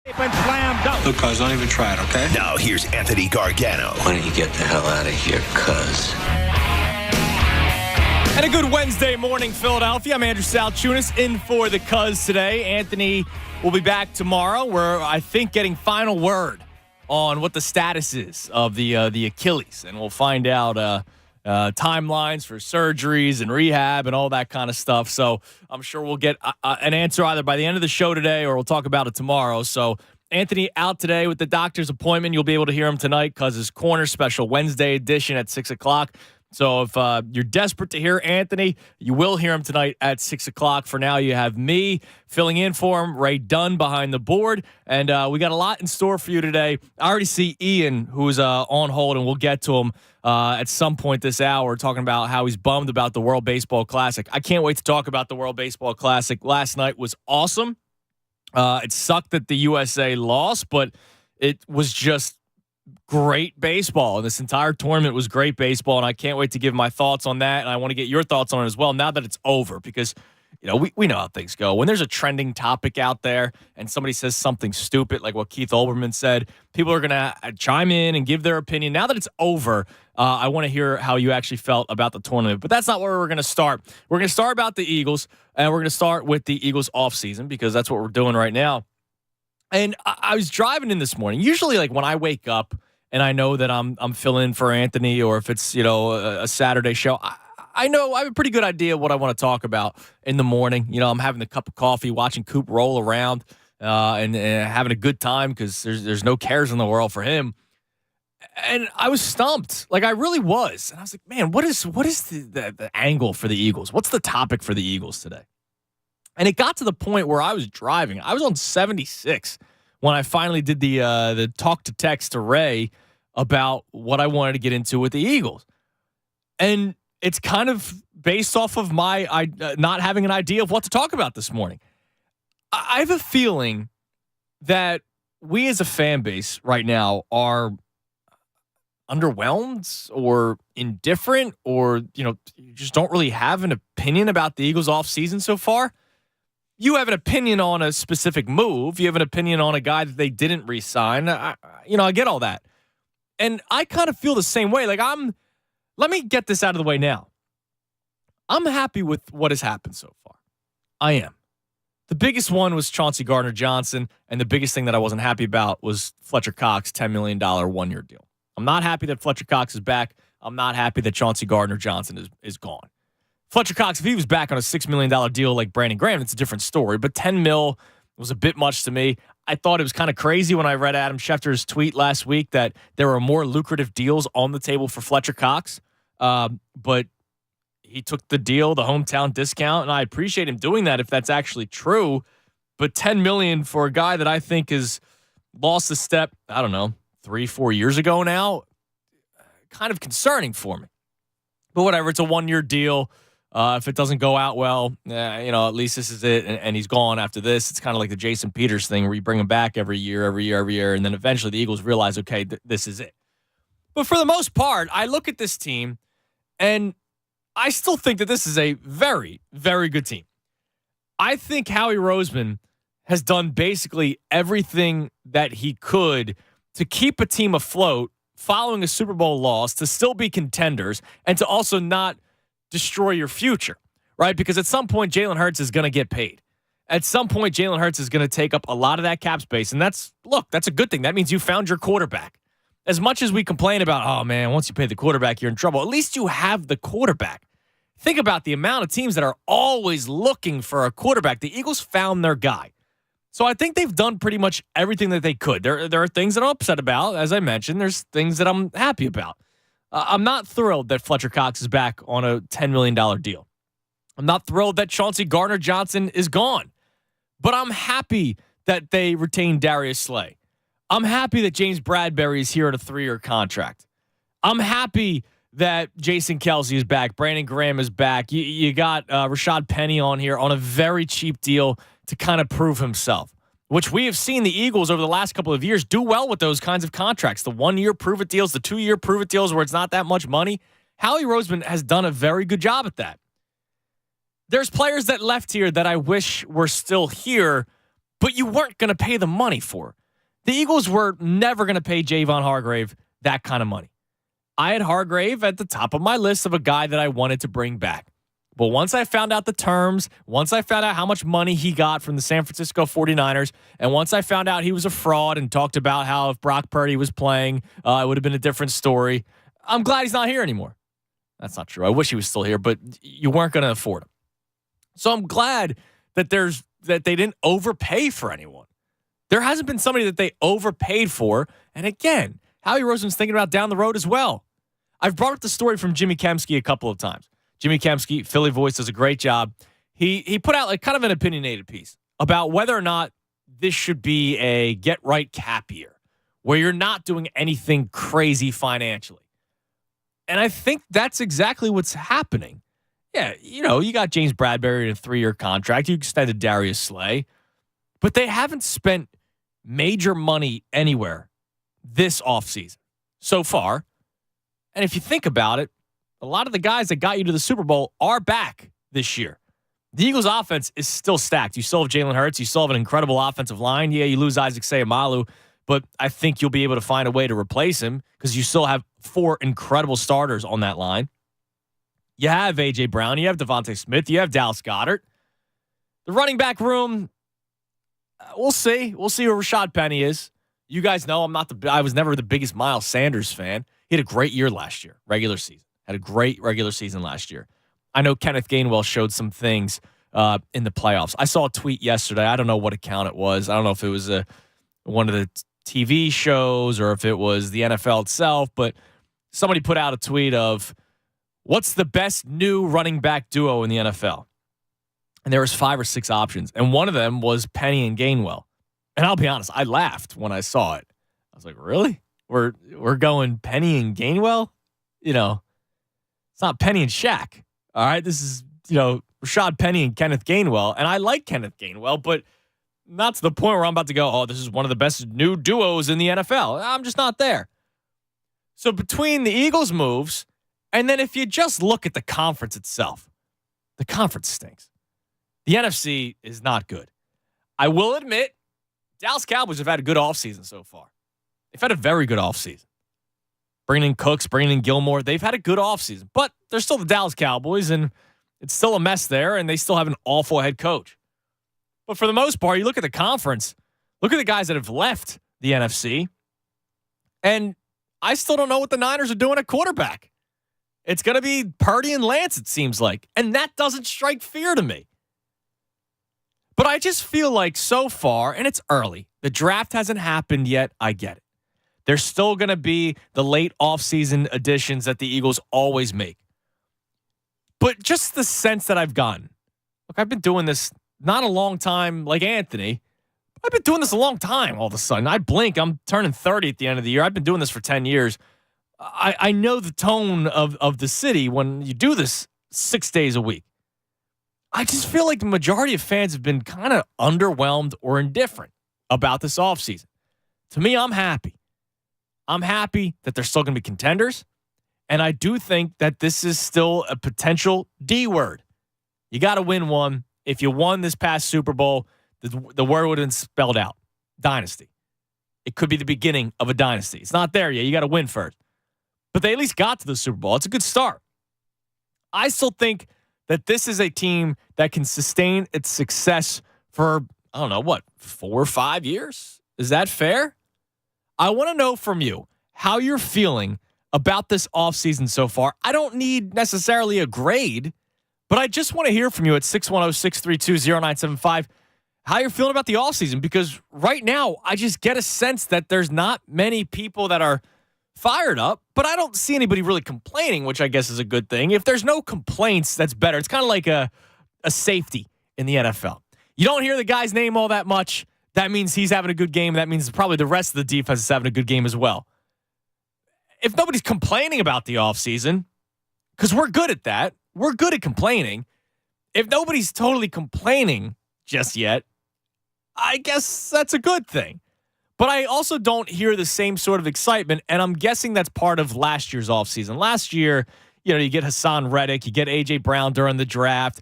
Been slammed up. Look, cuz, don't even try it, okay? Now here's Anthony Gargano. Why don't you get the hell out of here, cuz? And a good Wednesday morning, Philadelphia. I'm Andrew Salchunas in for the Cuz today. Anthony will be back tomorrow. We're, I think, getting final word on what the status is of the Achilles. And we'll find out timelines for surgeries and rehab and all that kind of stuff. So I'm sure we'll get an answer either by the end of the show today or we'll talk about it tomorrow. So Anthony out today with the doctor's appointment. You'll be able to hear him tonight because his Corner special Wednesday edition at 6 o'clock. So if you're desperate to hear Anthony, you will hear him tonight at 6 o'clock. For now, you have me filling in for him, Ray Dunn behind the board, and we got a lot in store for you today. I already see Ian, who's on hold, and we'll get to him at some point this hour, talking about how he's bummed about the World Baseball Classic. I can't wait to talk about the World Baseball Classic. Last night was awesome. It sucked that the USA lost, but it was just great baseball, and this entire tournament was great baseball, and I can't wait to give my thoughts on that, and I want to get your thoughts on it as well now that it's over, because we know how things go. When there's a trending topic out there and somebody says something stupid like what Keith Olbermann said, people are going to chime in and give their opinion. Now that it's over, I want to hear how you actually felt about the tournament, but that's not where we're going to start. We're going to start about the Eagles, and we're going to start with the Eagles offseason, because that's what we're doing right now. And I was driving in this morning. Usually, like when I wake up and I know that I'm filling in for Anthony, or if it's a Saturday show, I know I have a pretty good idea of what I want to talk about in the morning. I'm having a cup of coffee, watching Coop roll around, and having a good time because there's no cares in the world for him. And I was stumped, like I really was. And I was like, man, what is the angle for the Eagles? What's the topic for the Eagles today? And it got to the point where I was driving. I was on 76 when I finally did the talk to text to Ray about what I wanted to get into with the Eagles. And it's kind of based off of my not having an idea of what to talk about this morning. I have a feeling that we as a fan base right now are underwhelmed or indifferent, or you just don't really have an opinion about the Eagles offseason so far. You have an opinion on a specific move. You have an opinion on a guy that they didn't re-sign. I get all that. And I kind of feel the same way. Like let me get this out of the way now. I'm happy with what has happened so far. I am. The biggest one was Chauncey Gardner-Johnson, and the biggest thing that I wasn't happy about was Fletcher Cox, $10 million one-year deal. I'm not happy that Fletcher Cox is back. I'm not happy that Chauncey Gardner-Johnson is gone. Fletcher Cox, if he was back on a $6 million deal like Brandon Graham, it's a different story. But $10 million was a bit much to me. I thought it was kind of crazy when I read Adam Schefter's tweet last week that there were more lucrative deals on the table for Fletcher Cox. But he took the deal, the hometown discount, and I appreciate him doing that if that's actually true. But $10 million for a guy that I think has lost a step, I don't know, 3-4 years ago now, kind of concerning for me. But whatever, it's a one-year deal. If it doesn't go out well, at least this is it, and he's gone after this. It's kind of like the Jason Peters thing where you bring him back every year, and then eventually the Eagles realize, okay, this is it. But for the most part, I look at this team, and I still think that this is a very, very good team. I think Howie Roseman has done basically everything that he could to keep a team afloat following a Super Bowl loss, to still be contenders, and to also not destroy your future, right? Because at some point, Jalen Hurts is going to get paid. At some point, Jalen Hurts is going to take up a lot of that cap space, and that's a good thing. That means you found your quarterback. As much as we complain about, oh, man, once you pay the quarterback, you're in trouble, at least you have the quarterback. Think about the amount of teams that are always looking for a quarterback. The Eagles found their guy. So I think they've done pretty much everything that they could. There are things that I'm upset about, as I mentioned. There's things that I'm happy about. I'm not thrilled that Fletcher Cox is back on a $10 million deal. I'm not thrilled that Chauncey Gardner-Johnson is gone. But I'm happy that they retained Darius Slay. I'm happy that James Bradbury is here at a 3-year contract. I'm happy that Jason Kelce is back. Brandon Graham is back. You got Rashad Penny on here on a very cheap deal to kind of prove himself, which we have seen the Eagles over the last couple of years do well with those kinds of contracts. The 1-year prove-it deals, the 2-year prove-it deals where it's not that much money. Howie Roseman has done a very good job at that. There's players that left here that I wish were still here, but you weren't going to pay the money for. The Eagles were never going to pay Javon Hargrave that kind of money. I had Hargrave at the top of my list of a guy that I wanted to bring back. But once I found out the terms, once I found out how much money he got from the San Francisco 49ers, and once I found out he was a fraud and talked about how if Brock Purdy was playing, it would have been a different story, I'm glad he's not here anymore. That's not true. I wish he was still here, but you weren't going to afford him. So I'm glad that they didn't overpay for anyone. There hasn't been somebody that they overpaid for. And again, Howie Roseman's thinking about down the road as well. I've brought up the story from Jimmy Kemsky a couple of times. Jimmy Kemsky, Philly Voice, does a great job. He put out like kind of an opinionated piece about whether or not this should be a get right cap year where you're not doing anything crazy financially. And I think that's exactly what's happening. Yeah, you got James Bradbury in a 3-year contract. You extended Darius Slay. But they haven't spent major money anywhere this offseason so far. And if you think about it, a lot of the guys that got you to the Super Bowl are back this year. The Eagles' offense is still stacked. You still have Jalen Hurts. You still have an incredible offensive line. Yeah, you lose Isaac Seumalo, but I think you'll be able to find a way to replace him because you still have 4 incredible starters on that line. You have A.J. Brown. You have Devontae Smith. You have Dallas Goedert. The running back room, we'll see. We'll see who Rashad Penny is. You guys know I was never the biggest Miles Sanders fan. He had a great year last year, regular season. Had a great regular season last year. I know Kenneth Gainwell showed some things in the playoffs. I saw a tweet yesterday. I don't know what account it was. I don't know if it was one of the TV shows or if it was the NFL itself, but somebody put out a tweet of what's the best new running back duo in the NFL? And there was 5 or 6 options. And one of them was Penny and Gainwell. And I'll be honest, I laughed when I saw it. I was like, really? We're going Penny and Gainwell? It's not Penny and Shaq. All right. This is, Rashad Penny and Kenneth Gainwell. And I like Kenneth Gainwell, but not to the point where I'm about to go, oh, this is one of the best new duos in the NFL. I'm just not there. So between the Eagles' moves, and then if you just look at the conference itself, the conference stinks. The NFC is not good. I will admit, Dallas Cowboys have had a good offseason so far. They've had a very good offseason. Bringing in Cooks, bringing in Gilmore. They've had a good offseason. But they're still the Dallas Cowboys, and it's still a mess there, and they still have an awful head coach. But for the most part, you look at the conference, look at the guys that have left the NFC, and I still don't know what the Niners are doing at quarterback. It's going to be Purdy and Lance, it seems like. And that doesn't strike fear to me. But I just feel like so far, and it's early, the draft hasn't happened yet. I get it. There's still going to be the late offseason additions that the Eagles always make. But just the sense that I've gotten, look, I've been doing this not a long time like Anthony. I've been doing this a long time all of a sudden. I blink. I'm turning 30 at the end of the year. I've been doing this for 10 years. I know the tone of the city when you do this 6 days a week. I just feel like the majority of fans have been kind of underwhelmed or indifferent about this offseason. To me, I'm happy. I'm happy that they're still going to be contenders. And I do think that this is still a potential D word. You got to win one. If you won this past Super Bowl, the word would have been spelled out. Dynasty. It could be the beginning of a dynasty. It's not there yet. You got to win first. But they at least got to the Super Bowl. It's a good start. I still think that this is a team that can sustain its success for, 4 or 5 years? Is that fair? I want to know from you how you're feeling about this offseason so far. I don't need necessarily a grade, but I just want to hear from you at 610-632-0975 how you're feeling about the offseason, because right now I just get a sense that there's not many people that are fired up, but I don't see anybody really complaining, which I guess is a good thing. If there's no complaints, that's better. It's kind of like a safety in the NFL. You don't hear the guy's name all that much. That means he's having a good game. That means probably the rest of the defense is having a good game as well. If nobody's complaining about the offseason, because we're good at that, we're good at complaining. If nobody's totally complaining just yet, I guess that's a good thing. But I also don't hear the same sort of excitement, and I'm guessing that's part of last year's offseason. Last year, you get Hassan Reddick, you get A.J. Brown during the draft.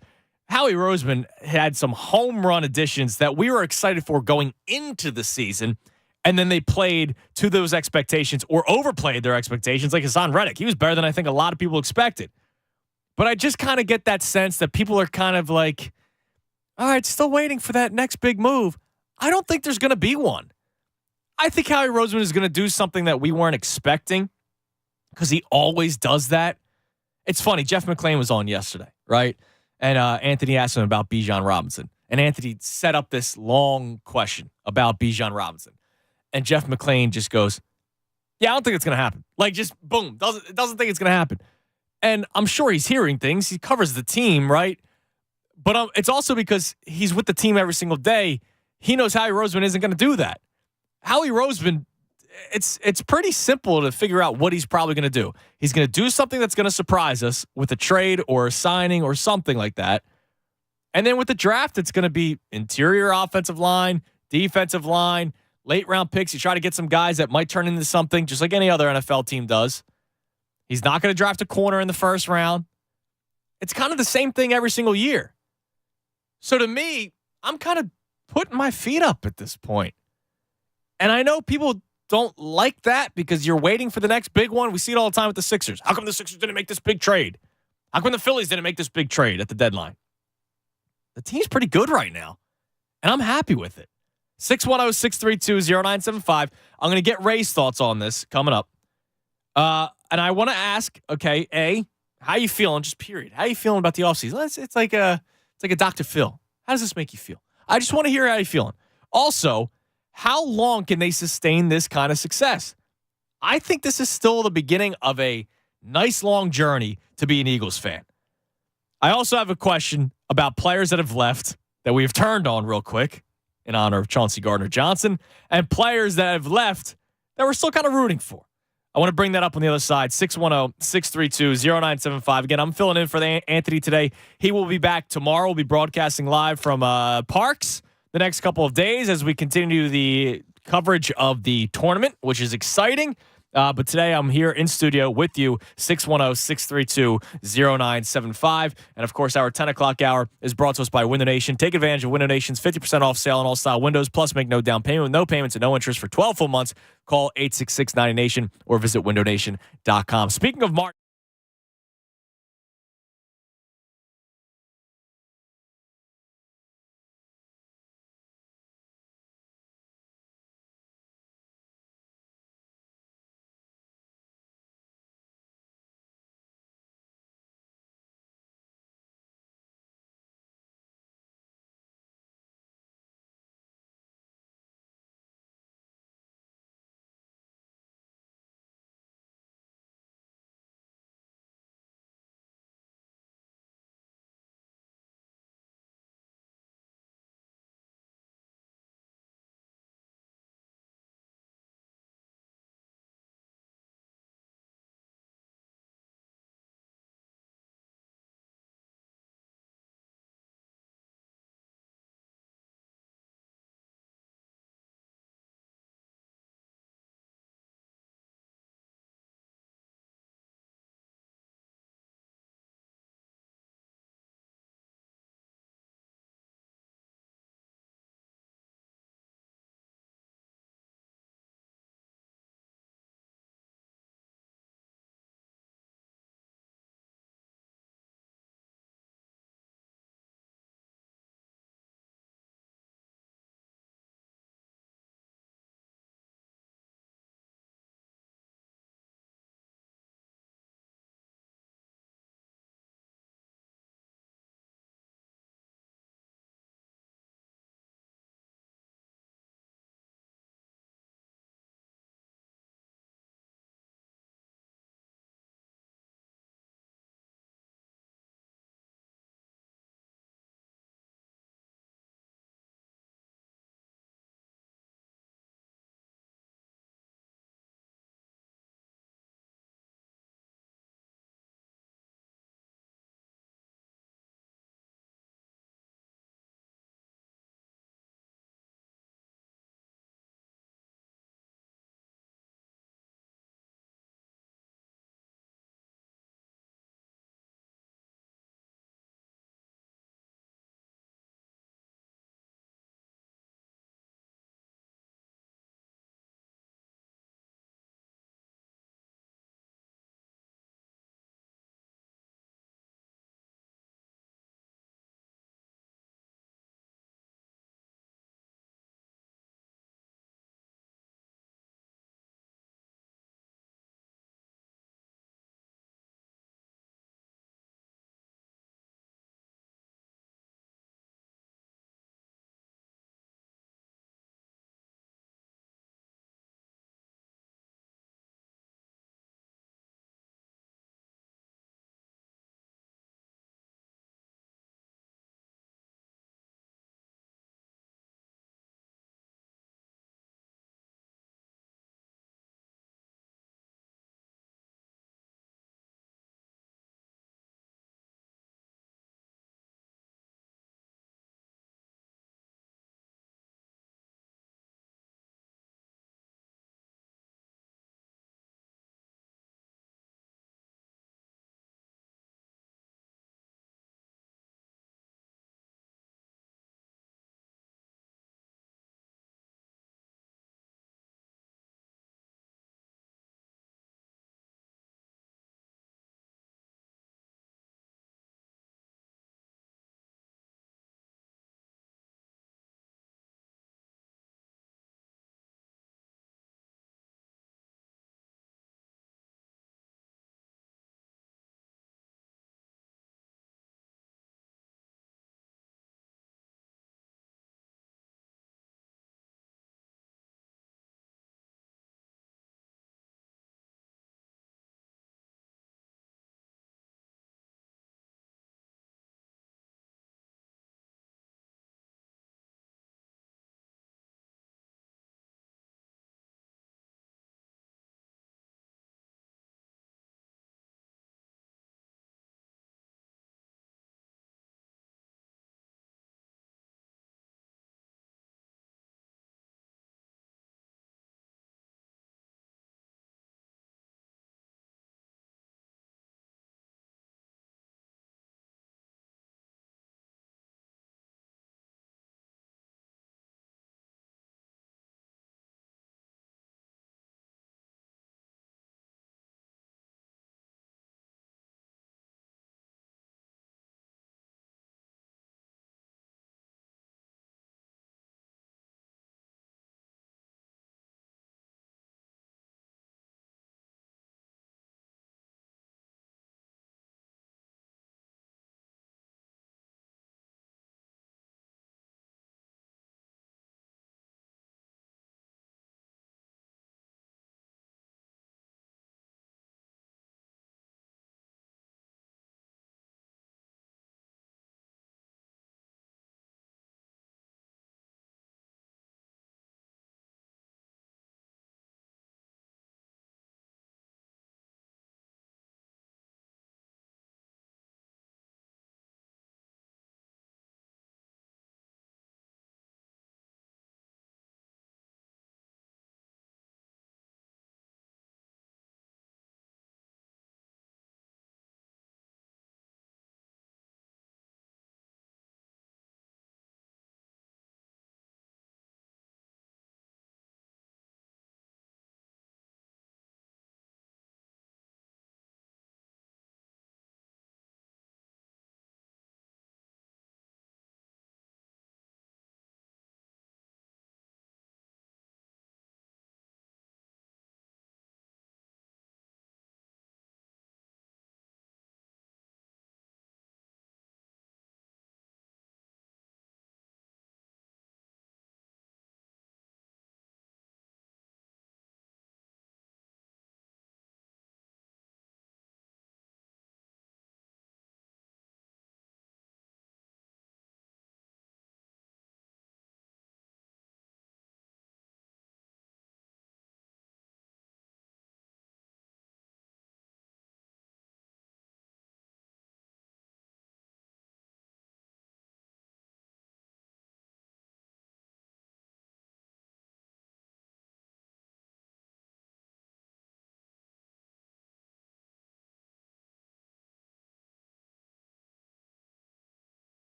Howie Roseman had some home run additions that we were excited for going into the season, and then they played to those expectations or overplayed their expectations, like Hassan Reddick. He was better than I think a lot of people expected. But I just kind of get that sense that people are kind of like, all right, still waiting for that next big move. I don't think there's going to be one. I think Howie Roseman is going to do something that we weren't expecting because he always does that. It's funny. Jeff McClain was on yesterday, right? And Anthony asked him about Bijan Robinson. And Anthony set up this long question about Bijan Robinson. And Jeff McClain just goes, yeah, I don't think it's going to happen. Like, just boom. Doesn't think it's going to happen. And I'm sure he's hearing things. He covers the team, right? But it's also because he's with the team every single day. He knows Howie Roseman isn't going to do that. Howie Roseman, it's pretty simple to figure out what he's probably going to do. He's going to do something that's going to surprise us with a trade or a signing or something like that. And then with the draft, it's going to be interior offensive line, defensive line, late round picks. You try to get some guys that might turn into something just like any other NFL team does. He's not going to draft a corner in the first round. It's kind of the same thing every single year. So to me, I'm kind of putting my feet up at this point. And I know people don't like that because you're waiting for the next big one. We see it all the time with the Sixers. How come the Sixers didn't make this big trade? How come the Phillies didn't make this big trade at the deadline? The team's pretty good right now, and I'm happy with it. 610-632-0975. I'm going to get Ray's thoughts on this coming up. And I want to ask, okay, A, how you feeling? Just period. How you feeling about the offseason? It's like a Dr. Phil. How does this make you feel? I just want to hear how you're feeling. Also, how long can they sustain this kind of success? I think this is still the beginning of a nice long journey to be an Eagles fan. I also have a question about players that have left that we have turned on real quick in honor of Chauncey Gardner-Johnson and players that have left that we're still kind of rooting for. I want to bring that up on the other side. 610-632-0975. Again, I'm filling in for Anthony today. He will be back tomorrow. We'll be broadcasting live from Parks the next couple of days as we continue the coverage of the tournament, which is exciting. But today I'm here in studio with you, 610-632-0975. And, of course, our 10 o'clock hour is brought to us by Window Nation. Take advantage of Window Nation's 50% off sale on all style windows, plus make no down payment with no payments and no interest for 12 full months. Call 866-90Nation or visit windownation.com. Speaking of Martin.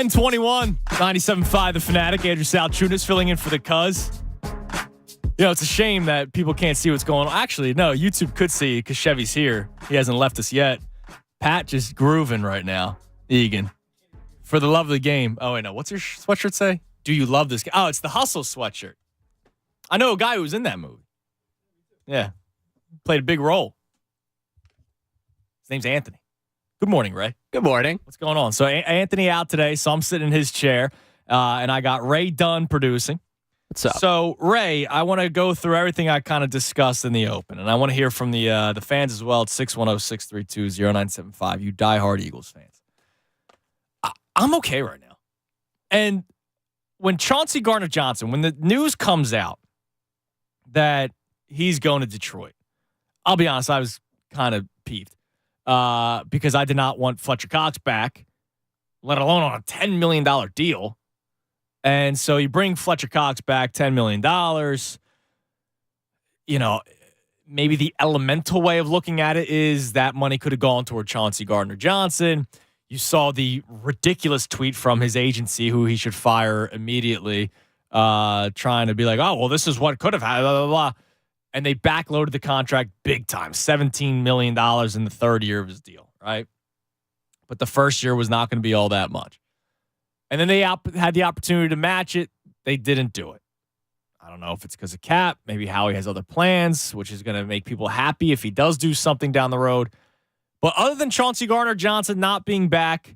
10:21, 97.5 The Fanatic. Andrew Salchunas filling in for the Cuz. It's a shame that people can't see what's going on. Actually, no, YouTube could see because Chevy's here. He hasn't left us yet. Pat just grooving right now. Egan. For the love of the game. Oh, wait, no. What's your sweatshirt say? Do you love this game? Oh, it's the Hustle sweatshirt. I know a guy who was in that movie. Yeah. Played a big role. His name's Anthony. Good morning, Ray. Good morning. What's going on? So Anthony out today, so I'm sitting in his chair, and I got Ray Dunn producing. What's up? So, Ray, I want to go through everything I kind of discussed in the open, and I want to hear from the fans as well at 610-632-0975, you diehard Eagles fans. I'm okay right now. And when Chauncey Gardner-Johnson, when the news comes out that he's going to Detroit, I'll be honest, I was kind of peeved because I did not want Fletcher Cox back, let alone on a $10 million deal. And so you bring Fletcher Cox back, $10 million. Maybe the elemental way of looking at it is that money could have gone toward Chauncey Gardner-Johnson. You saw the ridiculous tweet from his agency, who he should fire immediately, trying to be like, oh, well, this is what could have happened, blah, blah, blah. And they backloaded the contract big time, $17 million in the third year of his deal, right? But the first year was not going to be all that much. And then they had the opportunity to match it. They didn't do it. I don't know if it's because of cap. Maybe Howie has other plans, which is going to make people happy if he does do something down the road. But other than Chauncey Gardner-Johnson not being back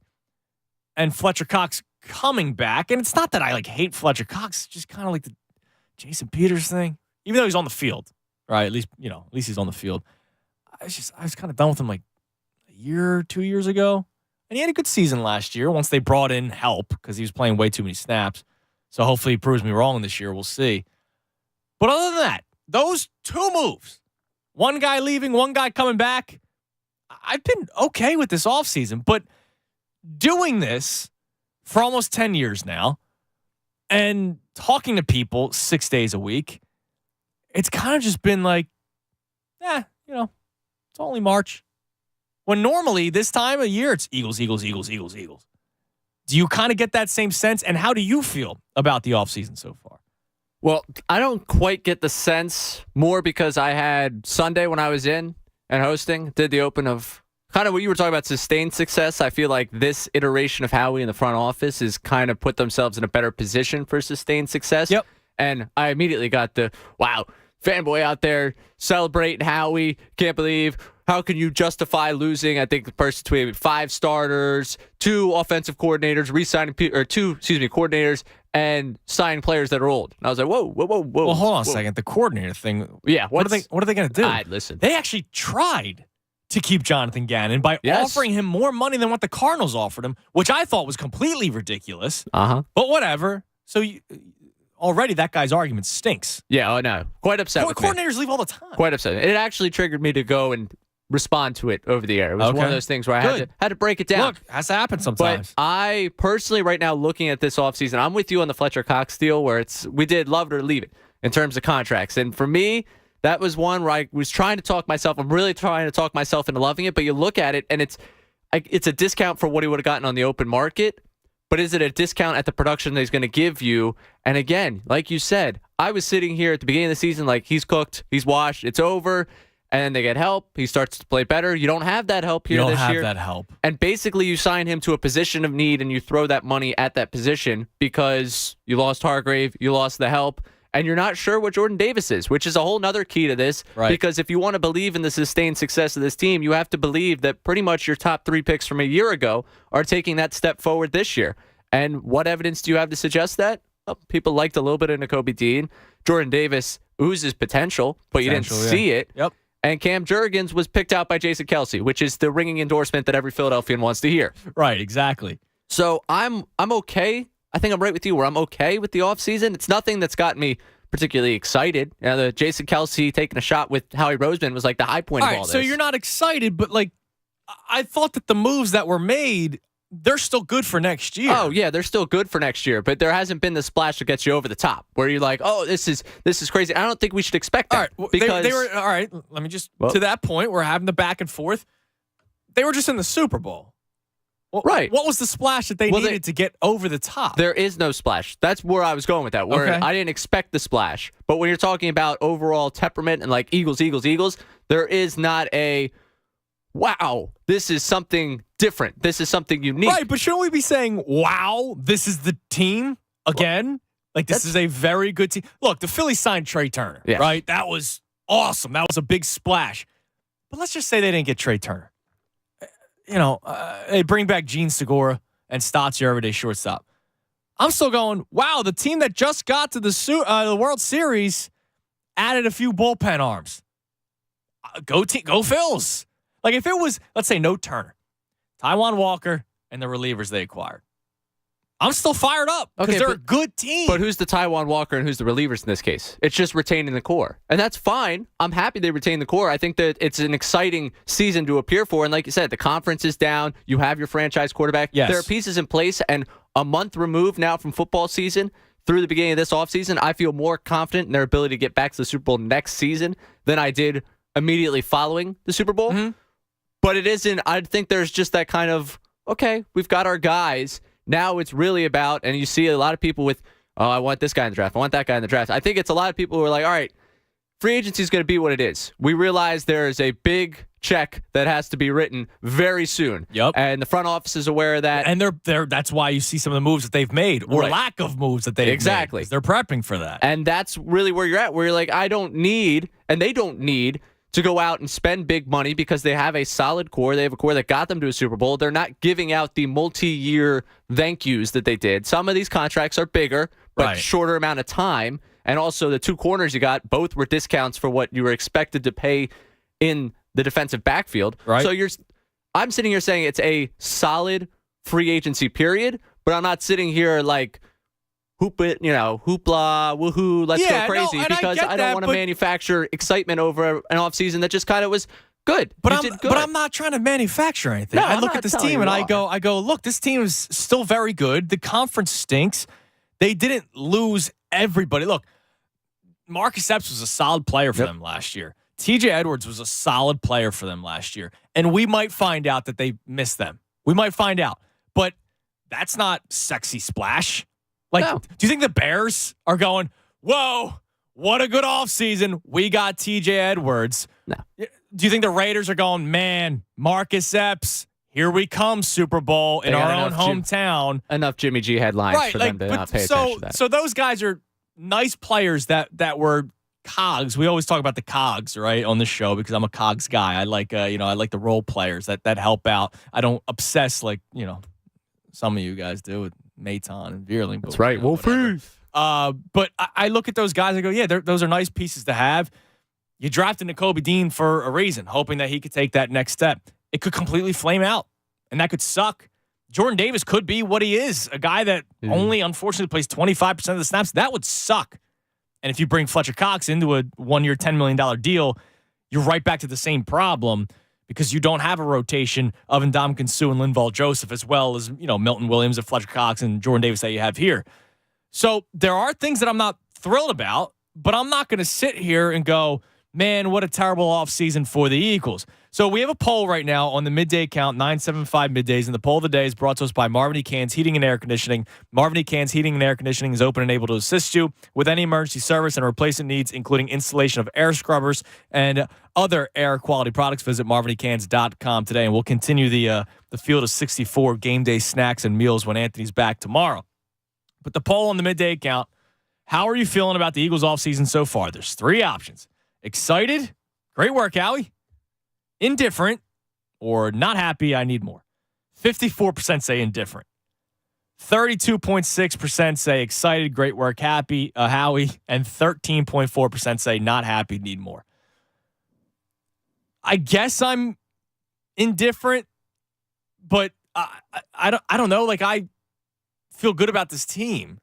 and Fletcher Cox coming back, and it's not that I hate Fletcher Cox, it's just kind of like the Jason Peters thing. Even though he's on the field, right? At least he's on the field. I was kind of done with him a year, 2 years ago. And he had a good season last year once they brought in help because he was playing way too many snaps. So hopefully he proves me wrong this year. We'll see. But other than that, those two moves, one guy leaving, one guy coming back, I've been okay with this offseason. But doing this for almost 10 years now and talking to people 6 days a week, it's kind of just been it's only March. When normally this time of year, it's Eagles, Eagles, Eagles, Eagles, Eagles. Do you kind of get that same sense? And how do you feel about the offseason so far? Well, I don't quite get the sense more because I had Sunday when I was in and hosting, did the open of kind of what you were talking about, sustained success. I feel like this iteration of Howie in the front office has kind of put themselves in a better position for sustained success. Yep. And I immediately got the, wow, fanboy out there celebrating Howie. Can't believe. How can you justify losing? I think the person tweeted 5 starters, 2 offensive coordinators, coordinators, and signing players that are old. And I was like, whoa. Well, hold on a second. The coordinator thing. Yeah. What are they going to do? Listen. They actually tried to keep Jonathan Gannon by offering him more money than what the Cardinals offered him, which I thought was completely ridiculous. Uh-huh. But whatever. So already that guy's argument stinks. Yeah, oh no. Quite upset with coordinators leave all the time. Quite upset. It actually triggered me to go and respond to it over the air. It was one of those things where I had to break it down. Look, has to happen sometimes. But I personally, right now, looking at this offseason, I'm with you on the Fletcher Cox deal where we did love it or leave it in terms of contracts. And for me, that was one where I was trying to talk myself. I'm really trying to talk myself into loving it. But you look at it, and it's a discount for what he would have gotten on the open market. But is it a discount at the production that he's going to give you? And again, like you said, I was sitting here at the beginning of the season like he's cooked, he's washed, it's over. And then they get help. He starts to play better. You don't have that help here this year. You don't have that help. And basically you sign him to a position of need and you throw that money at that position because you lost Hargrave, you lost the help, and you're not sure what Jordan Davis is, which is a whole nother key to this. Right. Because if you want to believe in the sustained success of this team, you have to believe that pretty much your top 3 picks from a year ago are taking that step forward this year. And what evidence do you have to suggest that? Well, people liked a little bit of Nakobe Dean. Jordan Davis oozes potential, but you didn't see it. Yep. And Cam Jurgens was picked out by Jason Kelsey, which is the ringing endorsement that every Philadelphian wants to hear. Right, exactly. So I'm okay. I think I'm right with you where I'm okay with the offseason. It's nothing that's gotten me particularly excited. The Jason Kelsey taking a shot with Howie Roseman was like the high point of all this. So you're not excited, but I thought that the moves that were made, they're still good for next year. Oh, yeah, they're still good for next year, but there hasn't been the splash that gets you over the top where you're like, oh, this is crazy. I don't think we should expect that. All right, because they were all right. Let me just to that point, we're having the back and forth. They were just in the Super Bowl. Right. What was the splash that they needed to get over the top? There is no splash. That's where I was going with that. Where Okay. I didn't expect the splash. But when you're talking about overall temperament and like Eagles, there is not a, wow, this is something different. This is something unique. Right, but shouldn't we be saying, wow, this is the team again? Like, this is a very good team. Look, the Phillies signed Trey Turner, right? That was awesome. That was a big splash. But let's just say they didn't get Trey Turner. They bring back Gene Segura and Stotts, your everyday shortstop. I'm still going, wow, the team that just got to the World Series added a few bullpen arms. Go Phils. Like, if it was, let's say, no Turner, Taijuan Walker, and the relievers they acquired, I'm still fired up because they're a good team. But who's the Taijuan Walker and who's the relievers in this case? It's just retaining the core. And that's fine. I'm happy they retain the core. I think that it's an exciting season to appear for. And like you said, the conference is down. You have your franchise quarterback. Yes. There are pieces in place. And a month removed now from football season through the beginning of this offseason, I feel more confident in their ability to get back to the Super Bowl next season than I did immediately following the Super Bowl. Mm-hmm. But it isn't, I think there's just that kind of, okay, we've got our guys. Now it's really about, and you see a lot of people with, oh, I want this guy in the draft. I want that guy in the draft. I think it's a lot of people who are like, all right, free agency is going to be what it is. We realize there is a big check that has to be written very soon. Yep. And the front office is aware of that. And that's why you see some of the moves that they've made or lack of moves that they've made. Exactly. They're prepping for that. And that's really where you're at, where you're like, I don't need, and they don't need to go out and spend big money because they have a solid core. They have a core that got them to a Super Bowl. They're not giving out the multi-year thank yous that they did. Some of these contracts are bigger, but shorter amount of time. And also the two corners you got, both were discounts for what you were expected to pay in the defensive backfield. Right. So I'm sitting here saying it's a solid free agency period, but I'm not sitting here like, hoopla, woohoo, let's go crazy, because I don't want to manufacture excitement over an offseason that just kind of was good. But I'm not trying to manufacture anything. No, I look at this team and I go, look, this team is still very good. The conference stinks. They didn't lose everybody. Look, Marcus Epps was a solid player for them last year. TJ Edwards was a solid player for them last year. And we might find out that they missed them. We might find out. But that's not sexy splash. Like, do you think the Bears are going, whoa, what a good offseason. We got TJ Edwards. No. Do you think the Raiders are going, man, Marcus Epps, here we come, Super Bowl in our own hometown. Enough Jimmy G headlines for them to not pay attention to that. So those guys are nice players that were cogs. We always talk about the cogs, right, on this show because I'm a cogs guy. I like I like the role players that help out. I don't obsess like, some of you guys do with Maton and Veerling. That's right. Wolfies. But I look at those guys and go, yeah, those are nice pieces to have. You drafted Nakobe Dean for a reason, hoping that he could take that next step. It could completely flame out, and that could suck. Jordan Davis could be what he is, a guy that only, unfortunately, plays 25% of the snaps. That would suck. And if you bring Fletcher Cox into a one-year, $10 million deal, you're right back to the same problem because you don't have a rotation of Ndamukong Suh and Linval Joseph, as well as Milton Williams and Fletcher Cox and Jordan Davis that you have here. So there are things that I'm not thrilled about, but I'm not going to sit here and go, man, what a terrible offseason for the Eagles. So we have a poll right now on the midday count, 975 middays, and the poll of the day is brought to us by Marvin E. Cann's Heating and Air Conditioning. Marvin E. Cann's Heating and Air Conditioning is open and able to assist you with any emergency service and replacement needs, including installation of air scrubbers and other air quality products. Visit marvinicans.com today, and we'll continue the Field of 64 game day snacks and meals when Anthony's back tomorrow. But the poll on the midday count, how are you feeling about the Eagles offseason so far? There's three options. Excited? Great work, Howie. Indifferent, or not happy, I need more. 54% say indifferent. 32.6% say excited, great work, happy, Howie. And 13.4% say not happy, need more. I guess I'm indifferent, but I don't know. Like, I feel good about this team.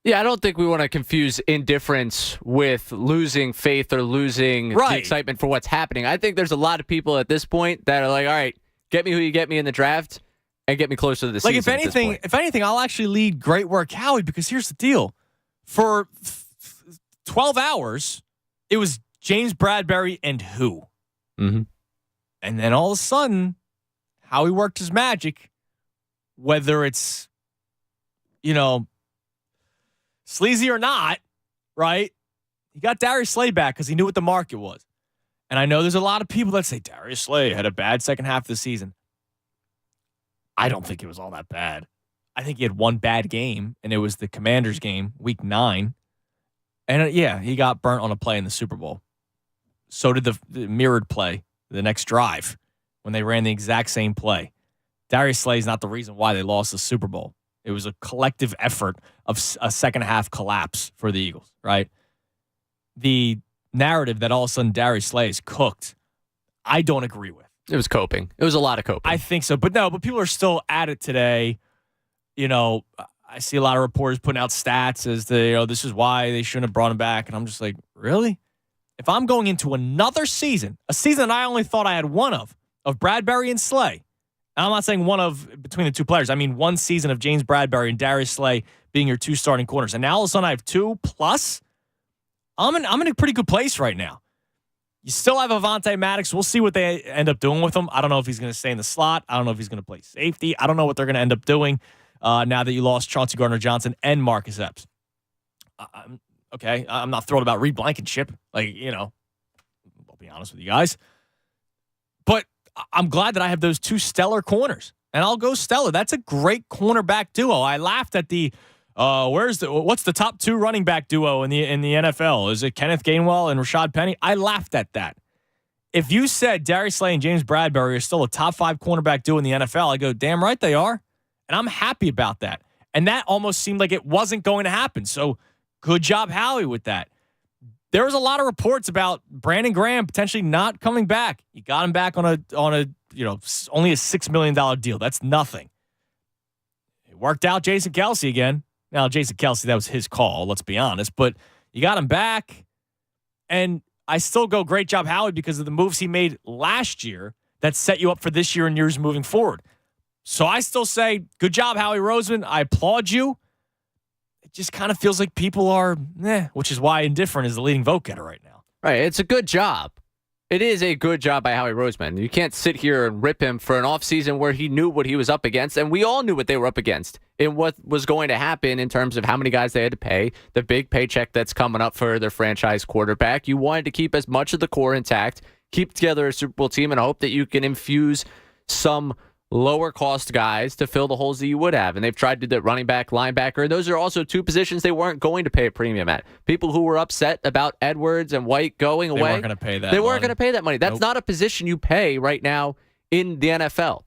Yeah, I don't think we want to confuse indifference with losing faith or losing the excitement for what's happening. I think there's a lot of people at this point that are like, all right, get me who you get me in the draft and get me closer to the season. Like, if anything, I'll actually lead great work, Howie, because here's the deal. For 12 hours, it was James Bradbury and who? Mm-hmm. And then all of a sudden, Howie worked his magic. whether it's, sleazy or not, right? He got Darius Slay back because he knew what the market was. And I know there's a lot of people that say Darius Slay had a bad second half of the season. I don't think it was all that bad. I think he had one bad game, and it was the Commanders game, week 9. And he got burnt on a play in the Super Bowl. So did the mirrored play, the next drive, when they ran the exact same play. Darius Slay is not the reason why they lost the Super Bowl. It was a collective effort of a second half collapse for the Eagles, right? The narrative that all of a sudden Darius Slay is cooked, I don't agree with. It was coping. It was a lot of coping. I think so. But people are still at it today. I see a lot of reporters putting out stats as to, this is why they shouldn't have brought him back. And I'm just like, really? If I'm going into another season, a season that I only thought I had one of Bradbury and Slay, and I'm not saying one of between the two players. I mean, one season of James Bradbury and Darius Slay being your 2 starting corners. And now all of a sudden I have 2 plus. I'm in a pretty good place right now. You still have Avonte Maddox. We'll see what they end up doing with him. I don't know if he's going to stay in the slot. I don't know if he's going to play safety. I don't know what they're going to end up doing now that you lost Chauncey Gardner-Johnson and Marcus Epps. Okay, I'm not thrilled about Reed Blankenship. I'll be honest with you guys. But I'm glad that I have those 2 stellar corners. And I'll go stellar. That's a great cornerback duo. I laughed at the what's the top 2 running back duo in the NFL? Is it Kenneth Gainwell and Rashad Penny? I laughed at that. If you said Darius Slay and James Bradbury are still a top 5 cornerback duo in the NFL, I go, damn right they are. And I'm happy about that. And that almost seemed like it wasn't going to happen. So good job, Howie, with that. There was a lot of reports about Brandon Graham potentially not coming back. You got him back on a only a $6 million deal. That's nothing. It worked out Jason Kelce again. Now, Jason Kelce, that was his call, let's be honest. But you got him back. And I still go, great job, Howie, because of the moves he made last year that set you up for this year and years moving forward. So I still say, good job, Howie Roseman. I applaud you. It just kind of feels like people are, which is why indifferent is the leading vote getter right now. Right. It's a good job. It is a good job by Howie Roseman. You can't sit here and rip him for an offseason where he knew what he was up against, and we all knew what they were up against and what was going to happen in terms of how many guys they had to pay, the big paycheck that's coming up for their franchise quarterback. You wanted to keep as much of the core intact, keep together a Super Bowl team, and hope that you can infuse some lower cost guys to fill the holes that you would have. And they've tried to do that running back, linebacker. Those are also 2 positions they weren't going to pay a premium at. People who were upset about Edwards and White going away. They weren't going to pay that. They weren't going to pay that money. That's not a position you pay right now in the NFL.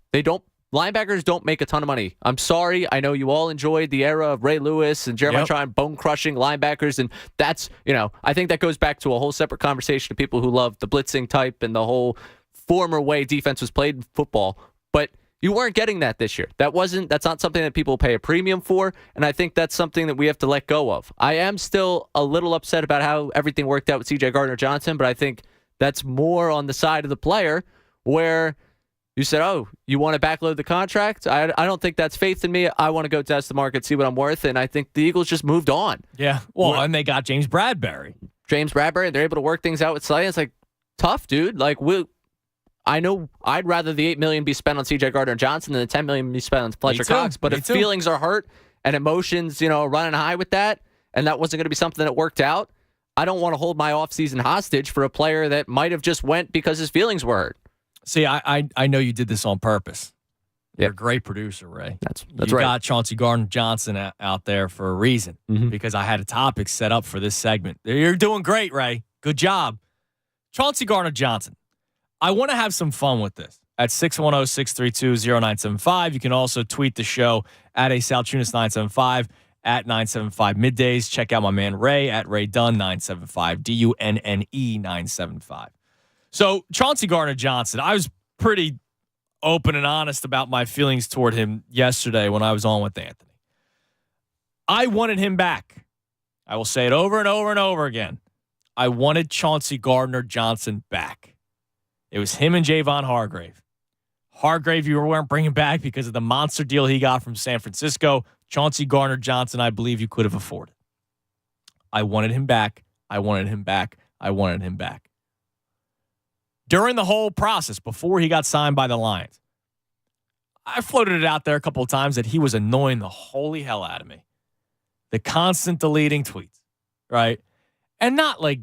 Linebackers don't make a ton of money. I'm sorry. I know you all enjoyed the era of Ray Lewis and Jeremiah Tryon bone-crushing linebackers, and that's, I think that goes back to a whole separate conversation to people who love the blitzing type and the whole former way defense was played in football. But you weren't getting that this year. That's not something that people pay a premium for, and I think that's something that we have to let go of. I am still a little upset about how everything worked out with C.J. Gardner-Johnson, but I think that's more on the side of the player where you said, oh, you want to backload the contract? I don't think that's faith in me. I want to go test the market, see what I'm worth, and I think the Eagles just moved on. Yeah, well, and they got James Bradbury. They're able to work things out with Slay. It's like, tough, dude. I know I'd rather the $8 million be spent on C.J. Gardner-Johnson than the $10 million be spent on Fletcher Cox. But if feelings are hurt and emotions, running high with that, and that wasn't going to be something that worked out, I don't want to hold my offseason hostage for a player that might have just went because his feelings were hurt. See, I know you did this on purpose. You're a great producer, Ray. That's you right. You got Chauncey Gardner-Johnson out there for a reason, because I had a topic set up for this segment. You're doing great, Ray. Good job. Chauncey Gardner-Johnson. I want to have some fun with this at 610-632-0975. You can also tweet the show at ASaltunis975 at 975 middays. Check out my man Ray at Ray Dunn 975 DUNNE 975. So Chauncey Gardner-Johnson, I was pretty open and honest about my feelings toward him yesterday when I was on with Anthony. I wanted him back. I will say it over and over and over again. I wanted Chauncey Gardner-Johnson back. It was him and Javon Hargrave. Hargrave, you weren't bringing back because of the monster deal he got from San Francisco. Chauncey Gardner-Johnson, I believe you could have afforded. I wanted him back. I wanted him back. I wanted him back. During the whole process, before he got signed by the Lions, I floated it out there a couple of times that he was annoying the holy hell out of me. The constant deleting tweets, right? And not like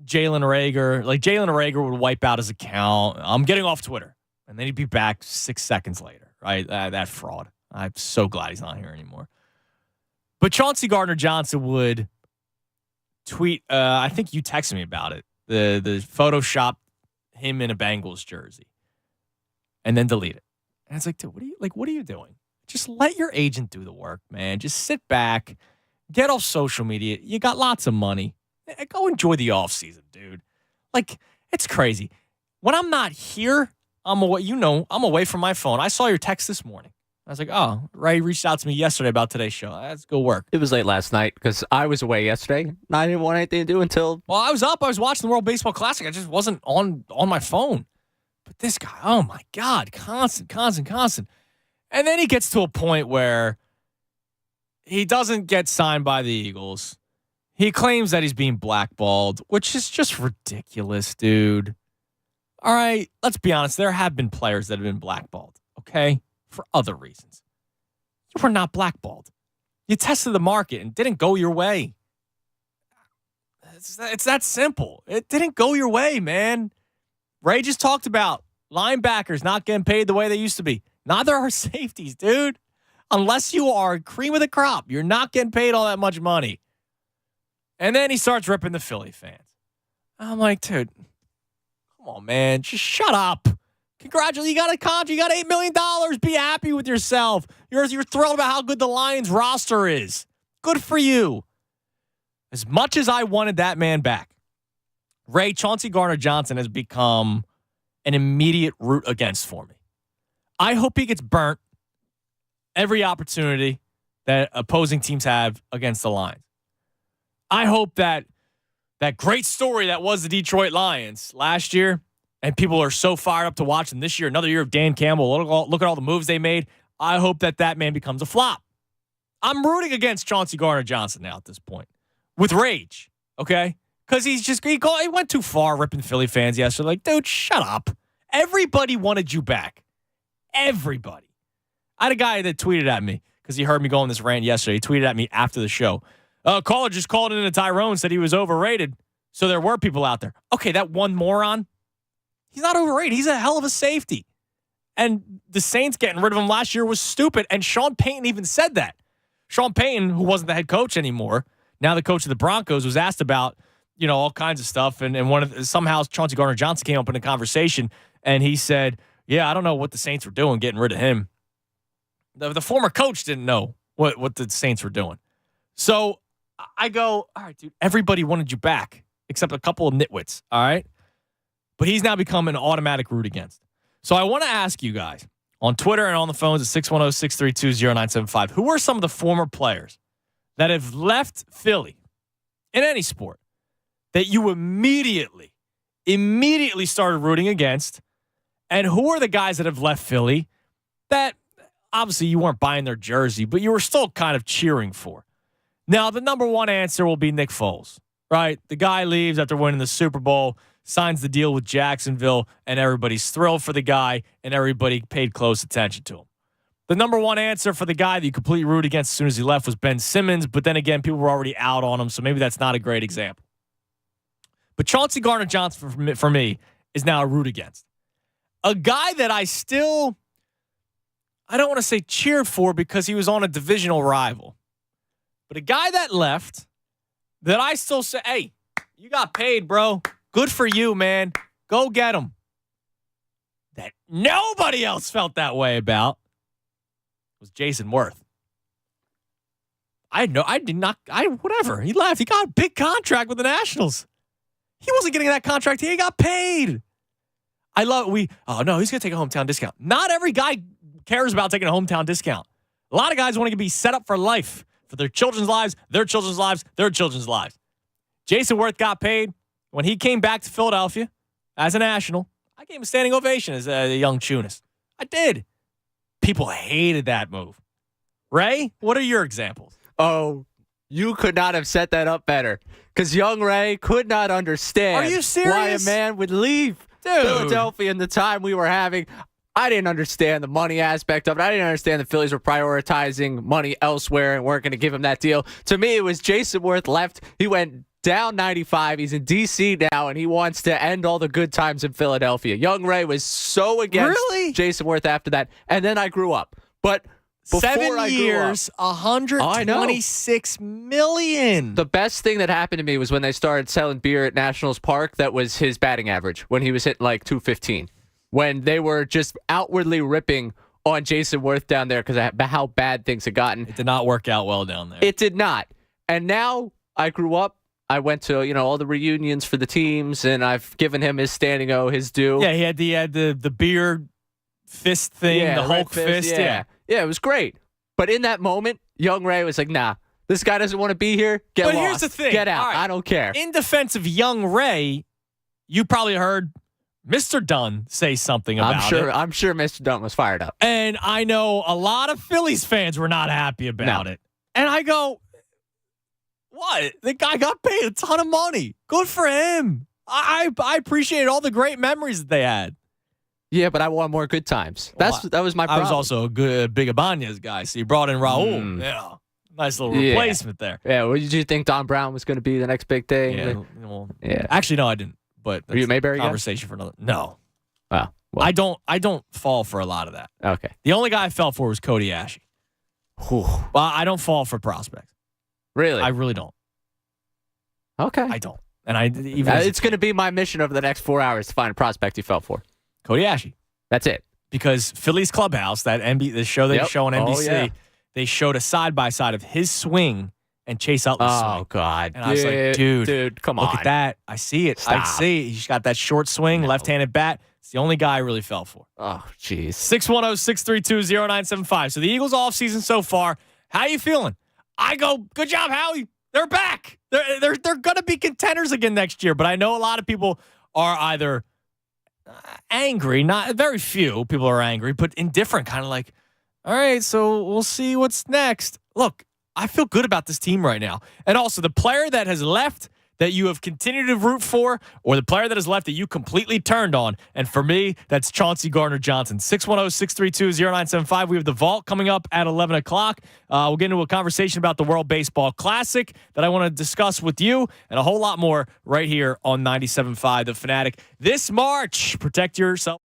Jalen Reagor. Like Jalen Reagor would wipe out his account. I'm getting off Twitter. And then he'd be back 6 seconds later, right? That fraud. I'm so glad he's not here anymore. But Chauncey Gardner-Johnson would tweet, I think you texted me about it, the Photoshop him in a Bengals jersey and then delete it. And it's like, dude, what are you doing? Just let your agent do the work, man. Just sit back, get off social media. You got lots of money. Go enjoy the offseason, dude. Like, it's crazy. When I'm not here, I'm away from my phone. I saw your text this morning. I was like, oh, Ray reached out to me yesterday about today's show. Let's go work. It was late last night because I was away yesterday. And I didn't want anything to do until... Well, I was up. I was watching the World Baseball Classic. I just wasn't on my phone. But this guy, oh, my God, constant. And then he gets to a point where he doesn't get signed by the Eagles. He claims that he's being blackballed, which is just ridiculous, dude. All right, let's be honest. There have been players that have been blackballed, okay, for other reasons. You were not blackballed. You tested the market and didn't go your way. It's that simple. It didn't go your way, man. Ray just talked about linebackers not getting paid the way they used to be. Neither are safeties, dude. Unless you are cream of the crop, you're not getting paid all that much money. And then he starts ripping the Philly fans. I'm like, dude, come on, man. Just shut up. Congratulations. You got a contract. You got $8 million. Be happy with yourself. You're thrilled about how good the Lions roster is. Good for you. As much as I wanted that man back, Ray, Chauncey Gardner-Johnson has become an immediate root against for me. I hope he gets burnt every opportunity that opposing teams have against the Lions. I hope that great story that was the Detroit Lions last year, and people are so fired up to watch them this year, another year of Dan Campbell. Look at all the moves they made. I hope that man becomes a flop. I'm rooting against Chauncey Gardner-Johnson now at this point with rage, okay? Because he went too far ripping Philly fans yesterday. Like, dude, shut up. Everybody wanted you back. Everybody. I had a guy that tweeted at me because he heard me go on this rant yesterday. He tweeted at me after the show. Caller just called in to Tyrone, said he was overrated. So there were people out there. Okay, that one moron, he's not overrated. He's a hell of a safety. And the Saints getting rid of him last year was stupid. And Sean Payton even said that. Sean Payton, who wasn't the head coach anymore, now the coach of the Broncos, was asked about, all kinds of stuff. And somehow Chauncey Gardner-Johnson came up in a conversation, and he said, yeah, I don't know what the Saints were doing getting rid of him. The former coach didn't know what the Saints were doing. So I go, all right, dude, everybody wanted you back except a couple of nitwits, all right? But he's now become an automatic root against. So I want to ask you guys on Twitter and on the phones at 610-632-0975, who are some of the former players that have left Philly in any sport that you immediately started rooting against? And who are the guys that have left Philly that obviously you weren't buying their jersey, but you were still kind of cheering for? Now, the number one answer will be Nick Foles, right? The guy leaves after winning the Super Bowl, signs the deal with Jacksonville, and everybody's thrilled for the guy, and everybody paid close attention to him. The number one answer for the guy that you completely rooted against as soon as he left was Ben Simmons, but then again, people were already out on him, so maybe that's not a great example. But Chauncey Gardner-Johnson, for me, is now a root against. A guy that I don't want to say cheered for because he was on a divisional rival. But a guy that left that I still say, hey, you got paid, bro. Good for you, man. Go get him. That nobody else felt that way about was Jason Worth. Whatever. He left. He got a big contract with the Nationals. He wasn't getting that contract. He got paid. he's going to take a hometown discount. Not every guy cares about taking a hometown discount. A lot of guys want to be set up for life, for their children's lives, their children's lives, their children's lives. Jason Worth got paid. When he came back to Philadelphia as a National, I gave him a standing ovation as a young Chunas. I did. People hated that move. Ray, what are your examples? Oh, you could not have set that up better. Because young Ray could not understand Are you serious? why a man would leave Philadelphia in the time we were having. I didn't understand the money aspect of it. I didn't understand the Phillies were prioritizing money elsewhere and weren't going to give him that deal. To me, it was Jason Worth left. He went down 95. He's in D.C. now, and he wants to end all the good times in Philadelphia. Young Ray was so against Jason Worth after that. And then I grew up. But before 7 I grew years, up, $126 million. the best thing that happened to me was when they started selling beer at Nationals Park. That was his batting average when he was hitting like 215. When they were just outwardly ripping on Jason Worth down there because of how bad things had gotten. It did not work out well down there. It did not. And now I grew up. I went to all the reunions for the teams, and I've given him his standing O, his due. Yeah, he had the beer fist thing, the Hulk fist. Yeah, it was great. But in that moment, Young Ray was like, "Nah, this guy doesn't want to be here. Get lost. Here's the thing. Get out. Right. I don't care." In defense of Young Ray, you probably heard Mr. Dunn say something about it. I'm sure Mr. Dunn was fired up. And I know a lot of Phillies fans were not happy about it. And I go, what? The guy got paid a ton of money. Good for him. I appreciate all the great memories that they had. Yeah, but I want more good times. That was my problem. I was also a big Ibanez guy, so you brought in Raul. Yeah. Nice little replacement there. Yeah, well, did you think Don Brown was going to be the next big thing? Yeah. Actually, no, I didn't. But were you a Mayberry guy? Conversation for another. No. Wow. Well. I don't fall for a lot of that. Okay. The only guy I fell for was Cody Ashe. Well, I don't fall for prospects. Really? I really don't. Okay. I don't. And it's going to be my mission over the next 4 hours to find a prospect you fell for. Cody Ashe. That's it. Because Phillies Clubhouse, the show they show on NBC, they showed a side-by-side of his swing and Chase Utley's swing. Oh, God. And I was like, dude, come on. Look at that. I see it. Stop. I see it. He's got that short swing, left-handed bat. It's the only guy I really fell for. Oh, jeez. 610-632-0975. So the Eagles offseason so far, how you feeling? I go, good job, Howie. They're back. They're going to be contenders again next year. But I know a lot of people are either angry, not very few people are angry, but indifferent, kind of like, all right, so we'll see what's next. Look, I feel good about this team right now. And also the player that has left that you have continued to root for, or the player that has left that you completely turned on. And for me, that's Chauncey Gardner-Johnson. 610-632-0975. We have the Vault coming up at 11 o'clock. We'll get into a conversation about the World Baseball Classic that I want to discuss with you and a whole lot more right here on 97.5 The Fanatic. This March, protect yourself.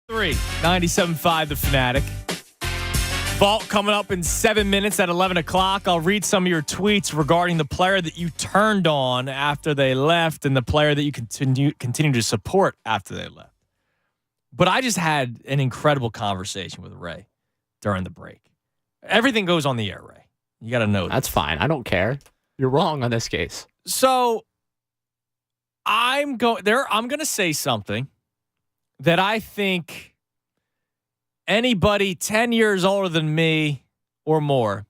97.5 The Fanatic. Vault coming up in 7 minutes at 11 o'clock. I'll read some of your tweets regarding the player that you turned on after they left and the player that you continue to support after they left. But I just had an incredible conversation with Ray during the break. Everything goes on the air, Ray. You got to know That's fine. I don't care. You're wrong on this case. So I'm going to say something that I think anybody 10 years older than me or more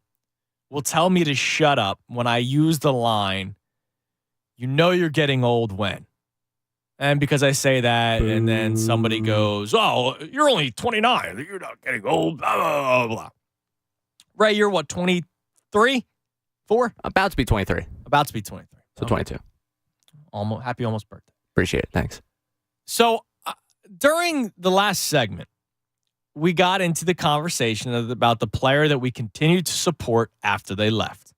will tell me to shut up when I use the line, you know you're getting old when. And because I say that, and then somebody goes, oh, you're only 29. You're not getting old, blah, blah, blah, blah. Ray, you're what, 23? 4? About to be 23. About to be 23. So 22. Happy almost birthday. Appreciate it. Thanks. So during the last segment, we got into the conversation about the player that we continued to support after they left,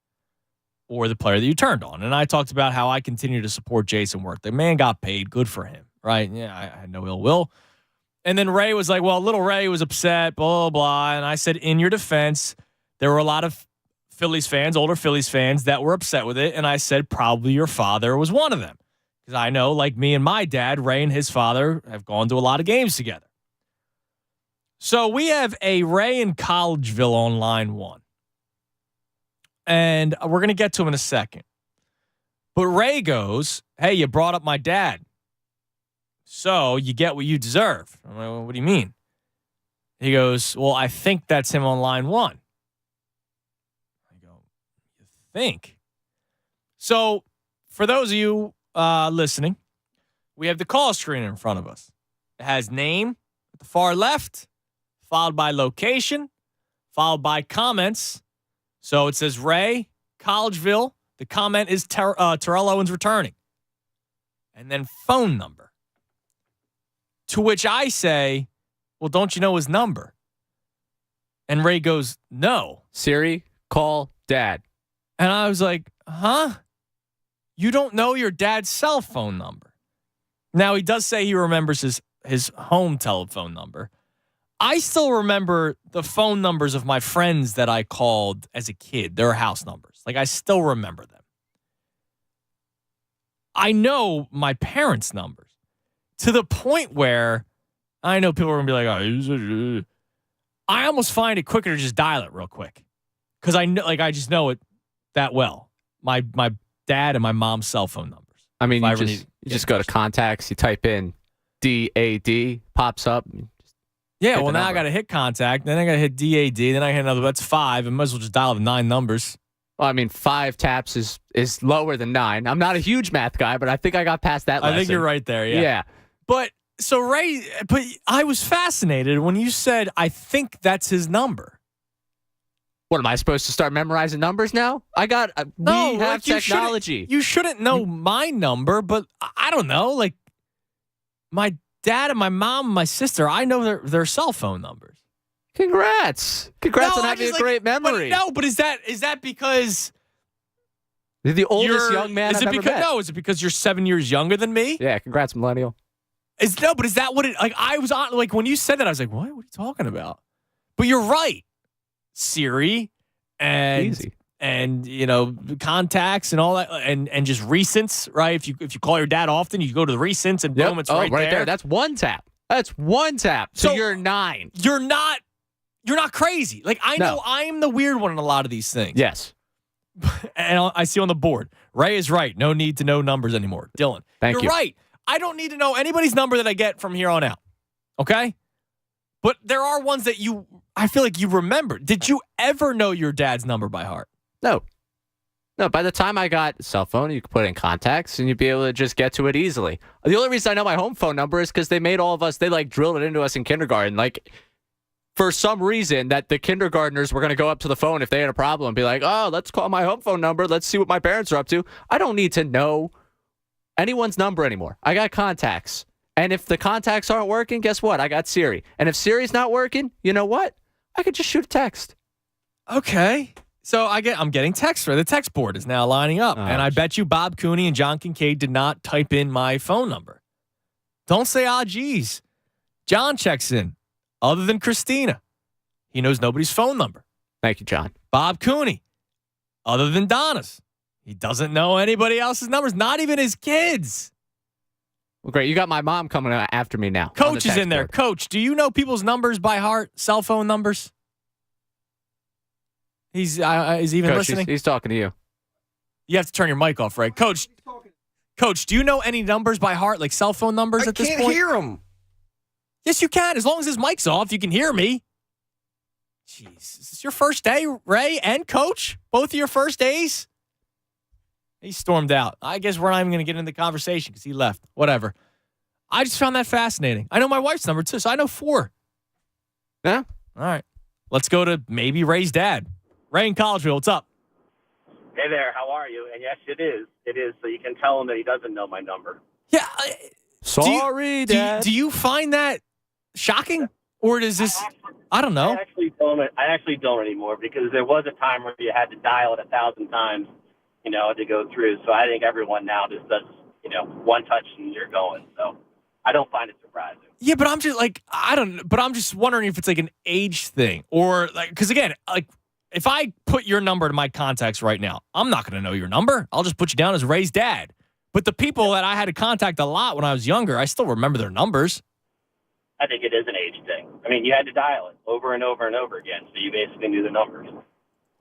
or the player that you turned on. And I talked about how I continue to support Jason Worth. The man got paid. Good for him, right? Yeah, I had no ill will. And then Ray was like, well, little Ray was upset, blah, blah, blah. And I said, in your defense, there were a lot of Phillies fans, older Phillies fans, that were upset with it. And I said, probably your father was one of them. Because I know, like me and my dad, Ray and his father have gone to a lot of games together. So we have a Ray in Collegeville on line 1. And we're going to get to him in a second. But Ray goes, hey, you brought up my dad. So you get what you deserve. I'm like, well, what do you mean? He goes, well, I think that's him on line 1. I go, you think? So for those of you listening, we have the call screen in front of us. It has name at the far left, followed by location, followed by comments. So it says Ray, Collegeville. The comment is Terrell Owens returning. And then phone number. To which I say, well, don't you know his number? And Ray goes, no. Siri, call dad. And I was like, huh? You don't know your dad's cell phone number. Now, he does say he remembers his home telephone number. I still remember the phone numbers of my friends that I called as a kid, their house numbers. Like, I still remember them. I know my parents' numbers to the point where I know people are going to be like, oh, I almost find it quicker to just dial it real quick. Because I know, like, I just know it that well. My dad and my mom's cell phone numbers. I mean, you just go to contacts, you type in DAD, pops up. Yeah, well, now I got to hit contact, then I got to hit DAD, then I hit another. That's 5. I might as well just dial the 9 numbers. Well, I mean, 5 taps is lower than 9. I'm not a huge math guy, but I think I got past that lesson. I think you're right there, yeah. Yeah. But I was fascinated when you said, I think that's his number. What, am I supposed to start memorizing numbers now? We have technology. You shouldn't know my number, but I don't know. Like, my dad and my mom and my sister, I know their cell phone numbers. Congrats on having a great memory. But is that because you're the oldest young man I've ever met? No, is it because you're 7 years younger than me? Yeah, congrats, millennial. But is that what it, like, I was on, like, when you said that, I was like, what are you talking about? But you're right. Siri and contacts and all that, and just recents, right? If you call your dad often, you go to the recents and boom, it's right there. That's one tap. So you're 9. You're not crazy. Like, I know I'm the weird one in a lot of these things. Yes. And I see on the board, Ray is right. No need to know numbers anymore. Dylan, you're right. I don't need to know anybody's number that I get from here on out. Okay? But there are ones that I feel like you remember. Did you ever know your dad's number by heart? No. By the time I got a cell phone, you could put in contacts and you'd be able to just get to it easily. The only reason I know my home phone number is because they made all of us, they like drilled it into us in kindergarten. Like, for some reason that the kindergartners were going to go up to the phone if they had a problem and be like, oh, let's call my home phone number. Let's see what my parents are up to. I don't need to know anyone's number anymore. I got contacts. And if the contacts aren't working, guess what? I got Siri. And if Siri's not working, you know what? I could just shoot a text. Okay. So I'm getting text. The text board is now lining up. And I bet you Bob Cooney and John Kincaid did not type in my phone number. Don't say, geez. John checks in. Other than Christina, he knows nobody's phone number. Thank you, John. Bob Cooney. Other than Donna's, he doesn't know anybody else's numbers, not even his kids. Well, great. You got my mom coming after me now. Coach is in there. Coach, do you know people's numbers by heart? Cell phone numbers? Is he even Coach, listening? He's talking to you. You have to turn your mic off, right? Coach, do you know any numbers by heart, like cell phone numbers at this point? I can't hear him. Yes, you can. As long as his mic's off, you can hear me. Jeez. Is this your first day, Ray and Coach? Both of your first days? He stormed out. I guess we're not even going to get into the conversation because he left. Whatever. I just found that fascinating. I know my wife's number, too, so I know 4. Yeah? All right. Let's go to maybe Ray's dad. Ray in Collegeville, what's up? Hey there, how are you? And yes, it is. It is, so you can tell him that he doesn't know my number. Yeah. Sorry, Dad. Do you find that shocking? Or does this... I don't know. I actually don't anymore because there was a time where you had to dial it 1,000 times, to go through. So I think everyone now just does, one touch and you're going. So I don't find it surprising. Yeah, but I'm just I'm just wondering if it's like an age thing or like, because again, like if I put your number to my contacts right now, I'm not going to know your number. I'll just put you down as Ray's dad. But the people that I had to contact a lot when I was younger, I still remember their numbers. I think it is an age thing. I mean, you had to dial it over and over and over again, so you basically knew the numbers.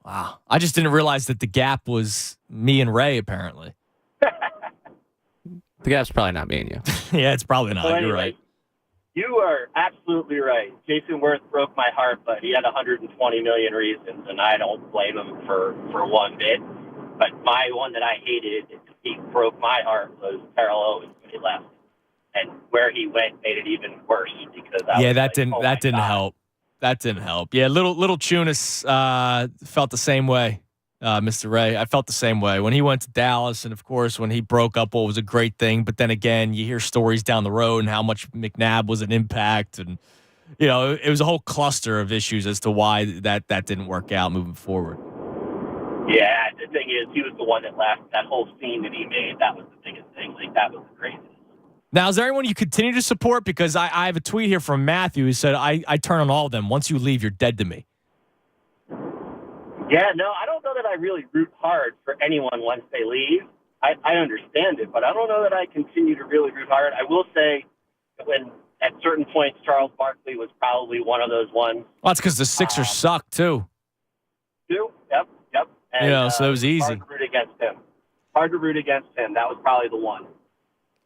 Wow. I just didn't realize that the gap was me and Ray, apparently. The gap's probably not me and you. Yeah, it's probably not. So anyway, You're right. You are absolutely right. Jason Worth broke my heart, but he had 120 million reasons, and I don't blame him for one bit. But my one that I hated, he broke my heart, was Terrell Owens when he left. And where he went made it even worse because that didn't help. That didn't help. Yeah, little Chunas felt the same way, Mr. Ray. I felt the same way when he went to Dallas, and of course when he broke up, what was a great thing. But then again, you hear stories down the road and how much McNabb was an impact, and it was a whole cluster of issues as to why that didn't work out moving forward. Yeah, the thing is, he was the one that left. That whole scene that he made, that was the biggest thing. Like that was the craziest. Now, is there anyone you continue to support? Because I have a tweet here from Matthew who said, I turn on all of them. Once you leave, you're dead to me. Yeah, no, I don't know that I really root hard for anyone once they leave. I understand it, but I don't know that I continue to really root hard. I will say when at certain points, Charles Barkley was probably one of those ones. Well, that's because the Sixers suck, too. Yep. And, so it was easy. Hard to root against him. That was probably the one.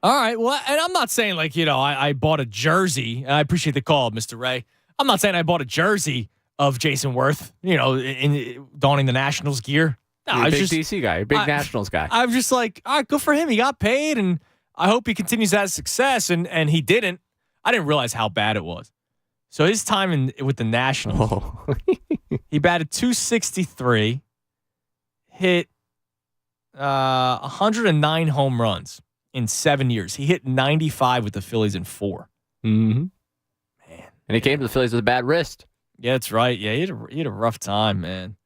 All right. Well, and I'm not saying like, I bought a jersey. And I appreciate the call, Mr. Ray. I'm not saying I bought a jersey of Jason Worth, in donning the Nationals gear. No, You're a big DC guy. You're a big Nationals guy. I'm just like, all right, good for him. He got paid, and I hope he continues to have success. And he didn't. I didn't realize how bad it was. So his time with the Nationals, he batted .263, hit 109 home runs in 7 years. He hit 95 with the Phillies in 4. Mm-hmm. Man. And he came to the Phillies with a bad wrist. Yeah, that's right. Yeah, he had a rough time, man.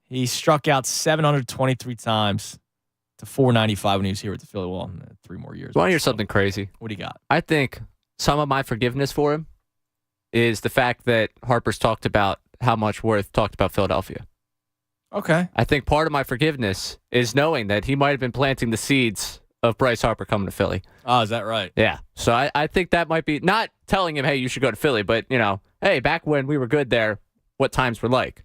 He struck out 723 times to 495 when he was here with the Phillies. Well, 3 more years. Want to hear something crazy? What do you got? I think some of my forgiveness for him is the fact that Harper's talked about how much Worth talked about Philadelphia. Okay. I think part of my forgiveness is knowing that he might have been planting the seeds of Bryce Harper coming to Philly. Oh, is that right? Yeah. So I think that might be, not telling him, hey, you should go to Philly, but, hey, back when we were good there, what times were like.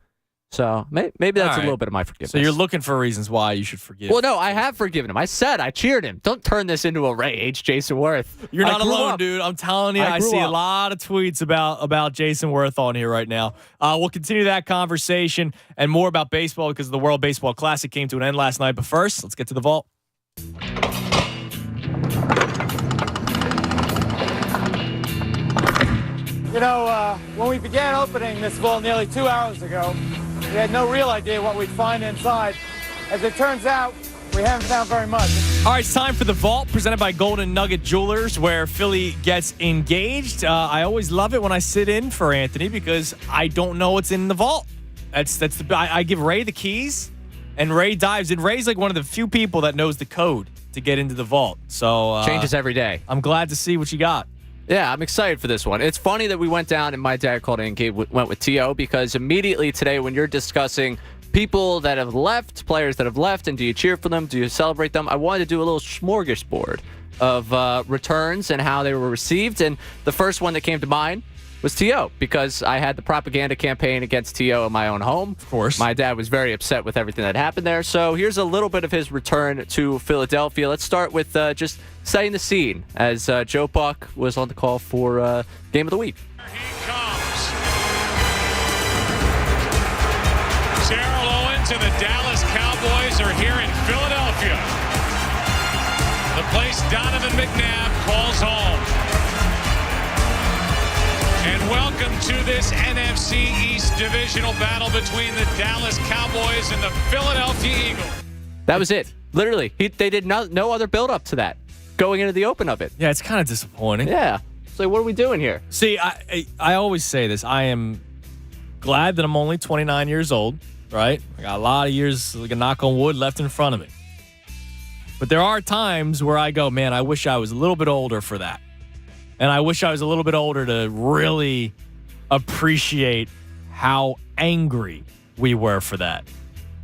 So maybe that's a little bit of my forgiveness. So you're looking for reasons why you should forgive. Well, no, I have forgiven him. I said I cheered him. Don't turn this into a rage, Jason Worth. You're not alone, up. dude. I'm telling you, I see a lot of tweets about Jason Worth on here right now. We'll continue that conversation and more about baseball because the World Baseball Classic came to an end last night. But first, let's get to the vault. When we began opening this vault nearly 2 hours ago, we had no real idea what we'd find inside. As it turns out, we haven't found very much. All right, it's time for the vault presented by Golden Nugget Jewelers, where Philly gets engaged. I always love it when I sit in for Anthony because I don't know what's in the vault. I give Ray the keys, and Ray dives in. Ray's like one of the few people that knows the code to get into the vault. So changes every day. I'm glad to see what you got. Yeah, I'm excited for this one. It's funny that we went down and my dad called in and went with T.O. because immediately today when you're discussing people that have left, players that have left, and do you cheer for them? Do you celebrate them? I wanted to do a little smorgasbord of returns and how they were received. And the first one that came to mind was T.O. because I had the propaganda campaign against T.O. in my own home. Of course. My dad was very upset with everything that happened there. So here's a little bit of his return to Philadelphia. Let's start with just setting the scene as Joe Buck was on the call for Game of the Week. Here he comes. Terrell Owens and the Dallas Cowboys are here in Philadelphia. The place Donovan McNabb calls home. And welcome to this NFC East divisional battle between the Dallas Cowboys and the Philadelphia Eagles. That was it. Literally. They did no other build-up to that going into the open of it. Yeah, it's kind of disappointing. Yeah. It's like, what are we doing here? See, I always say this. I am glad that I'm only 29 years old, right? I got a lot of years, like a knock on wood, left in front of me. But there are times where I go, man, I wish I was a little bit older for that. And I wish I was a little bit older to really appreciate how angry we were for that.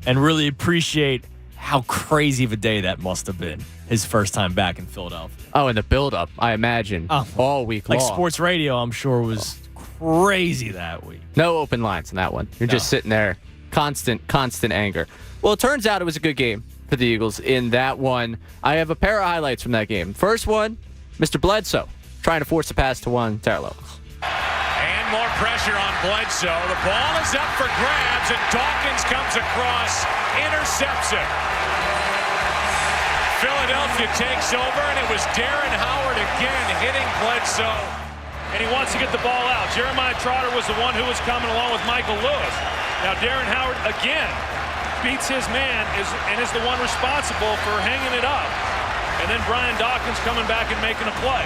And really appreciate how crazy of a day that must have been. His first time back in Philadelphia. Oh, and the build-up, I imagine, all week long. Like sports radio, I'm sure was crazy that week. No open lines in that one. You're just sitting there. Constant anger. Well, it turns out it was a good game for the Eagles in that one. I have a pair of highlights from that game. First one, Mr. Bledsoe trying to force a pass to one Terrell Owens. And more pressure on Bledsoe. The ball is up for grabs, and Dawkins comes across, intercepts it. Philadelphia takes over, and it was Darren Howard again hitting Bledsoe. And he wants to get the ball out. Jeremiah Trotter was the one who was coming along with Michael Lewis. Now Darren Howard again beats his man and is the one responsible for hanging it up. And then Brian Dawkins coming back and making a play.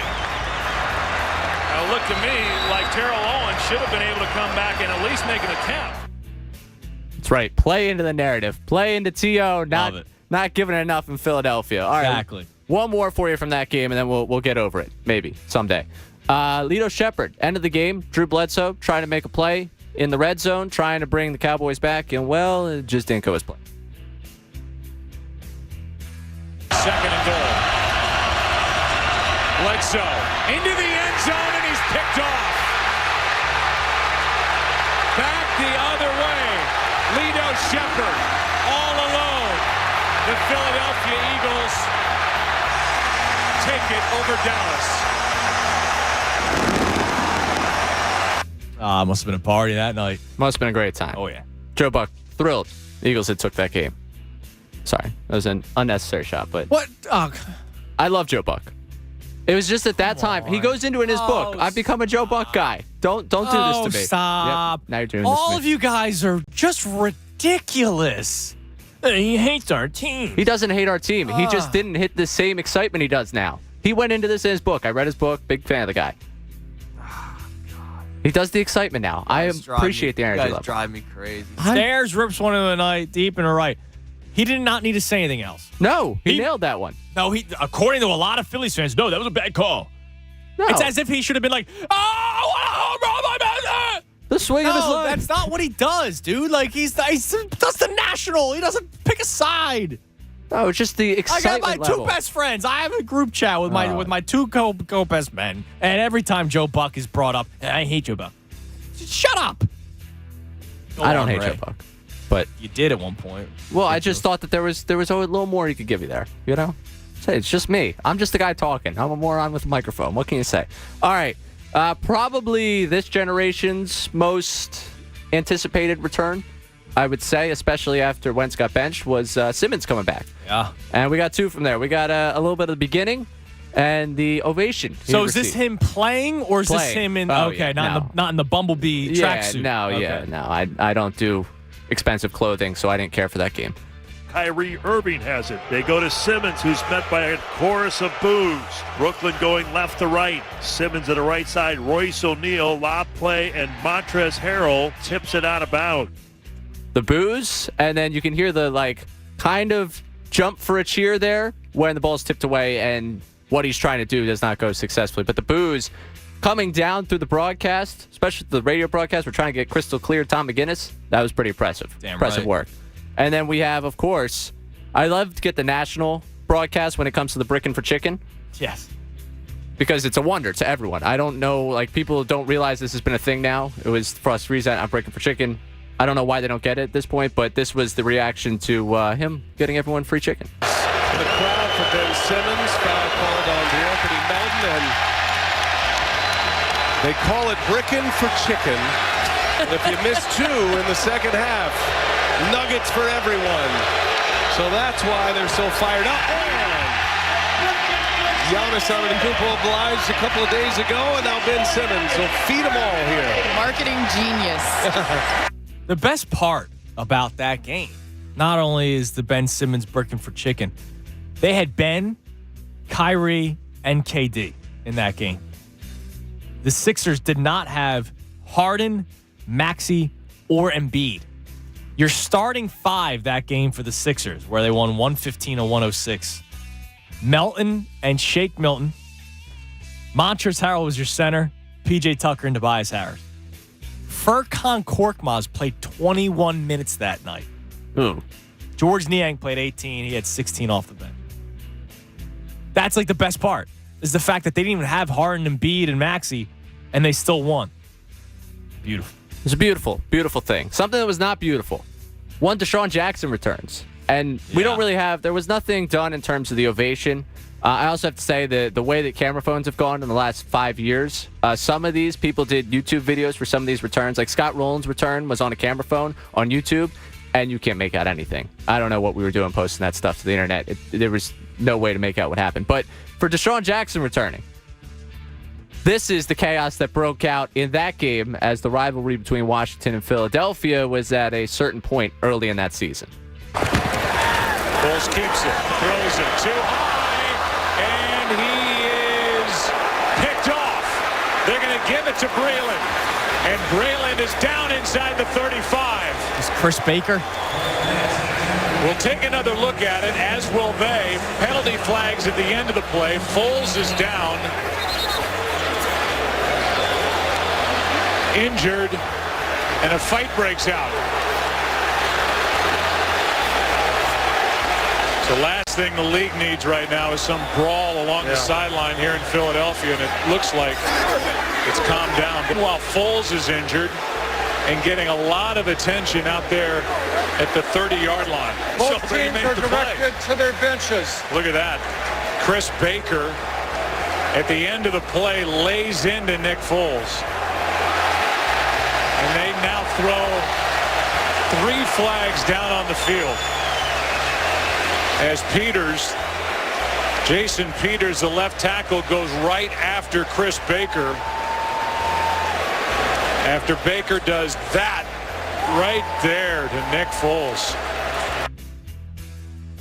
Now it looked to me like Terrell Owens should have been able to come back and at least make an attempt. That's right. Play into the narrative. Play into T.O. Not giving it enough in Philadelphia. All right. Exactly. One more for you from that game, and then we'll get over it. Maybe someday. Lito Shepherd, end of the game. Drew Bledsoe trying to make a play in the red zone, trying to bring the Cowboys back, and well, it just didn't go his play. Second and goal. Bledsoe into the end zone, and he's picked off. Back the other way. Lito Shepherd all alone. The Philadelphia Eagles take it over Dallas. Must have been a party that night. Must have been a great time. Oh, yeah. Joe Buck, thrilled. The Eagles had took that game. Sorry, that was an unnecessary shot, but What? Oh, I love Joe Buck. It was just at that time. He goes into it in his book. I've become a Joe Buck guy. Don't do this to me. Stop. Yep, now you're doing this to All me. of you guys are just ridiculous. He hates our team. He doesn't hate our team. He just didn't hit the same excitement he does now. He went into this in his book. I read his book. Big fan of the guy. He does the excitement now. I appreciate the energy level. Drive me crazy. Stairs rips one in the night, deep and a right. He did not need to say anything else. No, he nailed that one. No, according to a lot of Phillies fans, no, that was a bad call. No. It's as if he should have been like, The swing of his no, leg. that's not what he does, dude. Like, he does the national. He doesn't pick a side. No, it's just the I excitement got my level. two best friends. I have a group chat with my two co-best men. And every time Joe Buck is brought up, I hate Joe Buck. Shut up. I don't hate Joe Buck. But You did at one point. well, I just thought that there was always a little more he could give you there. You know, say it's just me. I'm just the guy talking. I'm a moron with a microphone. What can you say? All right, probably this generation's most anticipated return, I would say, especially after Wentz got benched, was Simmons coming back. Yeah. And we got two from there. We got a little bit of the beginning and the ovation. So is this him playing, or is this Playing. him in? Oh, okay, yeah, not in the Bumblebee tracksuit. I don't do expensive clothing, so I didn't care for that game. Kyrie Irving has it. They go to Simmons, who's met by a chorus of boos. Brooklyn going left to right. Simmons to the right side. Royce O'Neal, lob play, and Montrezl Harrell tips it out of bounds. The boos, and then you can hear the kind of jump for a cheer there when the ball's tipped away and what he's trying to do does not go successfully. But the boos coming down through the broadcast, especially the radio broadcast, we're trying to get crystal clear Tom McGinnis. That was pretty impressive. Impressive work. And then we have, of course, I love to get the national broadcast when it comes to the brickin' for chicken. Yes. Because it's a wonder to everyone. I don't know, like, people don't realize this has been a thing now. It was for us reason. I'm brickin' for chicken. I don't know why they don't get it at this point, but this was the reaction to him getting everyone free chicken. The crowd for Ben Simmons, foul called on Anthony Melton, and they call it brickin' for chicken. And if you miss 2 in the second half, nuggets for everyone. So that's why they're so fired up. And Giannis Antetokounmpo obliged a couple of days ago, and now Ben Simmons will feed them all here. Marketing genius. The best part about that game, not only is the Ben Simmons brickin' for chicken, they had Ben, Kyrie, and KD in that game. The Sixers did not have Harden, Maxey, or Embiid. Your starting 5 that game for the Sixers, where they won 115-106. Melton and Shake Milton. Montrezl Harrell was your center. PJ Tucker and Tobias Harris. Furkan Korkmaz played 21 minutes that night. Ooh. George Niang played 18. He had 16 off the bench. That's like the best part, is the fact that they didn't even have Harden, Embiid, and Maxey, and they still won. Beautiful. It's a beautiful, beautiful thing. Something that was not beautiful. One, Deshaun Jackson returns. And we don't really have, there was nothing done in terms of the ovation. I also have to say that the way that camera phones have gone in the last 5 years, some of these people did YouTube videos for some of these returns. Like Scott Rowland's return was on a camera phone on YouTube, and you can't make out anything. I don't know what we were doing posting that stuff to the internet. There was no way to make out what happened. But for Deshaun Jackson returning, this is the chaos that broke out in that game as the rivalry between Washington and Philadelphia was at a certain point early in that season. Bulls keeps it, throws it too high, and he is picked off. They're going to give it to Braylon, and Braylon is down inside the 35. Is Chris Baker? We'll take another look at it, as will they. Penalty flags at the end of the play. Foles is down. Injured, and a fight breaks out. The last thing the league needs right now is some brawl along the sideline here in Philadelphia, and it looks like it's calmed down. While Foles is injured and getting a lot of attention out there at the 30-yard line. Both teams are directed to their benches. Look at that. Chris Baker at the end of the play lays into Nick Foles. And they now throw 3 flags down on the field. As Jason Peters, the left tackle, goes right after Chris Baker. After Baker does that right there to Nick Foles.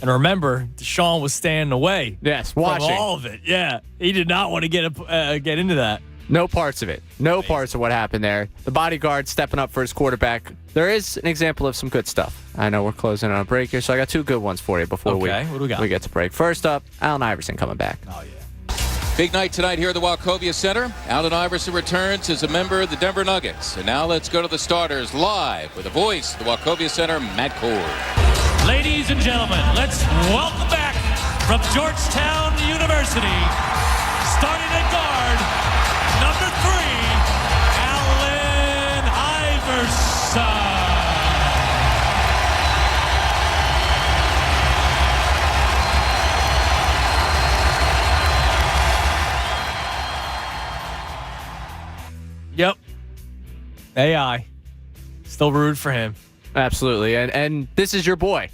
And remember, Deshaun was standing away. Yes, watching. From all of it. Yeah, he did not want to get into that. No parts of it. No parts of what happened there. The bodyguard stepping up for his quarterback. There is an example of some good stuff. I know we're closing on a break here, so I got 2 good ones for you before what do we got? We get to break. First up, Allen Iverson coming back. Oh, yeah. Big night tonight here at the Wachovia Center. Allen Iverson returns as a member of the Denver Nuggets. And now let's go to the starters live with the voice of the Wachovia Center, Matt Cord. Ladies and gentlemen, let's welcome back from Georgetown University, starting at guard, number 3, Allen Iverson. Yep. AI. Still rooted for him. Absolutely. And this is your boy.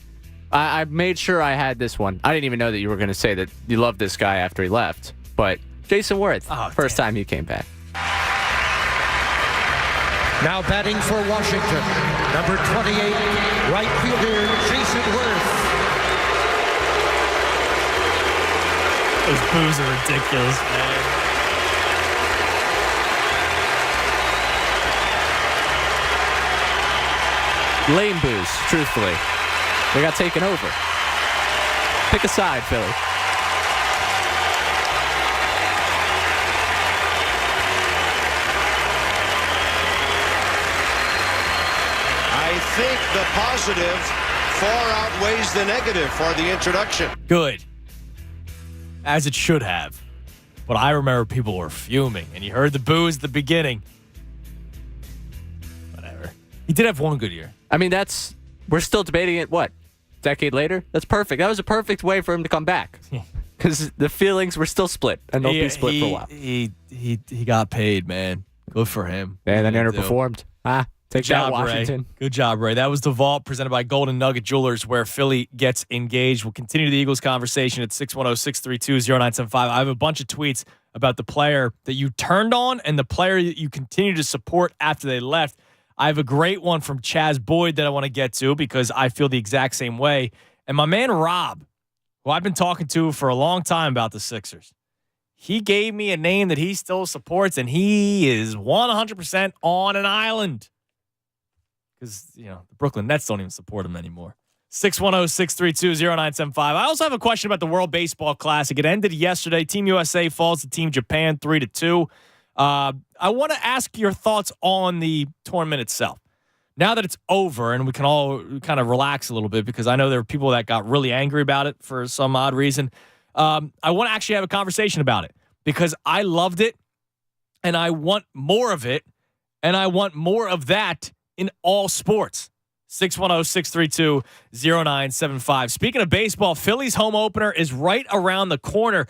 I made sure I had this one. I didn't even know that you were going to say that you loved this guy after he left. But Jason Worth, first time he came back. Now batting for Washington, number 28, right fielder Jason Worth. Those boos are ridiculous, man. Lame boos, truthfully. They got taken over. Pick a side, Philly. think the positive far outweighs the negative for the introduction. Good. As it should have. But I remember people were fuming, and you heard the boos at the beginning. Whatever. He did have one good year. I mean, we're still debating it, what, decade later? That's perfect. That was a perfect way for him to come back. Because the feelings were still split, and they'll be split for a while. He got paid, man. Good for him. And then underperformed. Take that, Washington. Ray. Good job, Ray. That was The Vault presented by Golden Nugget Jewelers, where Philly gets engaged. We'll continue the Eagles conversation at 610-632-0975. I have a bunch of tweets about the player that you turned on and the player that you continue to support after they left. I have a great one from Chaz Boyd that I want to get to because I feel the exact same way. And my man Rob, who I've been talking to for a long time about the Sixers, he gave me a name that he still supports, and he is 100% on an island. Because, the Brooklyn Nets don't even support him anymore. 610-632-0975. I also have a question about the World Baseball Classic. It ended yesterday. Team USA falls to Team Japan 3-2. I want to ask your thoughts on the tournament itself. Now that it's over and we can all kind of relax a little bit, because I know there are people that got really angry about it for some odd reason. I want to actually have a conversation about it because I loved it and I want more of it, and I want more of that in all sports. 610-632-0975. Speaking of baseball, Phillies home opener is right around the corner.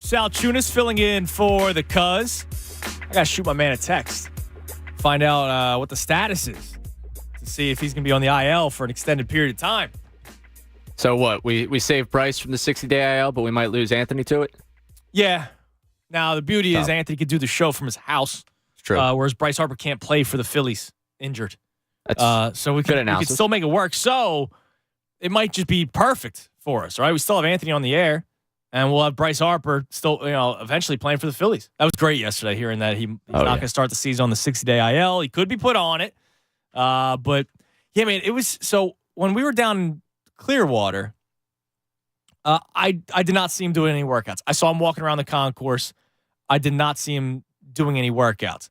Sal Chunas filling in for the Cuz. I got to shoot my man a text. Find out what the status is to see if he's going to be on the IL for an extended period of time. So what? We save Bryce from the 60-day IL, but we might lose Anthony to it? Yeah. Now, the beauty is Anthony could do the show from his house. It's true. Whereas Bryce Harper can't play for the Phillies, injured. That's so we could still make it work. So it might just be perfect for us, right? We still have Anthony on the air, and we'll have Bryce Harper still, eventually playing for the Phillies. That was great yesterday, hearing that he's not going to start the season on the 60-day IL. He could be put on it. But, yeah, man, it was – so when we were down in Clearwater, I did not see him doing any workouts. I saw him walking around the concourse. I did not see him doing any workouts.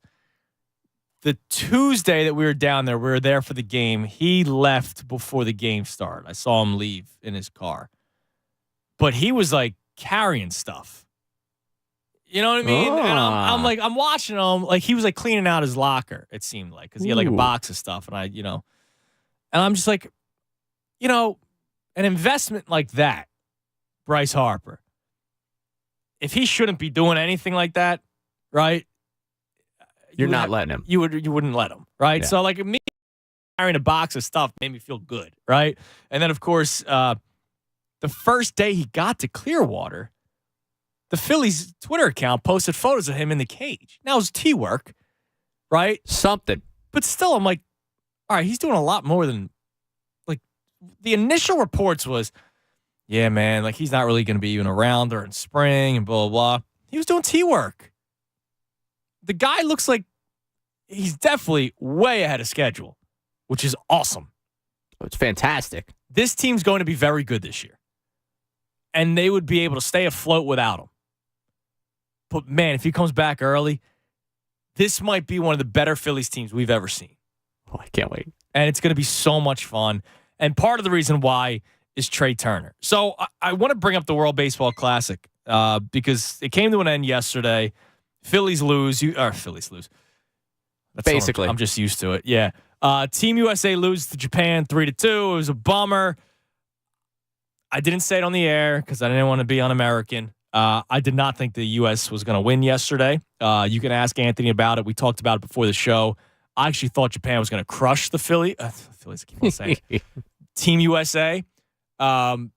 The Tuesday that we were down there, we were there for the game. He left before the game started. I saw him leave in his car. But he was like carrying stuff. You know what I mean? And I'm watching him. Like he was like cleaning out his locker, it seemed like, because he had like a box of stuff. And and I'm just like, an investment like that, Bryce Harper, if he shouldn't be doing anything like that, right? You're not letting him. You wouldn't let him, right? Yeah. So like me carrying a box of stuff made me feel good, right? And then of course, the first day he got to Clearwater, the Phillies Twitter account posted photos of him in the cage. Now it's T-work, right? Something. But still, I'm like, all right, he's doing a lot more than like the initial reports was, yeah, man, like he's not really going to be even around during spring and blah, blah, blah. He was doing T-work. The guy looks like he's definitely way ahead of schedule, which is awesome. It's fantastic. This team's going to be very good this year. And they would be able to stay afloat without him. But, man, if he comes back early, this might be one of the better Phillies teams we've ever seen. Oh, I can't wait. And it's going to be so much fun. And part of the reason why is Trey Turner. So I want to bring up the World Baseball Classic because it came to an end yesterday. Phillies lose. Phillies lose. That's basically. I'm just used to it. Yeah. Team USA loses to Japan 3-2. It was a bummer. I didn't say it on the air because I didn't want to be un-American. I did not think the U.S. was going to win yesterday. You can ask Anthony about it. We talked about it before the show. I actually thought Japan was going to crush the Phillies. I keep on saying it. Team USA. I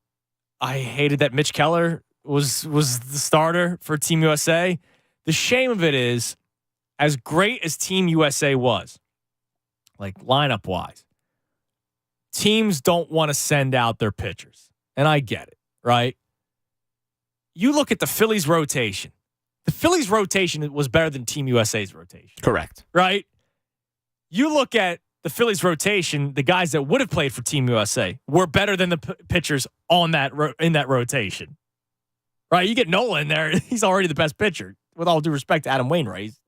hated that Mitch Keller was the starter for Team USA. The shame of it is, as great as Team USA was, like lineup-wise, teams don't want to send out their pitchers. And I get it, right? You look at the Phillies rotation. The Phillies rotation was better than Team USA's rotation. Correct. Right? You look at the Phillies rotation, the guys that would have played for Team USA were better than the pitchers on that in that rotation. Right? You get Nola in there, he's already the best pitcher. With all due respect to Adam Wainwright, he's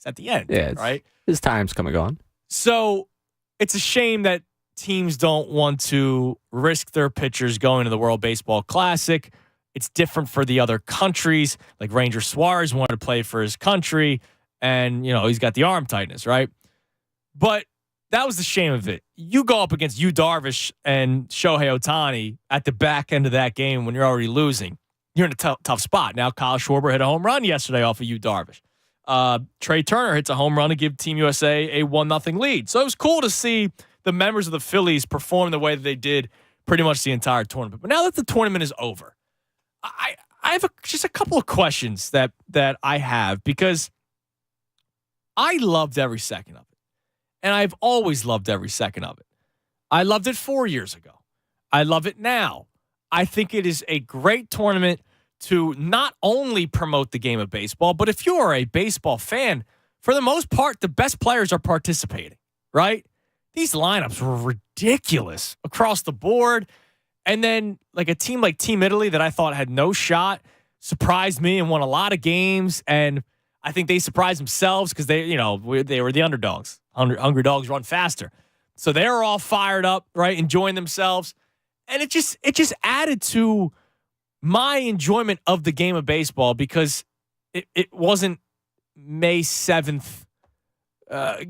at the end. Yeah, right? His time's come and gone. So it's a shame that teams don't want to risk their pitchers going to the World Baseball Classic. It's different for the other countries. Like Ranger Suarez wanted to play for his country, and he's got the arm tightness, right? But that was the shame of it. You go up against Yu Darvish and Shohei Ohtani at the back end of that game when you're already losing. You're in a tough spot. Now, Kyle Schwarber hit a home run yesterday off of Yu Darvish. Trey Turner hits a home run to give Team USA a 1-0 lead. So it was cool to see the members of the Phillies perform the way that they did pretty much the entire tournament. But now that the tournament is over, I have just a couple of questions that I have because I loved every second of it. And I've always loved every second of it. I loved it 4 years ago. I love it now. I think it is a great tournament to not only promote the game of baseball, but if you are a baseball fan, for the most part, the best players are participating, right? These lineups were ridiculous across the board. And then like a team like Team Italy that I thought had no shot surprised me and won a lot of games. And I think they surprised themselves because they were the underdogs. Hungry dogs run faster. So they were all fired up, right? Enjoying themselves. And it just added to my enjoyment of the game of baseball because it wasn't May 7th,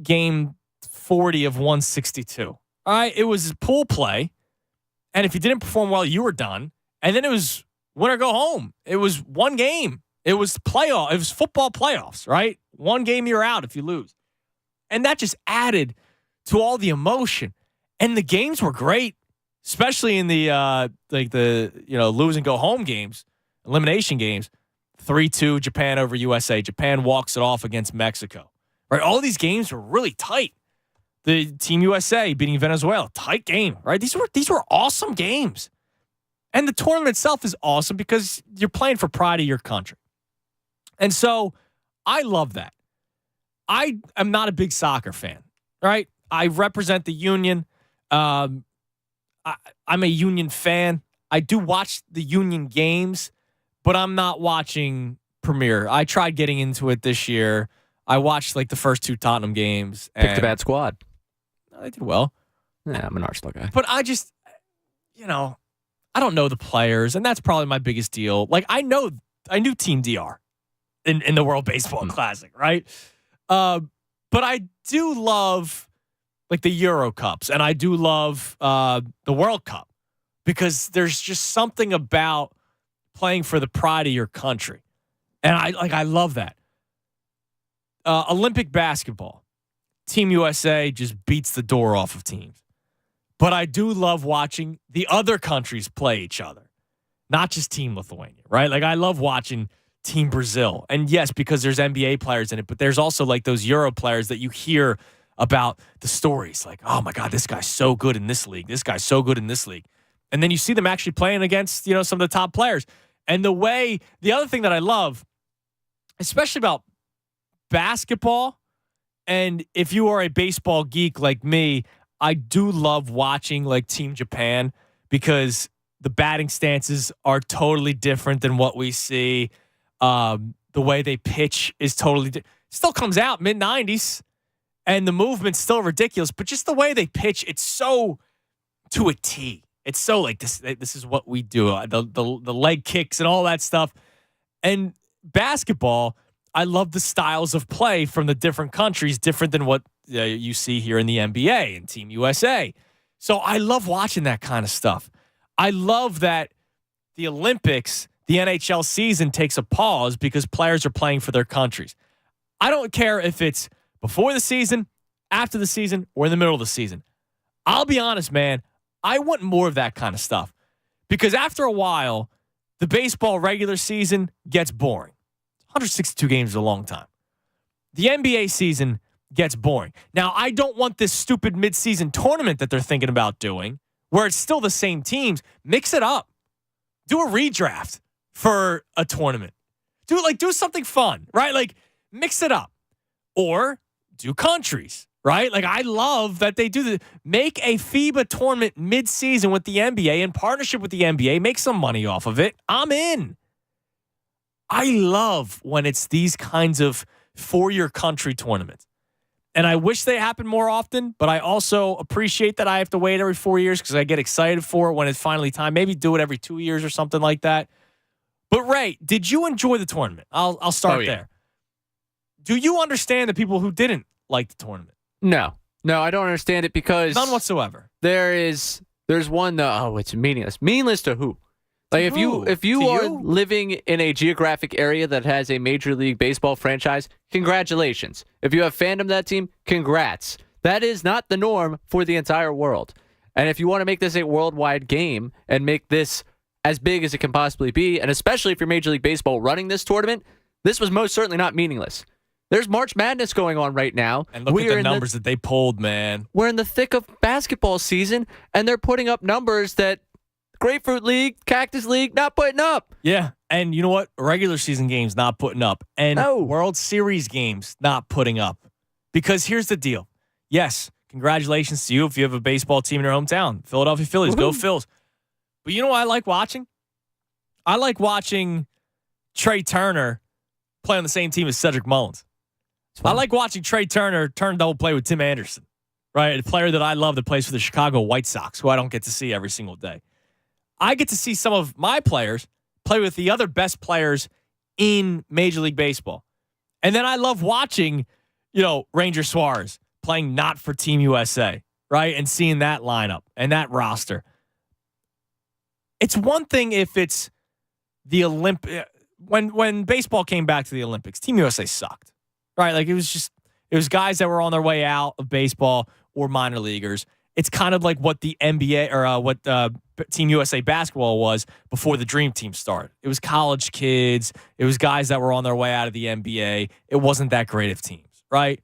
game 40 of 162. All right, it was pool play. And if you didn't perform well, you were done. And then it was win or go home. It was one game. It was playoff. It was football playoffs, right? One game you're out if you lose. And that just added to all the emotion. And the games were great, especially in the lose and go home games, elimination games. 3-2 Japan over USA. Japan walks it off against Mexico. Right? All these games were really tight. The Team USA beating Venezuela, tight game, right? These were awesome games. And the tournament itself is awesome because you're playing for pride of your country. And so I love that. I am not a big soccer fan, right? I represent the Union. I'm a Union fan. I do watch the Union games, but I'm not watching Premier. I tried getting into it this year. I watched like the first 2 Tottenham games. Picked a bad squad. They did well. Yeah, I'm an Arsenal guy. But I just, I don't know the players, and that's probably my biggest deal. Like, I knew Team DR in the World Baseball Classic, right? But I do love like the Euro Cups, and I do love the World Cup because there's just something about playing for the pride of your country, and I love that. Olympic basketball, Team USA just beats the door off of teams. But I do love watching the other countries play each other, not just Team Lithuania, right? Like, I love watching Team Brazil. And yes, because there's NBA players in it, but there's also like those Euro players that you hear about the stories. Like, oh my God, this guy's so good in this league. This guy's so good in this league. And then you see them actually playing against, some of the top players. And the other thing that I love, especially about basketball, and if you are a baseball geek like me, I do love watching like Team Japan because the batting stances are totally different than what we see. The way they pitch is totally still comes out mid-90s, and the movement's still ridiculous. But just the way they pitch, it's so to a T. It's so like this. This is what we do. The leg kicks and all that stuff. And basketball, I love the styles of play from the different countries, different than what you see here in the NBA and Team USA. So I love watching that kind of stuff. I love that the Olympics, the NHL season takes a pause because players are playing for their countries. I don't care if it's before the season, after the season, or in the middle of the season. I'll be honest, man, I want more of that kind of stuff because after a while, the baseball regular season gets boring. 162 games is a long time. The NBA season gets boring. Now, I don't want this stupid midseason tournament that they're thinking about doing where it's still the same teams. Mix it up. Do a redraft for a tournament. Do something fun, right? Like, mix it up. Or do countries, right? Like, I love that they do make a FIBA tournament midseason with the NBA in partnership with the NBA. Make some money off of it. I'm in. I love when it's these kinds of for your country tournaments. And I wish they happen more often, but I also appreciate that I have to wait every 4 years because I get excited for it when it's finally time. Maybe do it every 2 years or something like that. But Ray, did you enjoy the tournament? I'll start there. Do you understand the people who didn't like the tournament? No, I don't understand it because none whatsoever. There's one it's meaningless. Meaningless to who? Like if you are living in a geographic area that has a Major League Baseball franchise, congratulations. If you have fandom of that team, congrats. That is not the norm for the entire world. And if you want to make this a worldwide game and make this as big as it can possibly be, and especially if you're Major League Baseball running this tournament, this was most certainly not meaningless. There's March Madness going on right now. And look at the numbers that they pulled, man. We're in the thick of basketball season, and they're putting up numbers that Grapefruit League, Cactus League, not putting up. Yeah, and you know what? Regular season games not putting up. And World Series games not putting up. Because here's the deal. Yes, congratulations to you if you have a baseball team in your hometown. Philadelphia Phillies, go Phils. But you know what I like watching? I like watching Trey Turner play on the same team as Cedric Mullins. I like watching Trey Turner turn double play with Tim Anderson, right? A player that I love that plays for the Chicago White Sox, who I don't get to see every single day. I get to see some of my players play with the other best players in Major League Baseball. And then I love watching, Ranger Suarez playing not for Team USA, right? And seeing that lineup and that roster. It's one thing if it's when baseball came back to the Olympics, Team USA sucked, right? Like it was guys that were on their way out of baseball or minor leaguers. It's kind of like what the NBA or what Team USA basketball was before the Dream Team started. It was college kids. It was guys that were on their way out of the NBA. It wasn't that great of teams, right?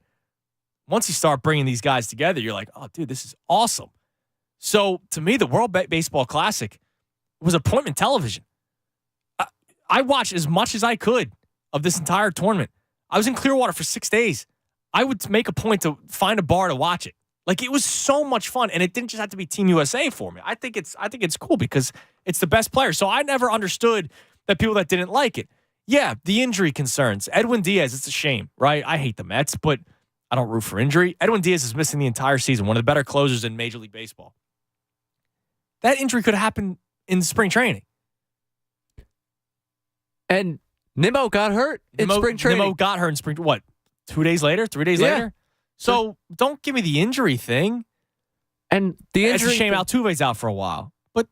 Once you start bringing these guys together, you're like, oh, dude, this is awesome. So to me, the World Baseball Classic was appointment television. I watched as much as I could of this entire tournament. I was in Clearwater for 6 days. I would make a point to find a bar to watch it. Like, it was so much fun, and it didn't just have to be Team USA for me. I think it's cool because it's the best player. So I never understood that people that didn't like it. Yeah, the injury concerns. Edwin Diaz, it's a shame, right? I hate the Mets, but I don't root for injury. Edwin Diaz is missing the entire season, one of the better closers in Major League Baseball. That injury could have happened in spring training. And Nimmo got hurt in spring training. Nimmo got hurt in spring, what, 2 days later, 3 days later? So don't give me the injury thing. And the injury, it's a shame Altuve's out for a while, but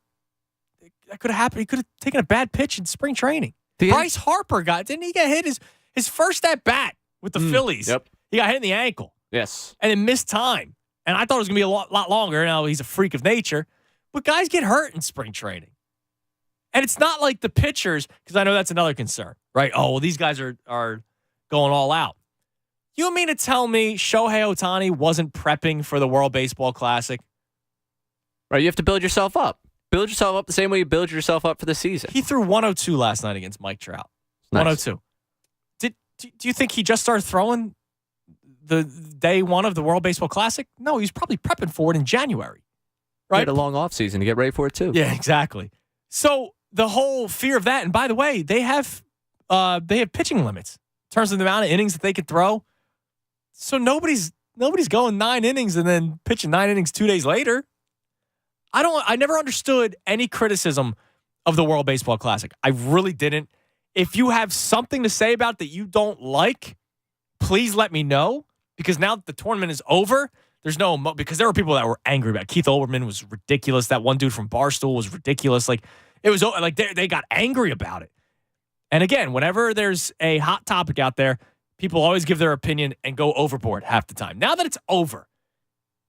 that could have happened. He could have taken a bad pitch in spring training. Bryce Harper didn't he get hit his first at bat with the Phillies? Yep. He got hit in the ankle. Yes. And then missed time. And I thought it was going to be a lot longer. Now he's a freak of nature. But guys get hurt in spring training. And it's not like the pitchers, because I know that's another concern, right? Oh, well, these guys are going all out. You mean to tell me Shohei Ohtani wasn't prepping for the World Baseball Classic? Right, you have to build yourself up. Build yourself up the same way you build yourself up for the season. He threw 102 last night against Mike Trout. Nice. 102. Do you think he just started throwing the day one of the World Baseball Classic? No, he's probably prepping for it in January. Right? He had a long offseason to get ready for it, too. Yeah, exactly. So the whole fear of that, and by the way, they have pitching limits in terms of the amount of innings that they could throw. So nobody's going 9 innings and then pitching 9 innings 2 days later. I never understood any criticism of the World Baseball Classic. I really didn't. If you have something to say about that you don't like, please let me know. Because now that the tournament is over, there's no because there were people that were angry about it. Keith Olbermann was ridiculous. That one dude from Barstool was ridiculous. Like it was like they got angry about it. And again, whenever there's a hot topic out there, people always give their opinion and go overboard half the time. Now that it's over,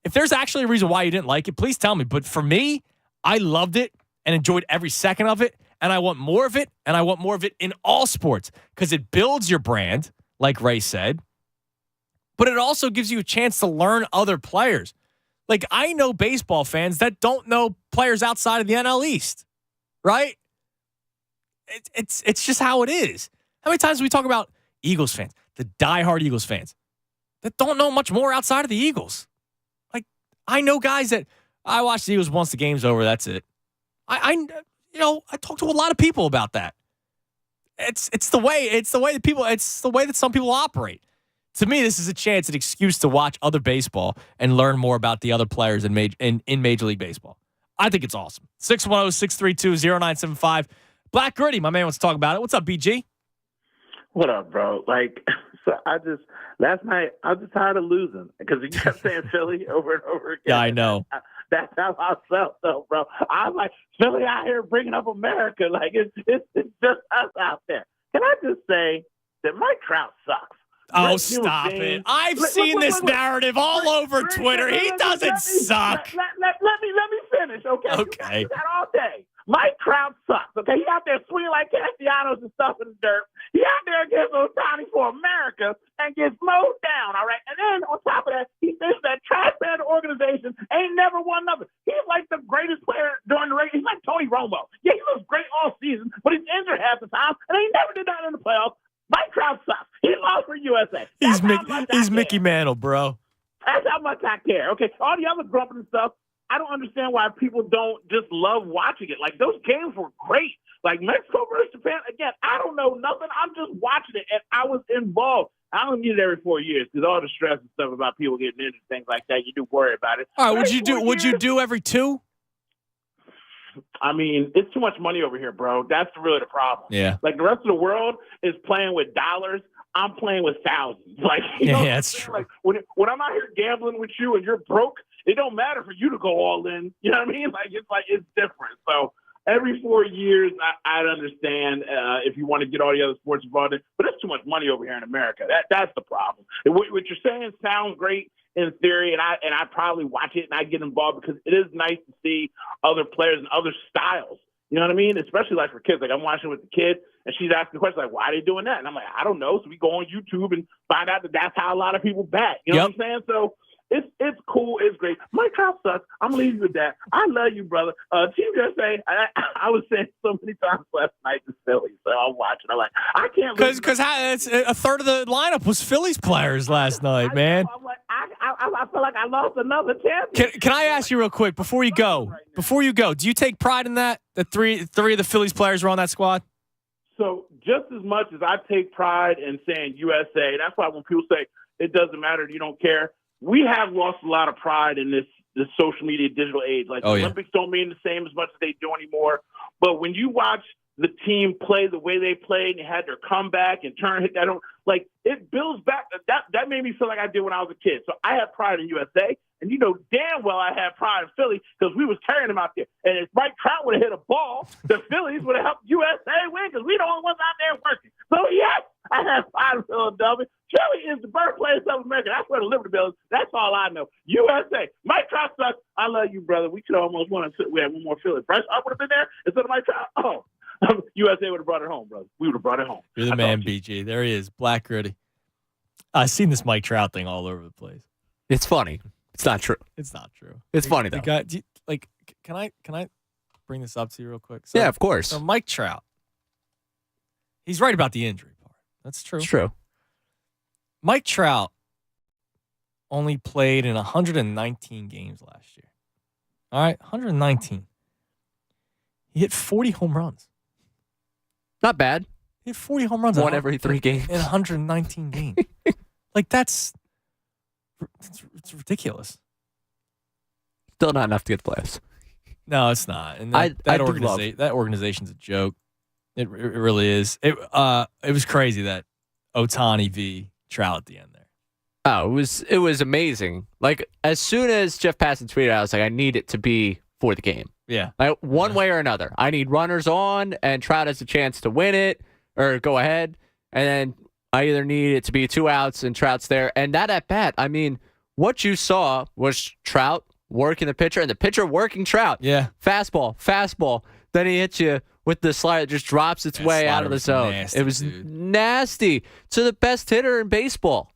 if there's actually a reason why you didn't like it, please tell me. But for me, I loved it and enjoyed every second of it. And I want more of it. And I want more of it in all sports because it builds your brand, like Ray said. But it also gives you a chance to learn other players. Like, I know baseball fans that don't know players outside of the NL East, right? It's just how it is. How many times do we talk about Eagles fans, the diehard Eagles fans, that don't know much more outside of the Eagles? Like, I know guys that I watch the Eagles once the game's over. That's it. I talk to a lot of people about that. It's the way that some people operate. To me, this is a chance, an excuse to watch other baseball and learn more about the other players in Major League Baseball. I think it's awesome. 610-632-0975. Black Gritty, my man wants to talk about it. What's up, BG? What up, bro? So last night, I was just tired of losing because you kept saying Philly over and over again. Yeah, I know. That's how I felt, though, bro. I'm like, Philly out here bringing up America. Like, it's just us out there. Can I just say that Mike Trout sucks? Oh, stop it. I've seen this narrative all over Twitter. He doesn't suck. Let me finish, okay? Okay. You got all day. Mike Trout sucks, okay? He out there swinging like Castellanos and stuff in the dirt. He out there against Ohtani for America and gets mowed down, all right? And then on top of that, he thinks that trash band organization ain't never won nothing. He's like the greatest player during the race. He's like Tony Romo. Yeah, he looks great all season, but he's injured half the time, and he never did that in the playoffs. Mike Trout sucks. He lost for USA. He's Mickey Mantle, bro. That's how much I care. Okay, all the other grumping and stuff, I don't understand why people don't just love watching it. Like, those games were great. Like, Mexico versus Japan, again, I don't know nothing. I'm just watching it, and I was involved. I don't need it every 4 years because all the stress and stuff about people getting injured, things like that, you do worry about it. All right, would you do every 2? I mean, it's too much money over here, bro. That's really the problem. Yeah. Like, the rest of the world is playing with dollars. I'm playing with thousands. Like, yeah, that's true. Like, when I'm out here gambling with you and you're broke, it don't matter for you to go all in. You know what I mean? Like, it's different. So every 4 years, I'd understand if you want to get all the other sports involved in, but it's too much money over here in America. That's the problem. And what you're saying sounds great in theory, and I probably watch it and I get involved because it is nice to see other players and other styles. You know what I mean? Especially like for kids. Like I'm watching with the kid, and she's asking questions like, "Why are they doing that?" And I'm like, "I don't know." So we go on YouTube and find out that that's how a lot of people bat. You know what I'm saying? So it's cool. It's great. Mike Trout sucks. I'm gonna leave you with that. I love you, brother. Team USA. I was saying so many times last night to Philly, so I'm watching. I'm like, I can't because it's a third of the lineup was Phillies players last night, man. I'm like, I feel like I lost another champion. Can I ask you real quick before you go? Before you go, do you take pride in that? That three of the Phillies players were on that squad. So just as much as I take pride in saying USA, that's why when people say it doesn't matter, you don't care. We have lost a lot of pride in this social media digital age. Like the Olympics don't mean the same as much as they do anymore. But when you watch the team play the way they played and had their comeback and turn hit, it builds back. That made me feel like I did when I was a kid. So I have pride in USA. And you know damn well I had pride in Philly because we was carrying them out there. And if Mike Trout would have hit a ball, the Phillies would have helped USA win because we the only ones out there working. So, yes, I have pride in Philadelphia. Philly is the birthplace of America. That's where the Liberty Bell is. That's all I know. USA. Mike Trout sucks. I love you, brother. We could almost won. We had one more Philly. Bryce would have been there instead of Mike Trout. Oh, USA would have brought it home, brother. We would have brought it home. You're the man, BG. There he is, Black Gritty. I've seen this Mike Trout thing all over the place. It's funny. It's not true. It's not true. It's funny though. Can I bring this up to you real quick? So, yeah, of course. So Mike Trout, he's right about the injury part. That's true. It's true. Mike Trout only played in 119 games last year. All right, 119. He hit 40 home runs. Not bad. He hit 40 home runs. One every 3 games. In 119 games. It's ridiculous. Still not enough to get the playoffs. No, it's not. And that that organization's a joke. It really is. It was crazy that Ohtani v. Trout at the end there. Oh, it was amazing. Like as soon as Jeff Passan tweeted, I was like, I need it to be for the game. Yeah. Like one way or another. I need runners on and Trout has a chance to win it or go ahead. And then I either need it to be 2 outs and Trout's there. And that at bat, I mean, what you saw was Trout working the pitcher and the pitcher working Trout. Yeah. Fastball. Then he hits you with the slider that just drops its way out of the zone. Nasty, it was nasty to the best hitter in baseball.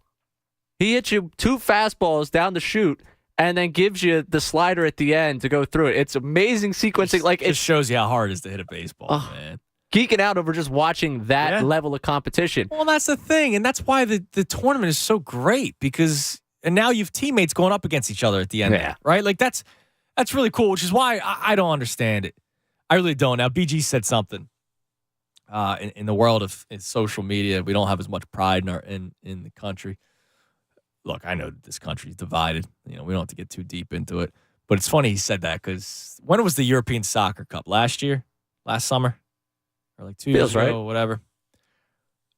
He hits you 2 fastballs down the chute and then gives you the slider at the end to go through it. It's amazing sequencing. It shows you how hard it is to hit a baseball, man. Geeking out over just watching that level of competition. Well, that's the thing, and that's why the tournament is so great and now you've teammates going up against each other at the end, right? Like that's really cool, which is why I don't understand it. I really don't. Now, BG said something in the world of social media. We don't have as much pride in the country. Look, I know this country's divided. We don't have to get too deep into it. But it's funny he said that because when was the European Soccer Cup? Last summer? Or like 2 years ago, whatever.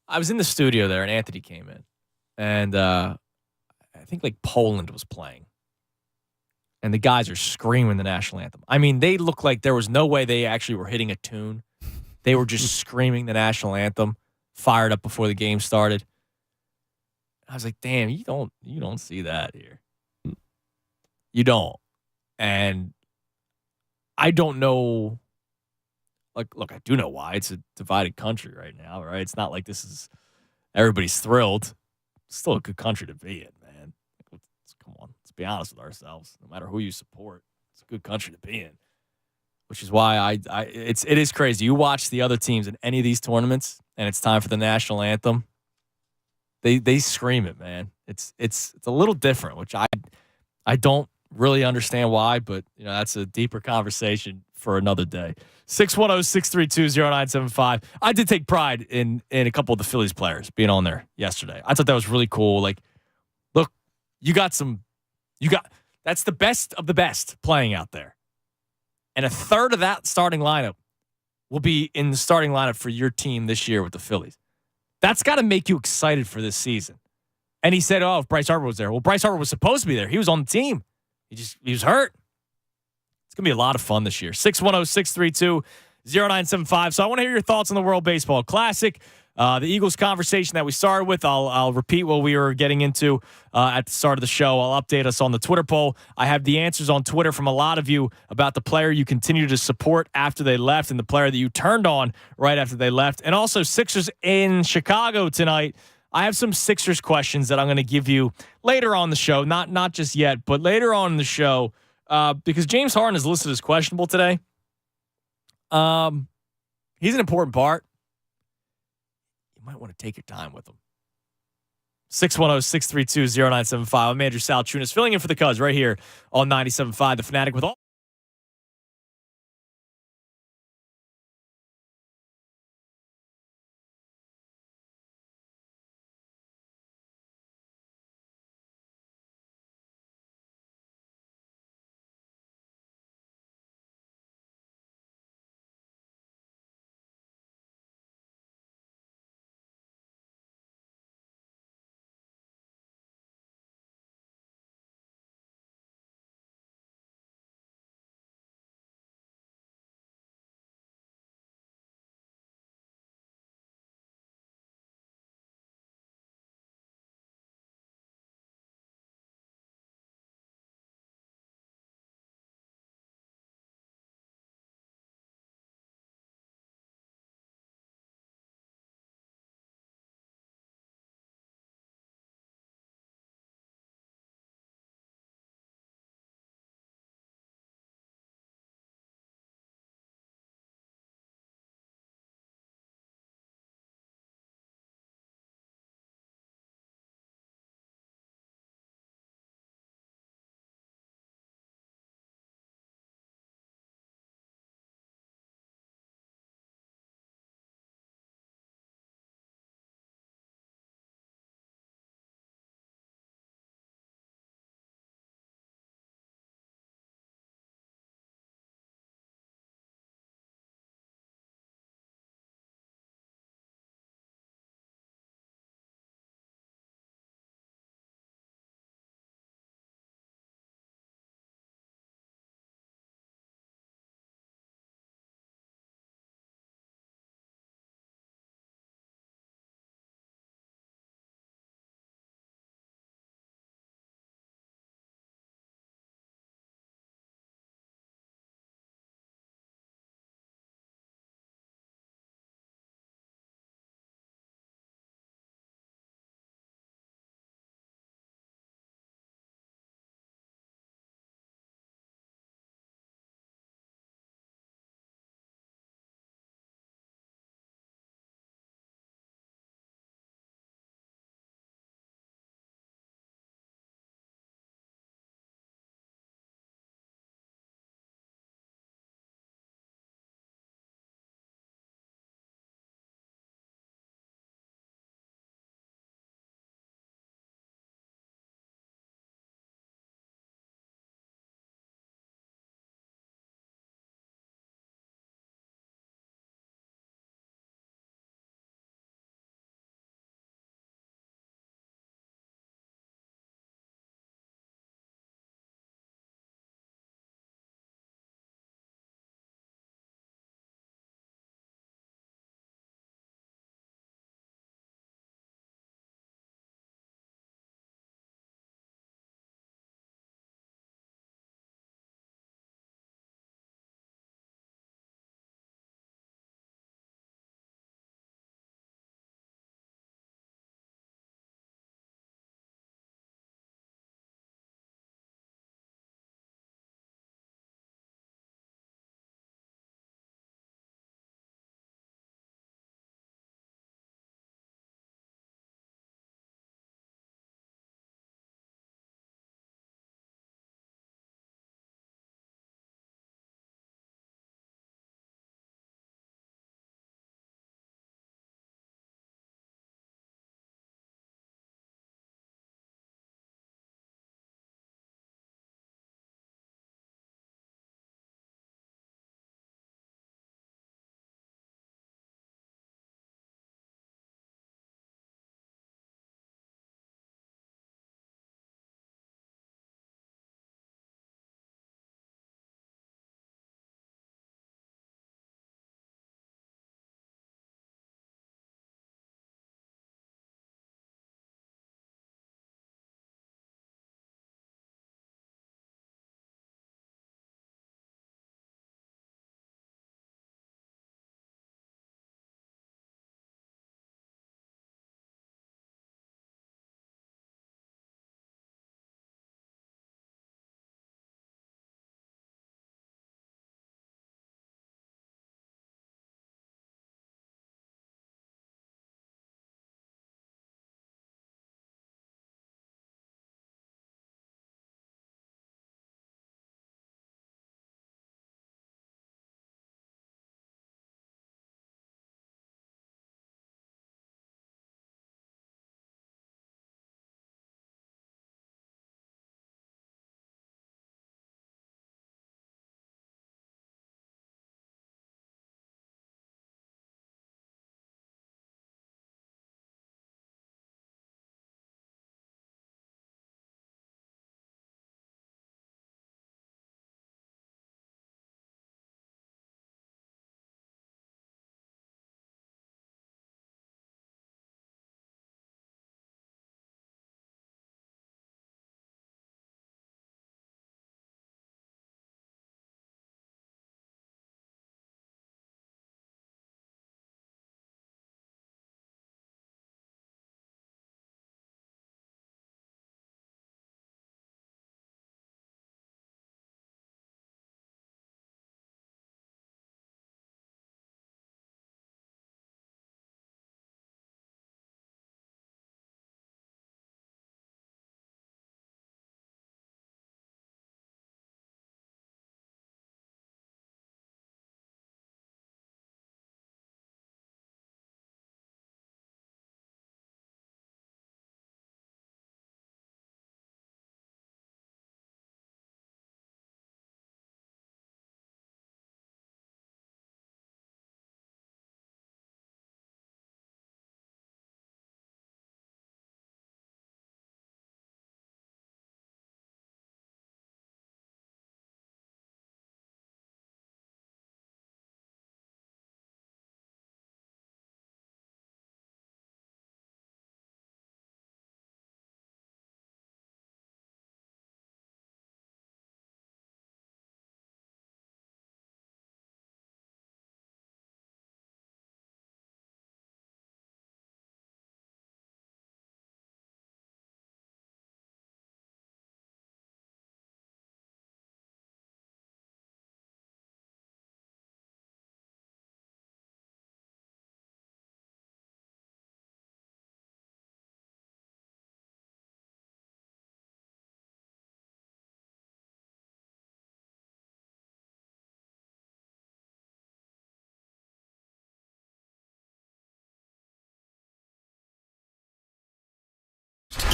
I was in the studio there, and Anthony came in. And I think like Poland was playing. And the guys are screaming the national anthem. I mean, they look like there was no way they actually were hitting a tune. They were just screaming the national anthem, fired up before the game started. I was like, damn, you don't see that here. You don't. And I don't know. Look, I do know why. It's a divided country right now, right? It's not like this is everybody's thrilled. It's still a good country to be in, man. Come on, let's be honest with ourselves. No matter who you support, it's a good country to be in. Which is why it is crazy. You watch the other teams in any of these tournaments, and it's time for the national anthem. They scream it, man. It's a little different, which I don't really understand why, but that's a deeper conversation for another day. 610-632-0975. I did take pride in a couple of the Phillies players being on there yesterday. I thought that was really cool. Like, look, that's the best of the best playing out there. And a third of that starting lineup will be in the starting lineup for your team this year with the Phillies. That's got to make you excited for this season. And he said, if Bryce Harper was there. Well, Bryce Harper was supposed to be there. He was on the team. He was hurt. It's going to be a lot of fun this year. 610-632-0975. So I want to hear your thoughts on the World Baseball Classic. The Eagles conversation that we started with, I'll repeat what we were getting into at the start of the show. I'll update us on the Twitter poll. I have the answers on Twitter from a lot of you about the player you continue to support after they left and the player that you turned on right after they left. And also Sixers in Chicago tonight. I have some Sixers questions that I'm going to give you later on the show. Not just yet, but later on in the show because James Harden is listed as questionable today. He's an important part. Might want to take your time with them. 610-632-0975. I'm Andrew Salchunas, filling in for the Cuz right here on 97.5 The Fanatic with all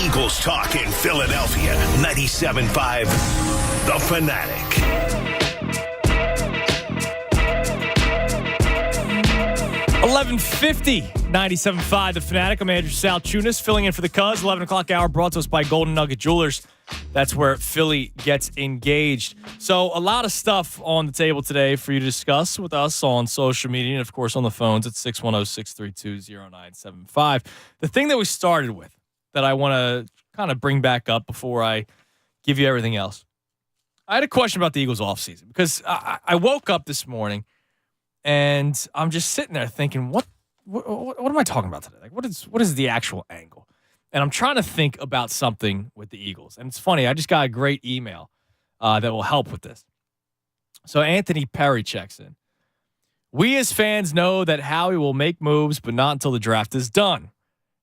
Eagles talk in Philadelphia. 97.5 The Fanatic. 11:50, 97.5 The Fanatic. I'm Andrew Salchunas, filling in for the Cuz. 11 o'clock hour brought to us by Golden Nugget Jewelers. That's where Philly gets engaged. So a lot of stuff on the table today for you to discuss with us on social media and, of course, on the phones at 610-632-0975. The thing that we started with that I want to kind of bring back up before I give you everything else. I had a question about the Eagles offseason because I woke up this morning and I'm just sitting there thinking, what am I talking about today? Like, what is the actual angle? And I'm trying to think about something with the Eagles. And it's funny, I just got a great email that will help with this. So Anthony Perry checks in. We as fans know that Howie will make moves, but not until the draft is done.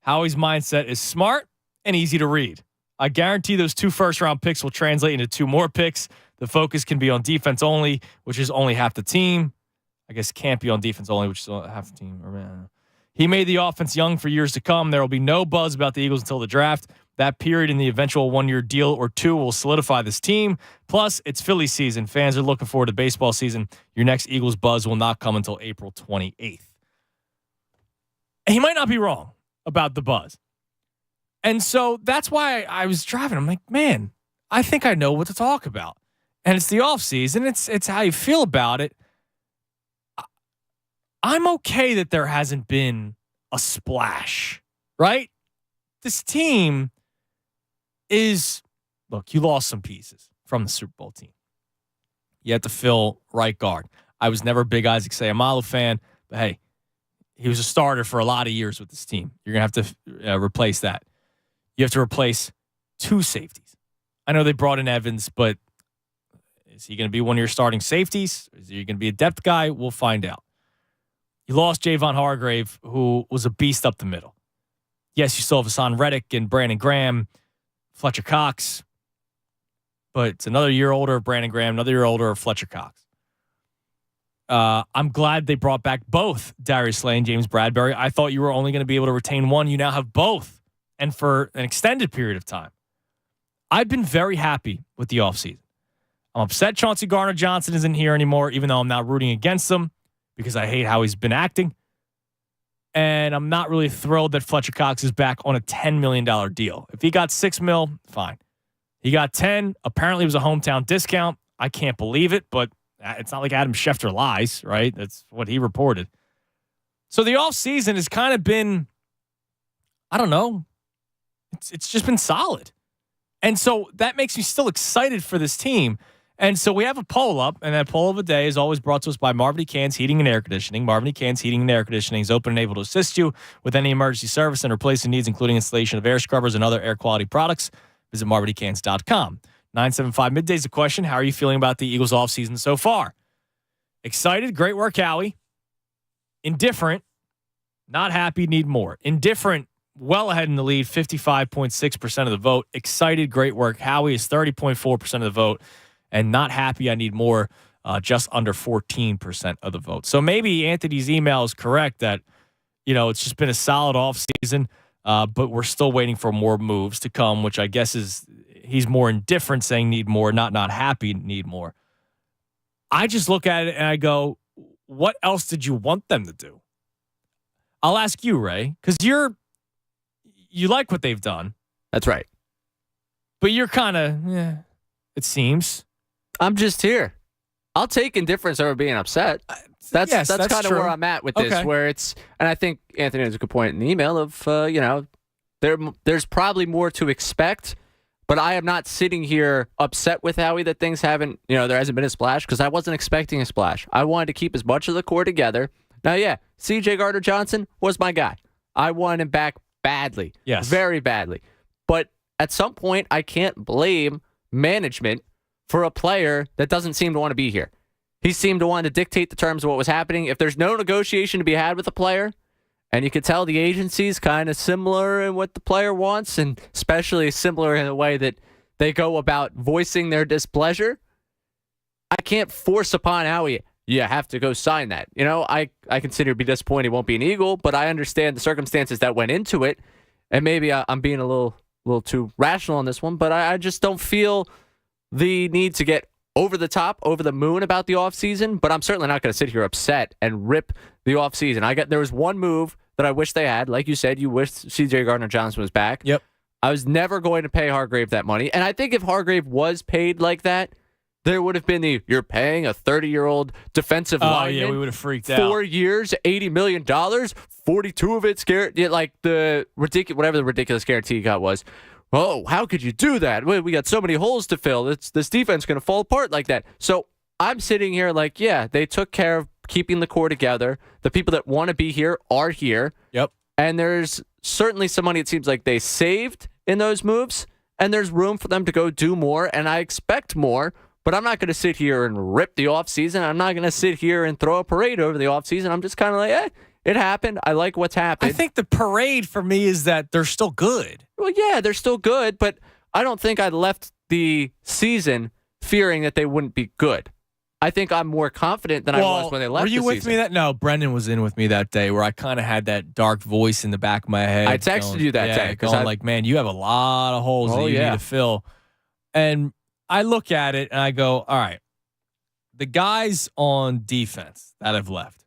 Howie's mindset is smart and easy to read. I guarantee those 2 first-round picks will translate into 2 more picks. The focus can be on defense only, which is only half the team. I guess can't be on defense only, which is half the team. He made the offense young for years to come. There will be no buzz about the Eagles until the draft. That period in the eventual 1-year deal or 2 will solidify this team. Plus, it's Philly season. Fans are looking forward to baseball season. Your next Eagles buzz will not come until April 28th. And he might not be wrong about the buzz. And so that's why I was driving. I'm like, man, I think I know what to talk about. And it's the offseason. It's how you feel about it. I'm okay that there hasn't been a splash, right? This team is, look, you lost some pieces from the Super Bowl team. You had to fill right guard. I was never a big Isaac Seumalo fan, but hey, he was a starter for a lot of years with this team. You're going to have to replace that. You have to replace 2 safeties. I know they brought in Evans, but is he going to be one of your starting safeties? Is he going to be a depth guy? We'll find out. You lost Javon Hargrave, who was a beast up the middle. Yes, you still have Hassan Reddick and Brandon Graham, Fletcher Cox, but it's another year older of Brandon Graham, another year older of Fletcher Cox. I'm glad they brought back both Darius Slay and James Bradbury. I thought you were only going to be able to retain one. You now have both, and for an extended period of time. I've been very happy with the offseason. I'm upset Chauncey Gardner-Johnson isn't here anymore, even though I'm not rooting against him, because I hate how he's been acting. And I'm not really thrilled that Fletcher Cox is back on a $10 million deal. If he got $6 million, fine. He got 10. Apparently it was a hometown discount. I can't believe it, but it's not like Adam Schefter lies, right? That's what he reported. So the offseason has kind of been, I don't know, it's just been solid. And so that makes me still excited for this team. And so we have a poll up, and that poll of the day is always brought to us by Marvin E. Cann's Heating and Air Conditioning. Marvin E. Cann's Heating and Air Conditioning is open and able to assist you with any emergency service and replacement needs, including installation of air scrubbers and other air quality products. Visit marvincans.com. 975 Midday's the question. How are you feeling about the Eagles offseason so far? Excited. Great work, Howie. Indifferent. Not happy. Need more. Indifferent. Well ahead in the lead. 55.6% of the vote. Excited. Great work. Howie is 30.4% of the vote. And not happy, I need more, just under 14% of the vote. So maybe Anthony's email is correct that, it's just been a solid offseason, but we're still waiting for more moves to come, which I guess is he's more indifferent saying need more, not happy, need more. I just look at it and I go, what else did you want them to do? I'll ask you, Ray, because you like what they've done. That's right. But you're kind of, it seems. I'm just here. I'll take indifference over being upset. That's kind of where I'm at with this, where it's, and I think Anthony has a good point in the email of, there's probably more to expect, but I am not sitting here upset with Howie that things haven't, there hasn't been a splash, because I wasn't expecting a splash. I wanted to keep as much of the core together. Now, CJ Gardner-Johnson was my guy. I wanted him back badly. Yes. Very badly. But at some point, I can't blame management for a player that doesn't seem to want to be here. He seemed to want to dictate the terms of what was happening. If there's no negotiation to be had with a player, and you could tell the agency's kind of similar in what the player wants, and especially similar in the way that they go about voicing their displeasure, I can't force upon Howie, you have to go sign that. I consider to be disappointed he won't be an Eagle, but I understand the circumstances that went into it, and maybe I'm being a little little too rational on this one, but I just don't feel the need to get over the top, over the moon about the offseason, but I'm certainly not going to sit here upset and rip the offseason. There was one move that I wish they had. Like you said, you wish C.J. Gardner-Johnson was back. Yep. I was never going to pay Hargrave that money. And I think if Hargrave was paid like that, there would have been you're paying a 30-year-old defensive lineman. Yeah, we would have freaked out. 4 years, $80 million, 42 of it scared. Like whatever the ridiculous guarantee he got was. Oh, how could you do that? We got so many holes to fill. This defense going to fall apart like that. So I'm sitting here like, yeah, they took care of keeping the core together. The people that want to be here are here. Yep. And there's certainly some money it seems like they saved in those moves, and there's room for them to go do more, and I expect more, but I'm not going to sit here and rip the offseason. I'm not going to sit here and throw a parade over the offseason. I'm just kind of like, it happened. I like what's happened. I think the parade for me is that they're still good. Well, yeah, they're still good, but I don't think I left the season fearing that they wouldn't be good. I think I'm more confident than I was when they left the season. Were you with me that? No, Brendan was in with me that day where I kind of had that dark voice in the back of my head. I texted you that day. Going like, man, you have a lot of holes that you need to fill. And I look at it and I go, all right, the guys on defense that have left,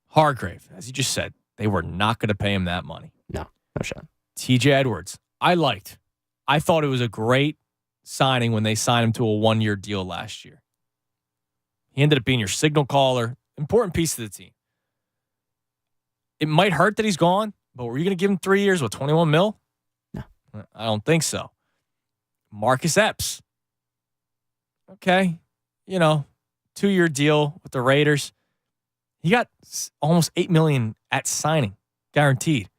Hargrave, as you just said, they were not going to pay him that money. No shot. TJ Edwards, I liked. I thought it was a great signing when they signed him to a 1-year deal last year. He ended up being your signal caller, important piece of the team. It might hurt that he's gone, but were you going to give him 3 years with 21 mil? No. I don't think so. Marcus Epps. Okay. 2-year deal with the Raiders. He got almost $8 million at signing, guaranteed.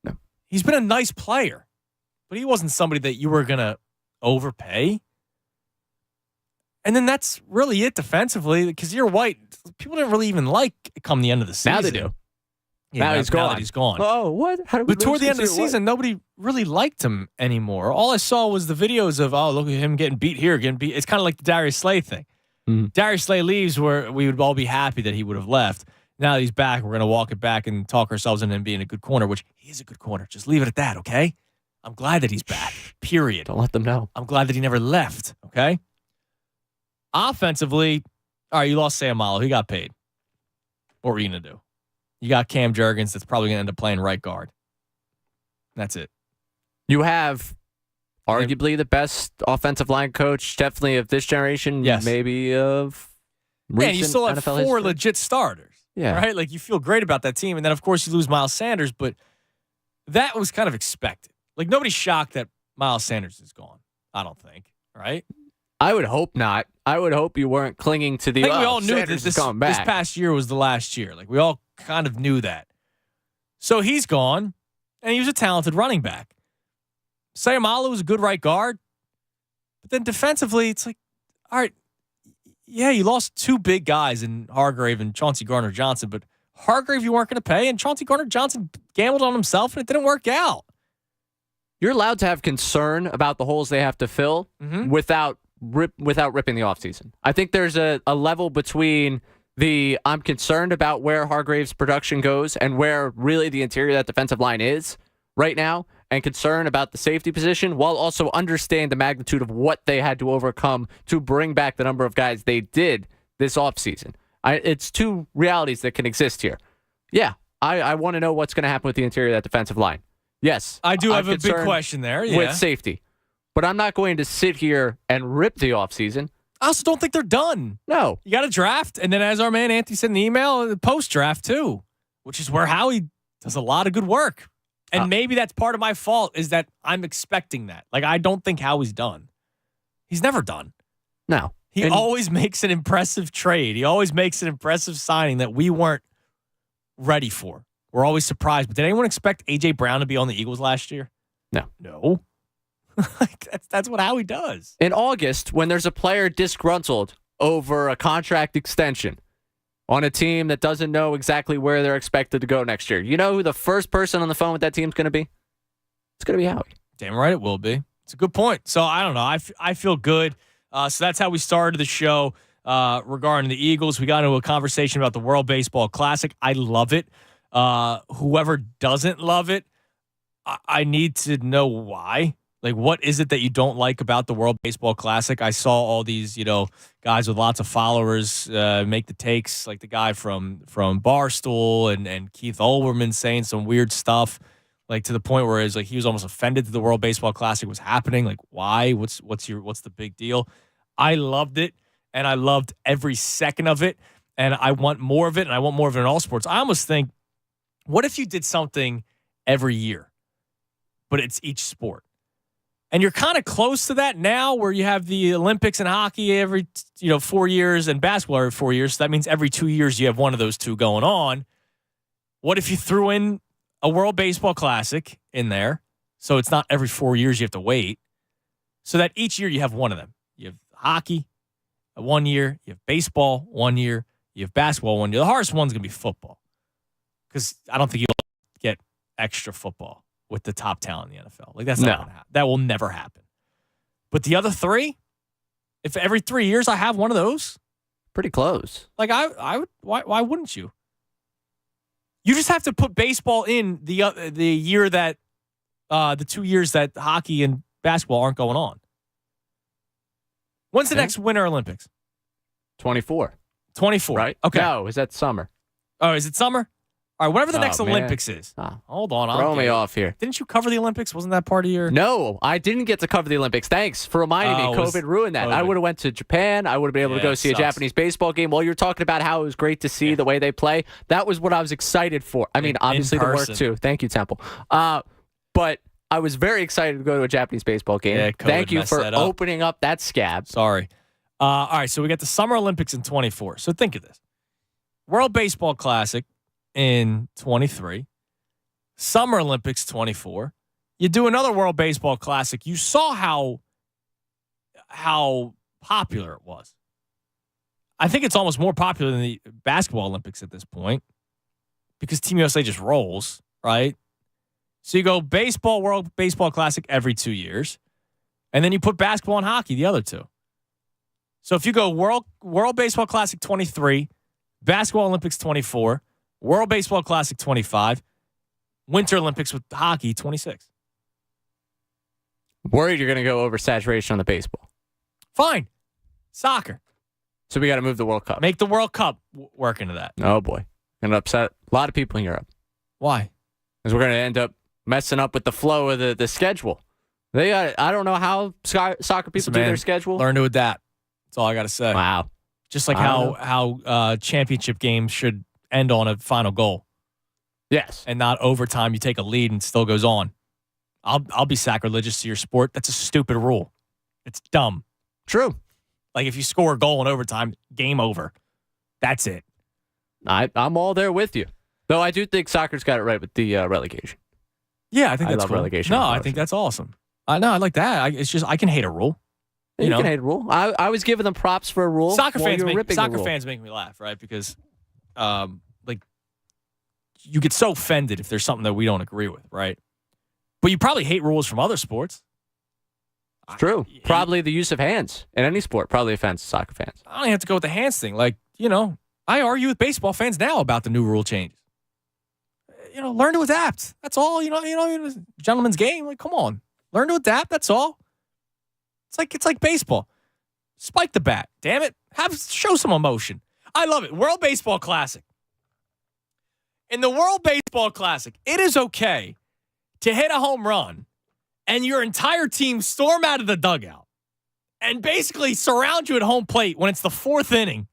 No. He's been a nice player, but he wasn't somebody that you were going to overpay. And then that's really it defensively, because you're White. People didn't really even like come the end of the season. Now they do. Yeah, now he's gone. That he's gone. Oh, what? But toward the end of the season, nobody really liked him anymore. All I saw was the videos of, look at him getting beat here, getting beat. It's kind of like the Darius Slay thing. Mm-hmm. Darius Slay leaves where we would all be happy that he would have left. Now that he's back, we're going to walk it back and talk ourselves into him being a good corner, which he is a good corner. Just leave it at that, okay? I'm glad that he's back, period. Don't let them know. I'm glad that he never left, okay? Offensively, all right, you lost Sam Malo. He got paid. What were you going to do? You got Cam Jurgens that's probably going to end up playing right guard. That's it. You have arguably the best offensive line coach, definitely of this generation, maybe of recent and you still have NFL 4 history. legit starters. Yeah. Right? Like, you feel great about that team. And then, of course, you lose Miles Sanders, but that was kind of expected. Like, nobody's shocked that Miles Sanders is gone, I don't think. Right? I would hope not. I would hope you weren't clinging to the. I think we all knew that Sanders this back. past year was the last year. Like, we all kind of knew that. So he's gone, and he was a talented running back. Sayamalu was a good right guard, but then defensively, it's like, all right, yeah, you lost 2 big guys in Hargrave and Chauncey Gardner-Johnson, but Hargrave you weren't going to pay, and Chauncey Gardner-Johnson gambled on himself, and it didn't work out. You're allowed to have concern about the holes they have to fill without ripping the offseason. I think there's a level between I'm concerned about where Hargrave's production goes and where really the interior of that defensive line is right now, and concern about the safety position, while also understand the magnitude of what they had to overcome to bring back the number of guys they did this offseason. It's 2 realities that can exist here. Yeah, I want to know what's going to happen with the interior of that defensive line. Yes. I do have a big question there. Yeah. With safety. But I'm not going to sit here and rip the offseason. I also don't think they're done. No. You got a draft, and then as our man Anthony said in the email, the post-draft too, which is where Howie does a lot of good work. And maybe that's part of my fault, is that I'm expecting that. Like, I don't think Howie's done. He's never done. No. He always makes an impressive trade. He always makes an impressive signing that we weren't ready for. We're always surprised. But did anyone expect A.J. Brown to be on the Eagles last year? No. That's what Howie does. In August, when there's a player disgruntled over a contract extension on a team that doesn't know exactly where they're expected to go next year, you know who the first person on the phone with that team's going to be? It's going to be Howie. Damn right it will be. It's a good point. So I don't know. I feel good. So that's how we started the show regarding the Eagles. We got into a conversation about the World Baseball Classic. I love it. Whoever doesn't love it, I need to know why. Like, what is it that you don't like about the World Baseball Classic? I saw all these, guys with lots of followers make the takes, like the guy from Barstool and Keith Olbermann saying some weird stuff, like to the point where it's like he was almost offended that the World Baseball Classic was happening. Like, why? What's the big deal? I loved it, and I loved every second of it, and I want more of it, and I want more of it in all sports. I almost think, what if you did something every year, but it's each sport? And you're kind of close to that now where you have the Olympics and hockey every 4 years and basketball every 4 years. So that means every 2 years you have one of those two going on. What if you threw in a World Baseball Classic in there? So it's not every 4 years you have to wait. So that each year you have one of them. You have hockey 1 year. You have baseball 1 year. You have basketball 1 year. The hardest one's going to be football because I don't think you'll get extra football with the top talent in the NFL. Like, that's not going to happen. That will never happen. But the other three, if every 3 years I have one of those, pretty close. Like, I would. Why wouldn't you? You just have to put baseball in the year that the 2 years that hockey and basketball aren't going on. When's the next Winter Olympics? 24. 24. Right? Okay. No, is that summer? Oh, is it summer? All right, whatever the next Olympics is. Hold on. Throw me off here. Didn't you cover the Olympics? Wasn't that part of your... No, I didn't get to cover the Olympics. Thanks for reminding me. COVID ruined that. COVID. I would have went to Japan. I would have been able to go see a Japanese baseball game. While you're talking about how it was great to see the way they play, that was what I was excited for. I mean, obviously the work too. Thank you, Temple. But I was very excited to go to a Japanese baseball game. Yeah, Thank you for opening up that scab. Sorry. All right, so we got the Summer Olympics in 24. So think of this. World Baseball Classic in 23, Summer Olympics 24. You do another World Baseball Classic. You saw how popular it was. I think it's almost more popular than the basketball Olympics at this point because Team USA just rolls, right? So you go baseball, World Baseball Classic every 2 years, and then you put basketball and hockey, the other two. So if you go World Baseball Classic 23, Basketball Olympics 24, World Baseball Classic 25, Winter Olympics with hockey 26. Worried you're going to go oversaturation on the baseball. Fine. Soccer. So we got to move the World Cup. Make the World Cup work into that. Oh, boy. Going to upset a lot of people in Europe. Why? Because we're going to end up messing up with the flow of the schedule. I don't know how soccer people do their schedule. Learn to adapt. That's all I got to say. Wow. Just like how championship games should end on a final goal. Yes. And not overtime. You take a lead and it still goes on. I'll be sacrilegious to your sport. That's a stupid rule. It's dumb. True. Like if you score a goal in overtime, game over. That's it. I'm all there with you. Though I do think soccer's got it right with the relegation. Yeah, I think that's love cool. relegation. No, I think that's awesome. I like that. It's just I can hate a rule. You can hate a rule. I was giving them props for a rule. Soccer fans make me laugh, right? Because you get so offended if there's something that we don't agree with, right? But you probably hate rules from other sports. It's true. Probably the use of hands in any sport probably offends soccer fans. I don't even have to go with the hands thing. Like, I argue with baseball fans now about the new rule changes. Learn to adapt. That's all. Gentleman's game. Like, come on. Learn to adapt. That's all. It's like baseball. Spike the bat. Damn it. Show some emotion. I love it. World Baseball Classic. In the World Baseball Classic, it is okay to hit a home run and your entire team storm out of the dugout and basically surround you at home plate when it's the fourth inning.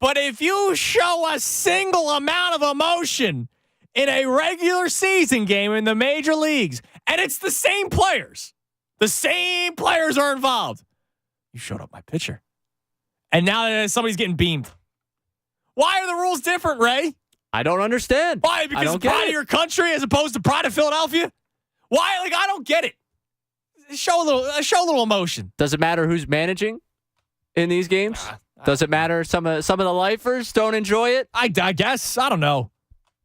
But if you show a single amount of emotion in a regular season game in the major leagues, and it's the same players are involved, you showed up my pitcher. And now somebody's getting beamed. Why are the rules different, Ray? I don't understand. Why? Because of pride of your country as opposed to pride of Philadelphia? Why? I don't get it. Show a little emotion. Does it matter who's managing in these games? Does it matter some of the lifers don't enjoy it? I guess. I don't know.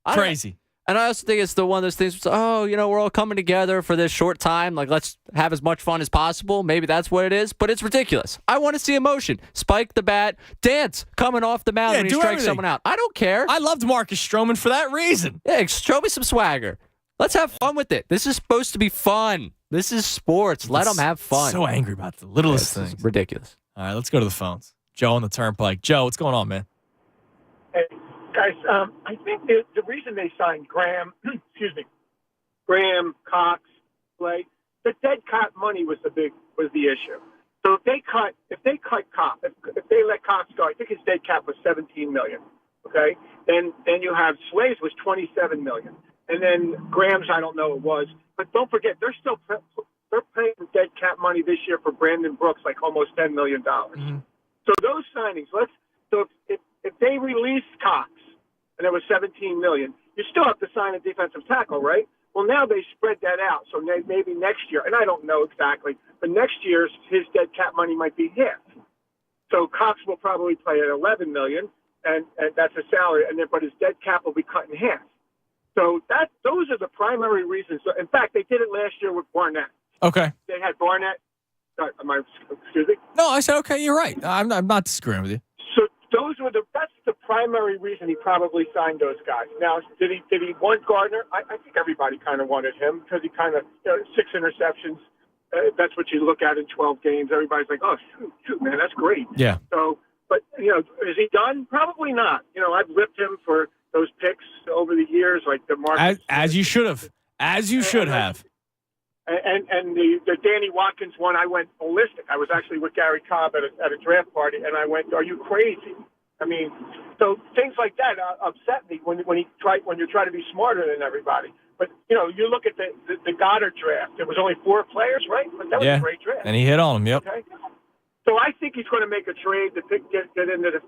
Crazy. And I also think it's one of those things, we're all coming together for this short time. Like, let's have as much fun as possible. Maybe that's what it is, but it's ridiculous. I want to see emotion. Spike the bat, dance coming off the mound when he strikes someone out. I don't care. I loved Marcus Stroman for that reason. Yeah, show me some swagger. Let's have fun with it. This is supposed to be fun. This is sports. Let them have fun. So angry about the littlest things. Ridiculous. All right, let's go to the phones. Joe on the Turnpike. Joe, what's going on, man? Hey, guys, I think the reason they signed Graham, Graham, Cox, Blake, the dead cap money was the issue. So if they cut Cox, if they let Cox go, I think his dead cap was $17 million. Okay, then you have Slay's was $27 million, and then Graham's I don't know what it was, but don't forget they're paying dead cap money this year for Brandon Brooks like almost $10 million. Mm-hmm. So those signings, if they release Cox and it was $17 million, you still have to sign a defensive tackle, right? Well, now they spread that out, so maybe next year, and I don't know exactly, but next year's his dead cap money might be half. So Cox will probably play at $11 million, and that's a salary, but his dead cap will be cut in half. So those are the primary reasons. So, in fact, they did it last year with Barnett. Okay. They had Barnett. Excuse me? No, I said okay. You're right. I'm not disagreeing with you. So that's the primary reason he probably signed those guys. Now, did he want Gardner? I think everybody kind of wanted him because he kind of 6 interceptions. That's what you look at in 12 games. Everybody's like, oh shoot, man, that's great. Yeah. So, but is he done? Probably not. I've ripped him for those picks over the years, like the Marcus. As you should have. As you should have. And the Danny Watkins one, I went ballistic. I was actually with Gary Cobb at a draft party, and I went, "Are you crazy?" I mean, so things like that upset me when you try to be smarter than everybody. But you look at the Goddard draft. There was only 4 players, right? But that was a great draft. And he hit on him. Yep. Okay. So I think he's going to make a trade to get into the.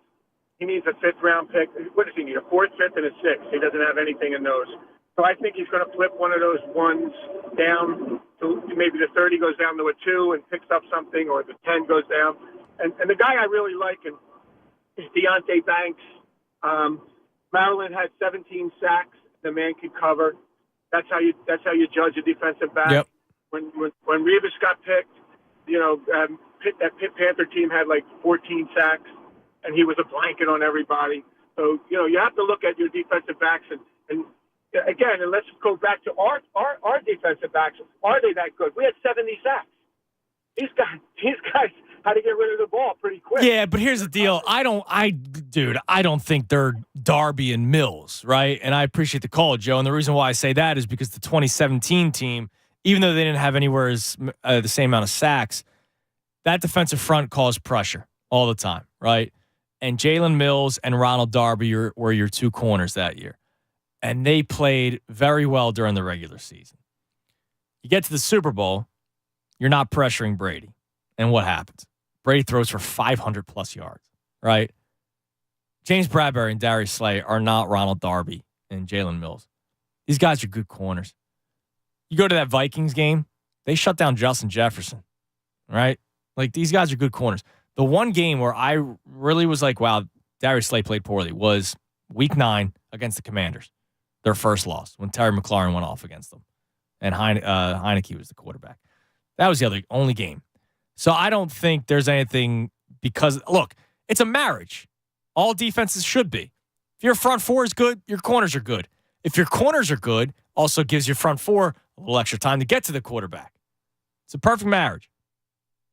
He needs a 5th round pick. What does he need? A 4th, 5th, and a 6th. He doesn't have anything in those. So I think he's going to flip one of those ones down to maybe the 30 goes down to a 2 and picks up something, or the 10 goes down. And the guy I really like is Deontay Banks. Maryland had 17 sacks. The man could cover. That's how you judge a defensive back. Yep. When Revis got picked, that Pitt Panther team had like 14 sacks, and he was a blanket on everybody. So you have to look at your defensive backs and again, and let's go back to our defensive backs. Are they that good? We had 70 sacks. These guys had to get rid of the ball pretty quick. Yeah, but here's the deal. I don't think they're Darby and Mills, right? And I appreciate the call, Joe. And the reason why I say that is because the 2017 team, even though they didn't have anywhere the same amount of sacks, that defensive front caused pressure all the time, right? And Jalen Mills and Ronald Darby were your 2 corners that year. And they played very well during the regular season. You get to the Super Bowl, you're not pressuring Brady. And what happens? Brady throws for 500-plus yards, right? James Bradbury and Darius Slay are not Ronald Darby and Jalen Mills. These guys are good corners. You go to that Vikings game, they shut down Justin Jefferson, right? Like, these guys are good corners. The one game where I really was like, wow, Darius Slay played poorly was Week 9 against the Commanders. Their first loss when Terry McLaurin went off against them. And Heineke was the quarterback. That was the only game. So I don't think there's anything because, look, it's a marriage. All defenses should be. If your front 4 is good, your corners are good. If your corners are good, also gives your front 4 a little extra time to get to the quarterback. It's a perfect marriage.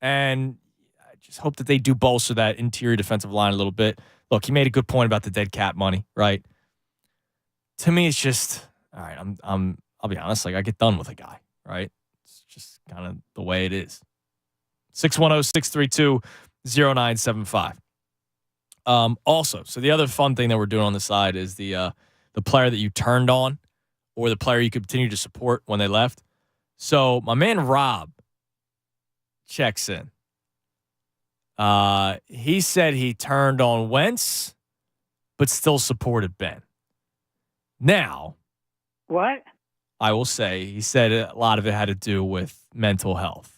And I just hope that they do bolster that interior defensive line a little bit. Look, he made a good point about the dead cap money, right? To me, it's just, all right, I'll be honest, like I get done with a guy, right? It's just kind of the way it is. 610-632-0975. Also, so the other fun thing that we're doing on the side is the player that you turned on or the player you could continue to support when they left. So my man Rob checks in. He said he turned on Wentz, but still supported Ben. Now, what? I will say, he said a lot of it had to do with mental health.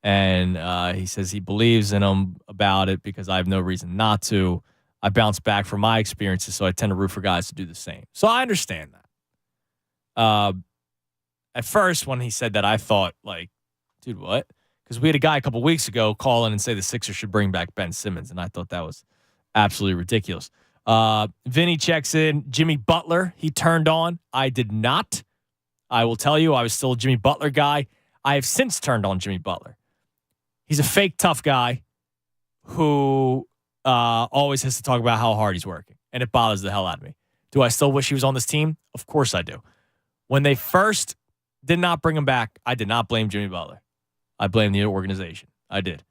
And he says he believes in him about it because I have no reason not to. I bounce back from my experiences, so I tend to root for guys to do the same. So I understand that. At first, when he said that, I thought, like, dude, what? Because we had a guy a couple weeks ago call in and say the Sixers should bring back Ben Simmons, and I thought that was absolutely ridiculous. Vinny checks in. Jimmy Butler, he turned on. I did not. I will tell you, I was still a Jimmy Butler guy. I have since turned on Jimmy Butler. He's a fake tough guy who always has to talk about how hard he's working, and it bothers the hell out of me. Do I still wish he was on this team? Of course I do. When they first did not bring him back, I did not blame Jimmy Butler. I blame the organization. I did.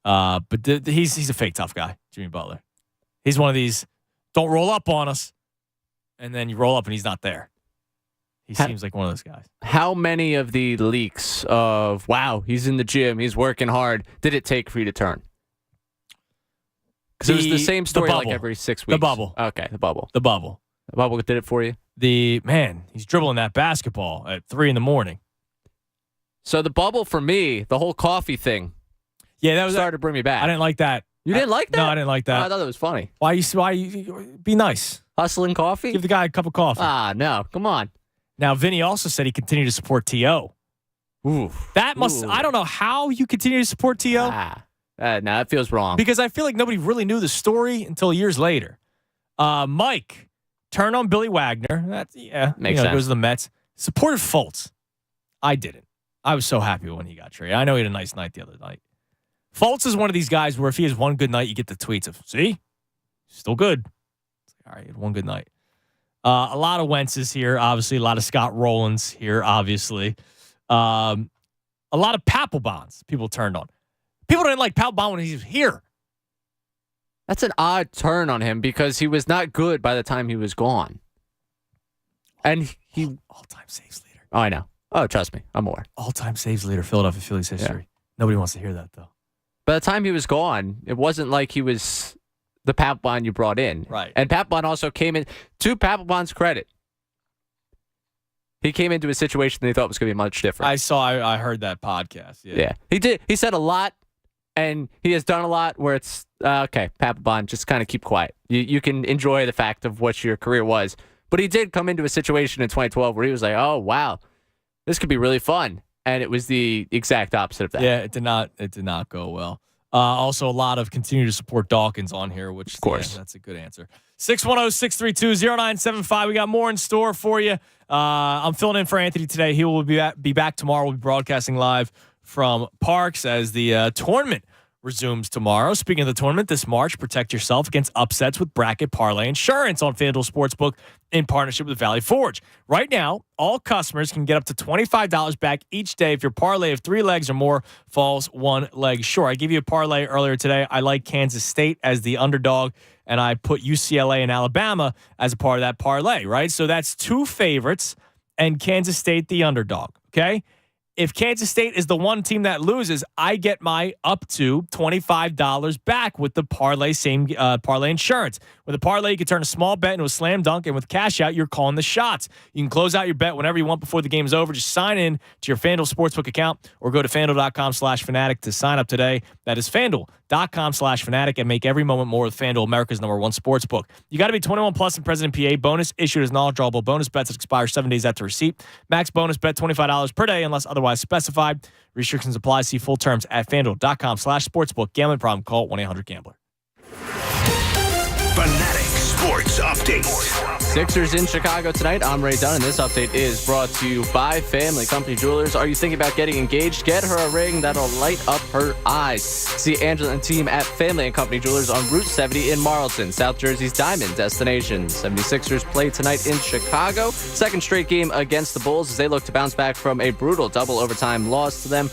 But he's a fake tough guy, Jimmy Butler. He's one of these, don't roll up on us, and then you roll up and he's not there. He seems like one of those guys. How many of the leaks of, wow, he's in the gym, he's working hard, did it take for you to turn? Because it was the same story like every 6 weeks. The bubble. Okay, the bubble. The bubble. The bubble did it for you? He's dribbling that basketball at 3 a.m. So the bubble for me, the whole coffee thing, that was started to bring me back. I didn't like that. You didn't like that? No, I didn't like that. Oh, I thought it was funny. Why you be nice? Hustling coffee? Give the guy a cup of coffee. No, come on. Now, Vinny also said he continued to support T.O. That must, I don't know how you continue to support T.O. No, that feels wrong. Because I feel like nobody really knew the story until years later. Mike turned on Billy Wagner. Makes sense. Goes to the Mets. Supported Fultz. I didn't. I was so happy when he got traded. I know he had a nice night the other night. Fultz is one of these guys where if he has one good night, you get the tweets of, see? Still good. All right, he had one good night. A lot of Wentz's here, obviously. A lot of Scott Rowlands here, obviously. A lot of Papelbons people turned on. People didn't like Papelbon when he was here. That's an odd turn on him because he was not good by the time he was gone. And he... All-time saves leader. Oh, I know. Oh, trust me. I'm aware. All-time saves leader, Philadelphia Phillies history. Yeah. Nobody wants to hear that, though. By the time he was gone, it wasn't like he was the Papelbon you brought in. Right. And Papelbon also came in, to Papelbon's credit, he came into a situation that he thought was going to be much different. I heard that podcast. Yeah. He did. He said a lot, and he has done a lot where it's, okay, Papelbon, just kind of keep quiet. You can enjoy the fact of what your career was. But he did come into a situation in 2012 where he was like, oh, wow, this could be really fun. And it was the exact opposite of that. Yeah, it did not go well. Also, a lot of continue to support Dawkins on here, which, of course, that's a good answer. 610-632-0975. We got more in store for you. I'm filling in for Anthony today. He will be back tomorrow. We'll be broadcasting live from Parks as the tournament resumes tomorrow. Speaking of the tournament, this March, protect yourself against upsets with Bracket Parlay Insurance on FanDuel Sportsbook in partnership with Valley Forge. Right now, all customers can get up to $25 back each day if your parlay of 3 legs or more falls 1 leg short. I gave you a parlay earlier today. I like Kansas State as the underdog, and I put UCLA and Alabama as a part of that parlay, right? So that's 2 favorites and Kansas State the underdog, okay? If Kansas State is the one team that loses, I get my up to $25 back with the parlay parlay insurance. With a parlay, you can turn a small bet into a slam dunk, and with cash out, you're calling the shots. You can close out your bet whenever you want before the game is over. Just sign in to your FanDuel Sportsbook account or go to FanDuel.com/Fanatic to sign up today. That is FanDuel.com/Fanatic, and make every moment more with FanDuel, America's #1 sportsbook. You got to be 21 plus and present in PA. Bonus issued as non-drawable bonus bets that expire 7 days after receipt. Max bonus bet $25 per day unless otherwise specified. Restrictions apply. See full terms at FanDuel.com/sportsbook. Gambling problem? Call 1-800-GAMBLER. Fanatic Sports Update. Sixers in Chicago tonight. I'm Ray Dunn, and this update is brought to you by Family Company Jewelers. Are you thinking about getting engaged? Get her a ring that'll light up her eyes. See Angela and team at Family Company Jewelers on Route 70 in Marlton, South Jersey's diamond destination. 76ers play tonight in Chicago. Second straight game against the Bulls as they look to bounce back from a brutal double overtime loss to them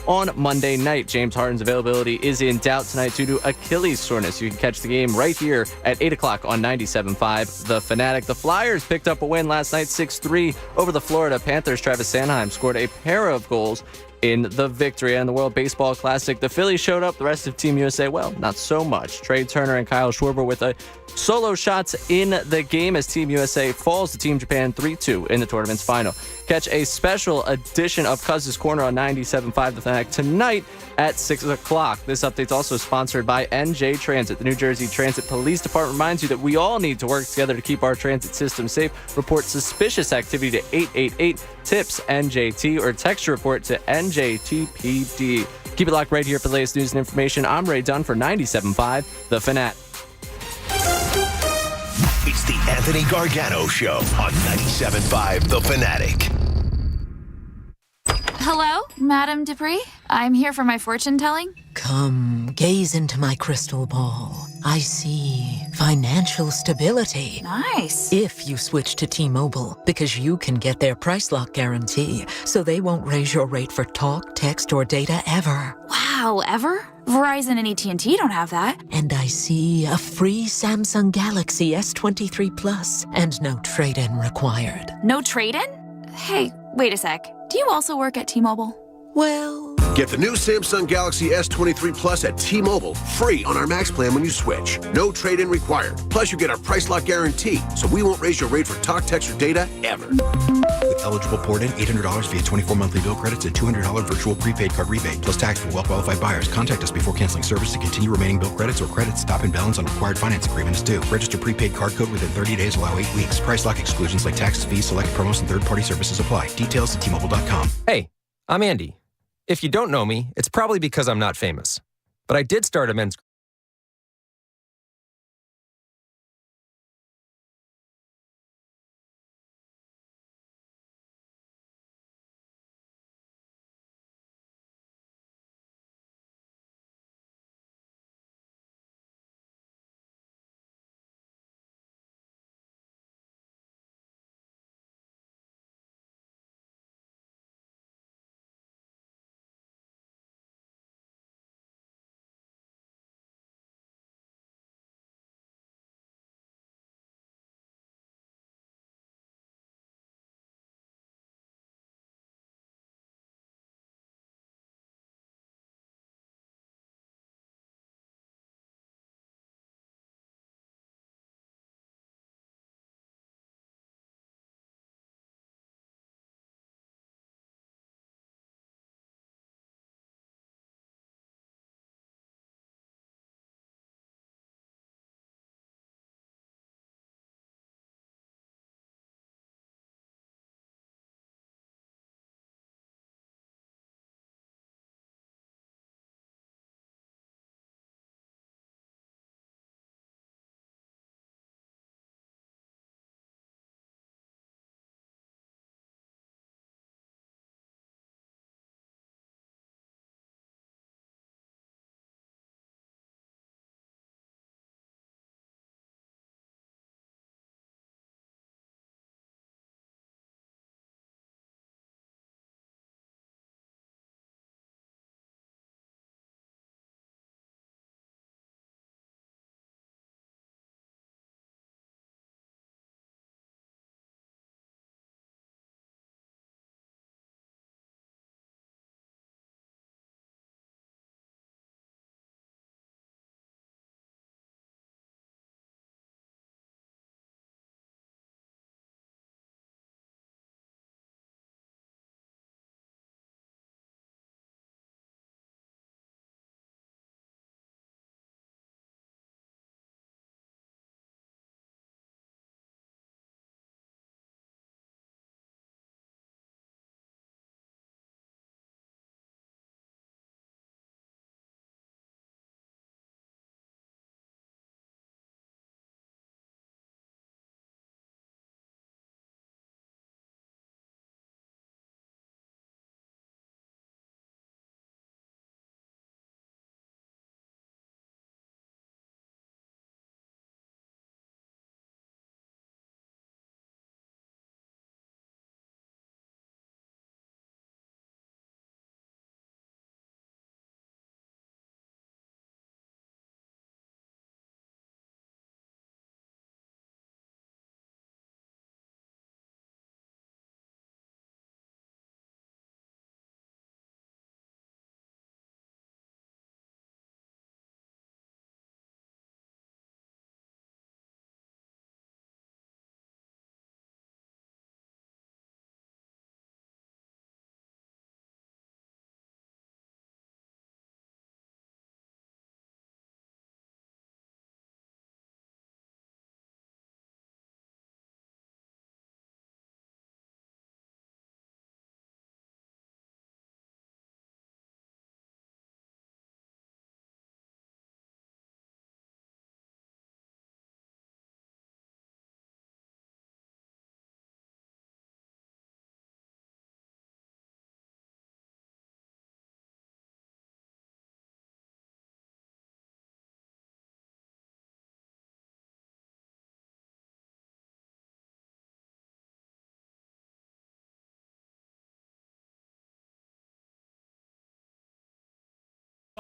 on Monday night. James Harden's availability is in doubt tonight due to Achilles soreness. You can catch the game right here at 8 o'clock on 97.5 The Fanatic. The Flyers picked up a win last night, 6-3 over the Florida Panthers. Travis Sanheim scored a pair of goals in the victory. And the World Baseball Classic, the Phillies showed up. The rest of Team USA, well, not so much. Trey Turner and Kyle Schwarber with a solo shots in the game as Team USA falls to Team Japan 3-2 in the tournament's final. Catch a special edition of Cuz's Corner on 97.5 The Fanatic tonight at 6 o'clock. This update's also sponsored by NJ Transit. The New Jersey Transit Police Department reminds you that we all need to work together to keep our transit system safe. Report suspicious activity to 888-TIPS-NJT or text your report to NJTPD. Keep it locked right here for the latest news and information. I'm Ray Dunn for 97.5 The Fanatic. It's the Anthony Gargano Show on 97.5 The Fanatic. Hello, Madame Dupree. I'm here for my fortune telling. Come, gaze into my crystal ball. I see financial stability. Nice. If you switch to T-Mobile, because you can get their price lock guarantee, so they won't raise your rate for talk, text, or data ever. Wow, ever? Verizon and AT&T don't have that. And I see a free Samsung Galaxy S23 Plus and no trade-in required. No trade-in? Hey, wait a sec. Do you also work at T-Mobile? Well... Get the new Samsung Galaxy S23 Plus at T-Mobile, free on our Max plan when you switch. No trade-in required. Plus, you get our price lock guarantee, so we won't raise your rate for talk, text, or data ever. With eligible port-in, $800 via 24 monthly bill credits and $200 virtual prepaid card rebate, plus tax for well-qualified buyers. Contact us before canceling service to continue remaining bill credits or credits stop and balance on required finance agreement is due. Register prepaid card code within 30 days. Allow 8 weeks. Price lock exclusions like taxes, fees, select promos, and third-party services apply. Details at T-Mobile.com. Hey, I'm Andy. If you don't know me, it's probably because I'm not famous. But I did start a men's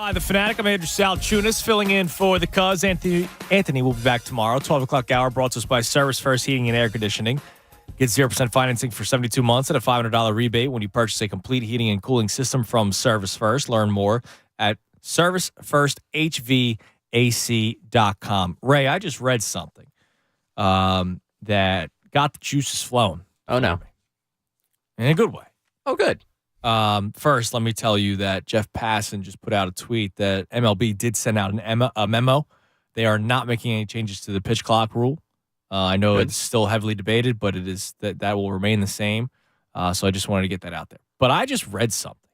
Hi, The Fanatic. I'm Andrew Salchunas, filling in for the Cuz. Anthony will be back tomorrow. 12 o'clock hour brought to us by Service First Heating and Air Conditioning. Get 0% financing for 72 months and a $500 rebate when you purchase a complete heating and cooling system from Service First. Learn more at servicefirsthvac.com. Ray, I just read something that got the juices flowing. Oh, no. In a good way. Oh, good. First, let me tell you that Jeff Passan just put out a tweet that MLB did send out a memo. They are not making any changes to the pitch clock rule. I know it's still heavily debated, but it is that will remain the same. So I just wanted to get that out there. But I just read something.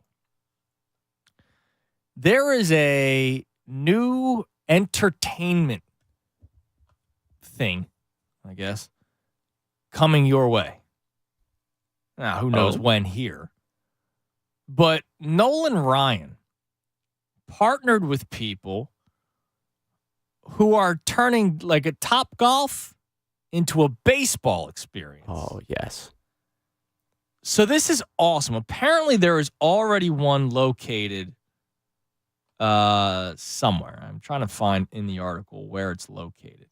There is a new entertainment thing, I guess, coming your way. Now, who knows when here. But Nolan Ryan partnered with people who are turning like a Topgolf into a baseball experience. Oh, yes. So this is awesome. Apparently there is already one located somewhere. I'm trying to find in the article where it's located.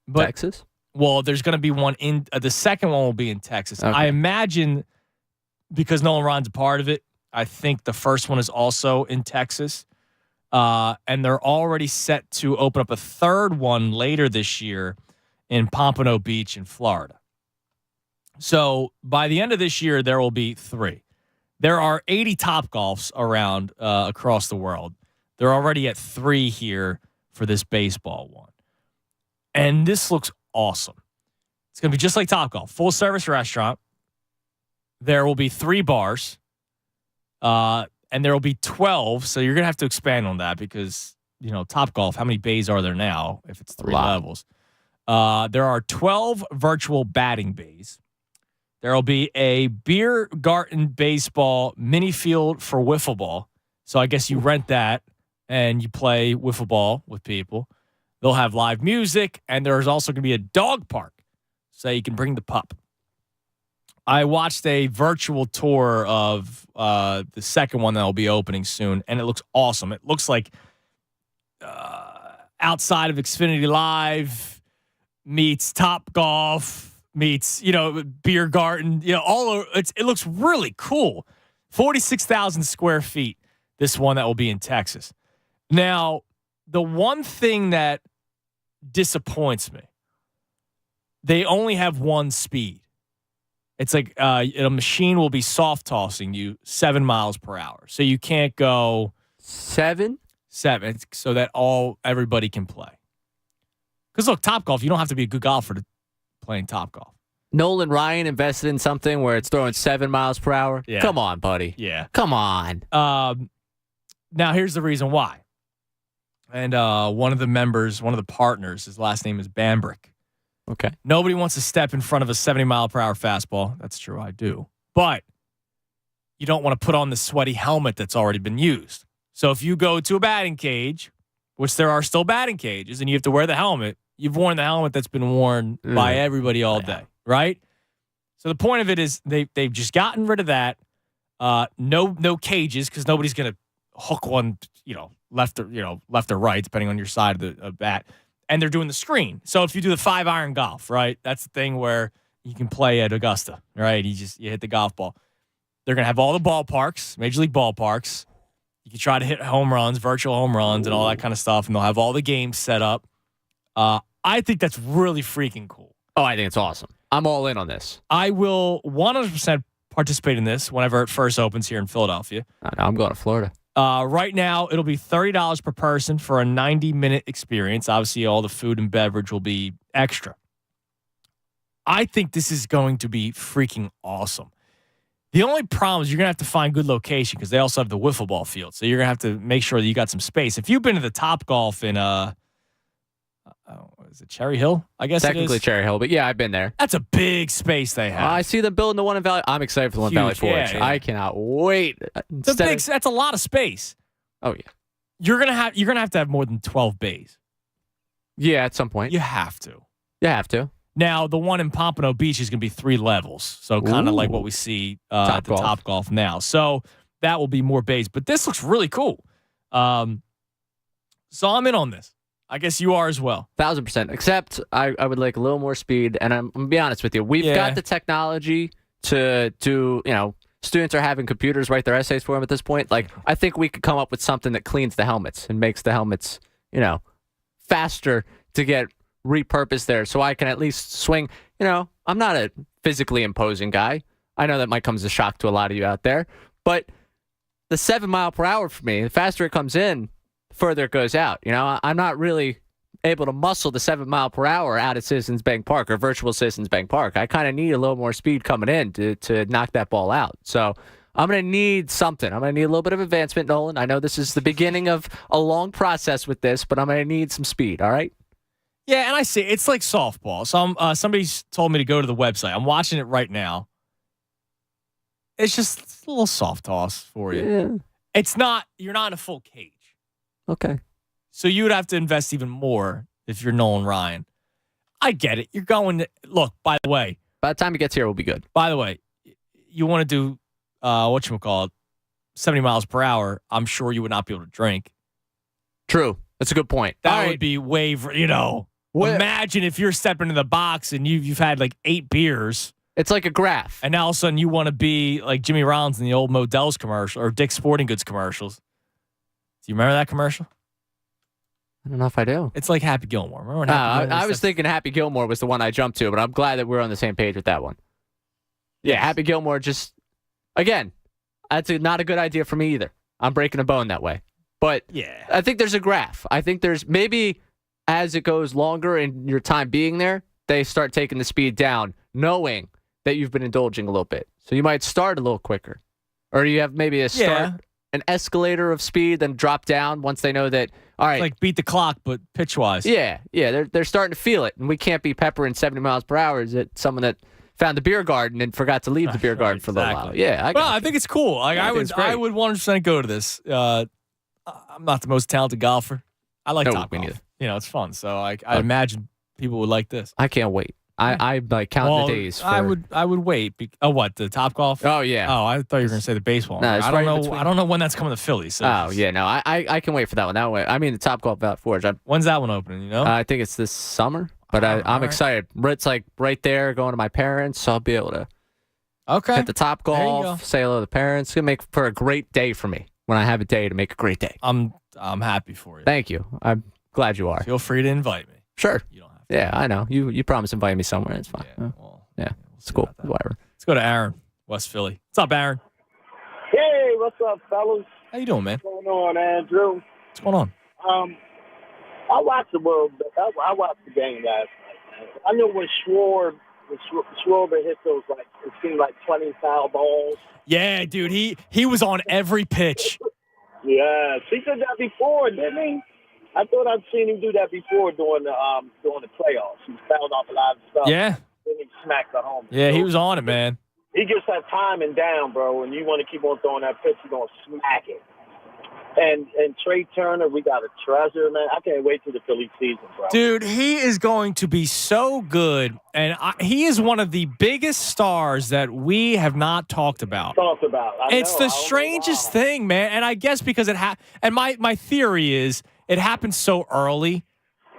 But, Texas? Well, there's going to be one in the second one will be in Texas. Okay. I imagine because Nolan Ryan's a part of it, I think the first one is also in Texas. And they're already set to open up a third one later this year in Pompano Beach in Florida. So by the end of this year, there will be 3. There are 80 Topgolfs around across the world. They're already at 3 here for this baseball one. And this looks awesome. It's going to be just like Topgolf, full service restaurant. There will be 3 bars. And there will be 12, so you're going to have to expand on that because, Topgolf, how many bays are there now if it's 3 levels? There are 12 virtual batting bays. There will be a beer garden baseball mini field for wiffle ball. So I guess you rent that and you play wiffle ball with people. They'll have live music, and there's also going to be a dog park so you can bring the pup. I watched a virtual tour of the second one that will be opening soon, and it looks awesome. It looks like outside of Xfinity Live meets Topgolf meets, beer garden, all over. It looks really cool. 46,000 square feet, this one that will be in Texas. Now, the one thing that disappoints me, they only have one speed. It's like a machine will be soft tossing you 7 miles per hour. So you can't go 7 so that everybody can play. Because look, Topgolf, you don't have to be a good golfer to playing Topgolf. Nolan Ryan invested in something where it's throwing 7 miles per hour. Yeah. Come on, buddy. Yeah. Come on. Now here's the reason why. And one of the partners, his last name is Bambrick. Okay. Nobody wants to step in front of a 70-mile-per-hour fastball. That's true, I do. But you don't want to put on the sweaty helmet that's already been used. So if you go to a batting cage, which there are still batting cages, and you have to wear the helmet, you've worn the helmet that's been worn by everybody all day, right? So the point of it is they've just gotten rid of that. No cages because nobody's going to hook one, left or right, depending on your side of the bat. And they're doing the screen. So if you do the 5-iron golf, right, that's the thing where you can play at Augusta, right? You hit the golf ball. They're going to have all the ballparks, Major League ballparks. You can try to hit home runs, virtual home runs, and all that kind of stuff. And they'll have all the games set up. I think that's really freaking cool. Oh, I think it's awesome. I'm all in on this. I will 100% participate in this whenever it first opens here in Philadelphia. I'm going to Florida. Right now, it'll be $30 per person for a 90-minute experience. Obviously, all the food and beverage will be extra. I think this is going to be freaking awesome. The only problem is you're going to have to find good location because they also have the wiffle ball field. So you're going to have to make sure that you got some space. If you've been to the Topgolf in, is it Cherry Hill? I guess Technically it is. Cherry Hill, but yeah, I've been there. That's a big space they have. I see them building the one in Valley. I'm excited for the one in Valley Forge. Yeah. I cannot wait. That's a lot of space. Oh yeah. You're gonna have to have more than 12 bays. Yeah, at some point. You have to. You have to. Now, the one in Pompano Beach is going to be 3 levels. So kind of like what we see at the Topgolf now. So that will be more bays. But this looks really cool. So I'm in on this. I guess you are as well. 1,000%. Except I would like a little more speed. And I'm going to be honest with you. We've got the technology to do, students are having computers write their essays for them at this point. Like, I think we could come up with something that cleans the helmets and makes the helmets, faster to get repurposed there. So I can at least swing. I'm not a physically imposing guy. I know that might come as a shock to a lot of you out there. But the 7 mile per hour for me, the faster it comes in, the further it goes out. I'm not really able to muscle the 7 mile per hour out at Citizens Bank Park or virtual Citizens Bank Park. I kind of need a little more speed coming in to knock that ball out. So I'm going to need something. I'm going to need a little bit of advancement, Nolan. I know this is the beginning of a long process with this, but I'm going to need some speed, all right? Yeah, and I see. It's like softball. So somebody's told me to go to the website. I'm watching it right now. It's just a little soft toss for you. Yeah. It's not, you're not in a full cage. Okay. So you would have to invest even more if you're Nolan Ryan. I get it. You're going to, look, by the way. By the time he gets here, we'll be good. By the way, you want to do, 70 miles per hour, I'm sure you would not be able to drink. True. That's a good point. That would be imagine if you're stepping in the box and you've had like 8 beers. It's like a graph. And now all of a sudden you want to be like Jimmy Rollins in the old Modell's commercial or Dick's Sporting Goods commercials. Do you remember that commercial? I don't know if I do. It's like Happy Gilmore. Remember when Happy Gilmore I was thinking Happy Gilmore was the one I jumped to, but I'm glad that we're on the same page with that one. Yeah, Happy Gilmore just, again, that's not a good idea for me either. I'm breaking a bone that way. But yeah, I think there's a graph. I think there's maybe as it goes longer in your time being there, they start taking the speed down, knowing that you've been indulging a little bit. So you might start a little quicker. Or you have maybe an escalator of speed, then drop down once they know that, all right. Like beat the clock, but pitch-wise. Yeah, they're starting to feel it. And we can't be peppering 70 miles per hour. Is it someone that found the beer garden and forgot to leave the beer garden for a little while? Yeah, I think it's cool. Like I would 100% go to this. I'm not the most talented golfer. I like Top Golf. It's fun. So I imagine people would like this. I can't wait. I like count the days. I would wait. What, the Top Golf? Oh yeah. Oh, I thought you were going to say the baseball. No, I don't know. I don't know when that's coming to Philly. So I can wait for that one. That way, I mean the Top Golf at Forge. When's that one opening? I think it's this summer. But I'm excited. It's like right there, going to my parents, so I'll be able to hit the Top Golf, say hello to the parents. It's gonna make for a great day for me when I have a day to make a great day. I'm happy for you. Thank you. I'm glad you are. Feel free to invite me. Sure. You don't have to. Yeah, I know. You promised inviting me somewhere. It's fine. It's cool. Whatever. Let's go to Aaron, West Philly. What's up, Aaron? Hey, what's up, fellas? How you doing, man? What's going on, Andrew? What's going on? I watched the game last night, man. I knew when Schwarber hit those, it seemed like 20 foul balls. Yeah, dude, he was on every pitch. Yes, he did that before, didn't he? I thought I'd seen him do that before during the playoffs. He fouled off a lot of stuff. Yeah. Then he smacked the home. Yeah, he was on it, man. He gets that timing down, bro, and you want to keep on throwing that pitch, you're going to smack it. And Trey Turner, we got a treasure, man. I can't wait till the Philly season, bro. Dude, he is going to be so good, and he is one of the biggest stars that we have not talked about. It's the strangest thing, man, and I guess because and my theory is it happened so early.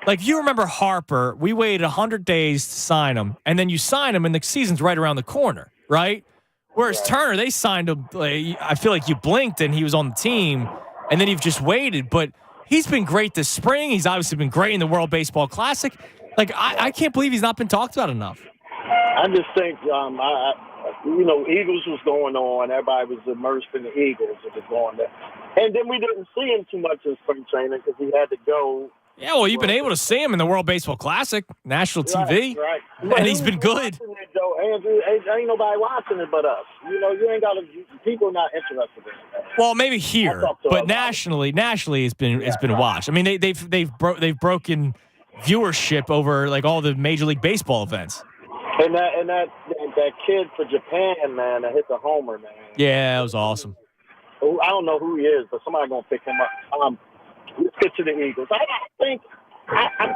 Like, you remember Harper, we waited 100 days to sign him, and then you sign him, and the season's right around the corner, right? Whereas Turner, they signed him, I feel like you blinked, and he was on the team, and then you've just waited. But he's been great this spring. He's obviously been great in the World Baseball Classic. Like, I can't believe he's not been talked about enough. I just think, Eagles was going on. Everybody was immersed in the Eagles. It was going there. And then we didn't see him too much in spring training because he had to go. Yeah, well, you've been able to see him in the World Baseball Classic, national TV, right. And he's been good. Andrew, ain't nobody watching it but us. You ain't got people are not interested in it. Well, maybe here, but nationally, it's been watched. I mean, they've broken viewership over like all the Major League Baseball events. And that kid for Japan, man, that hit the homer, man. Yeah, that was awesome. I don't know who he is, but somebody gonna pick him up. Let's get to the Eagles. I think I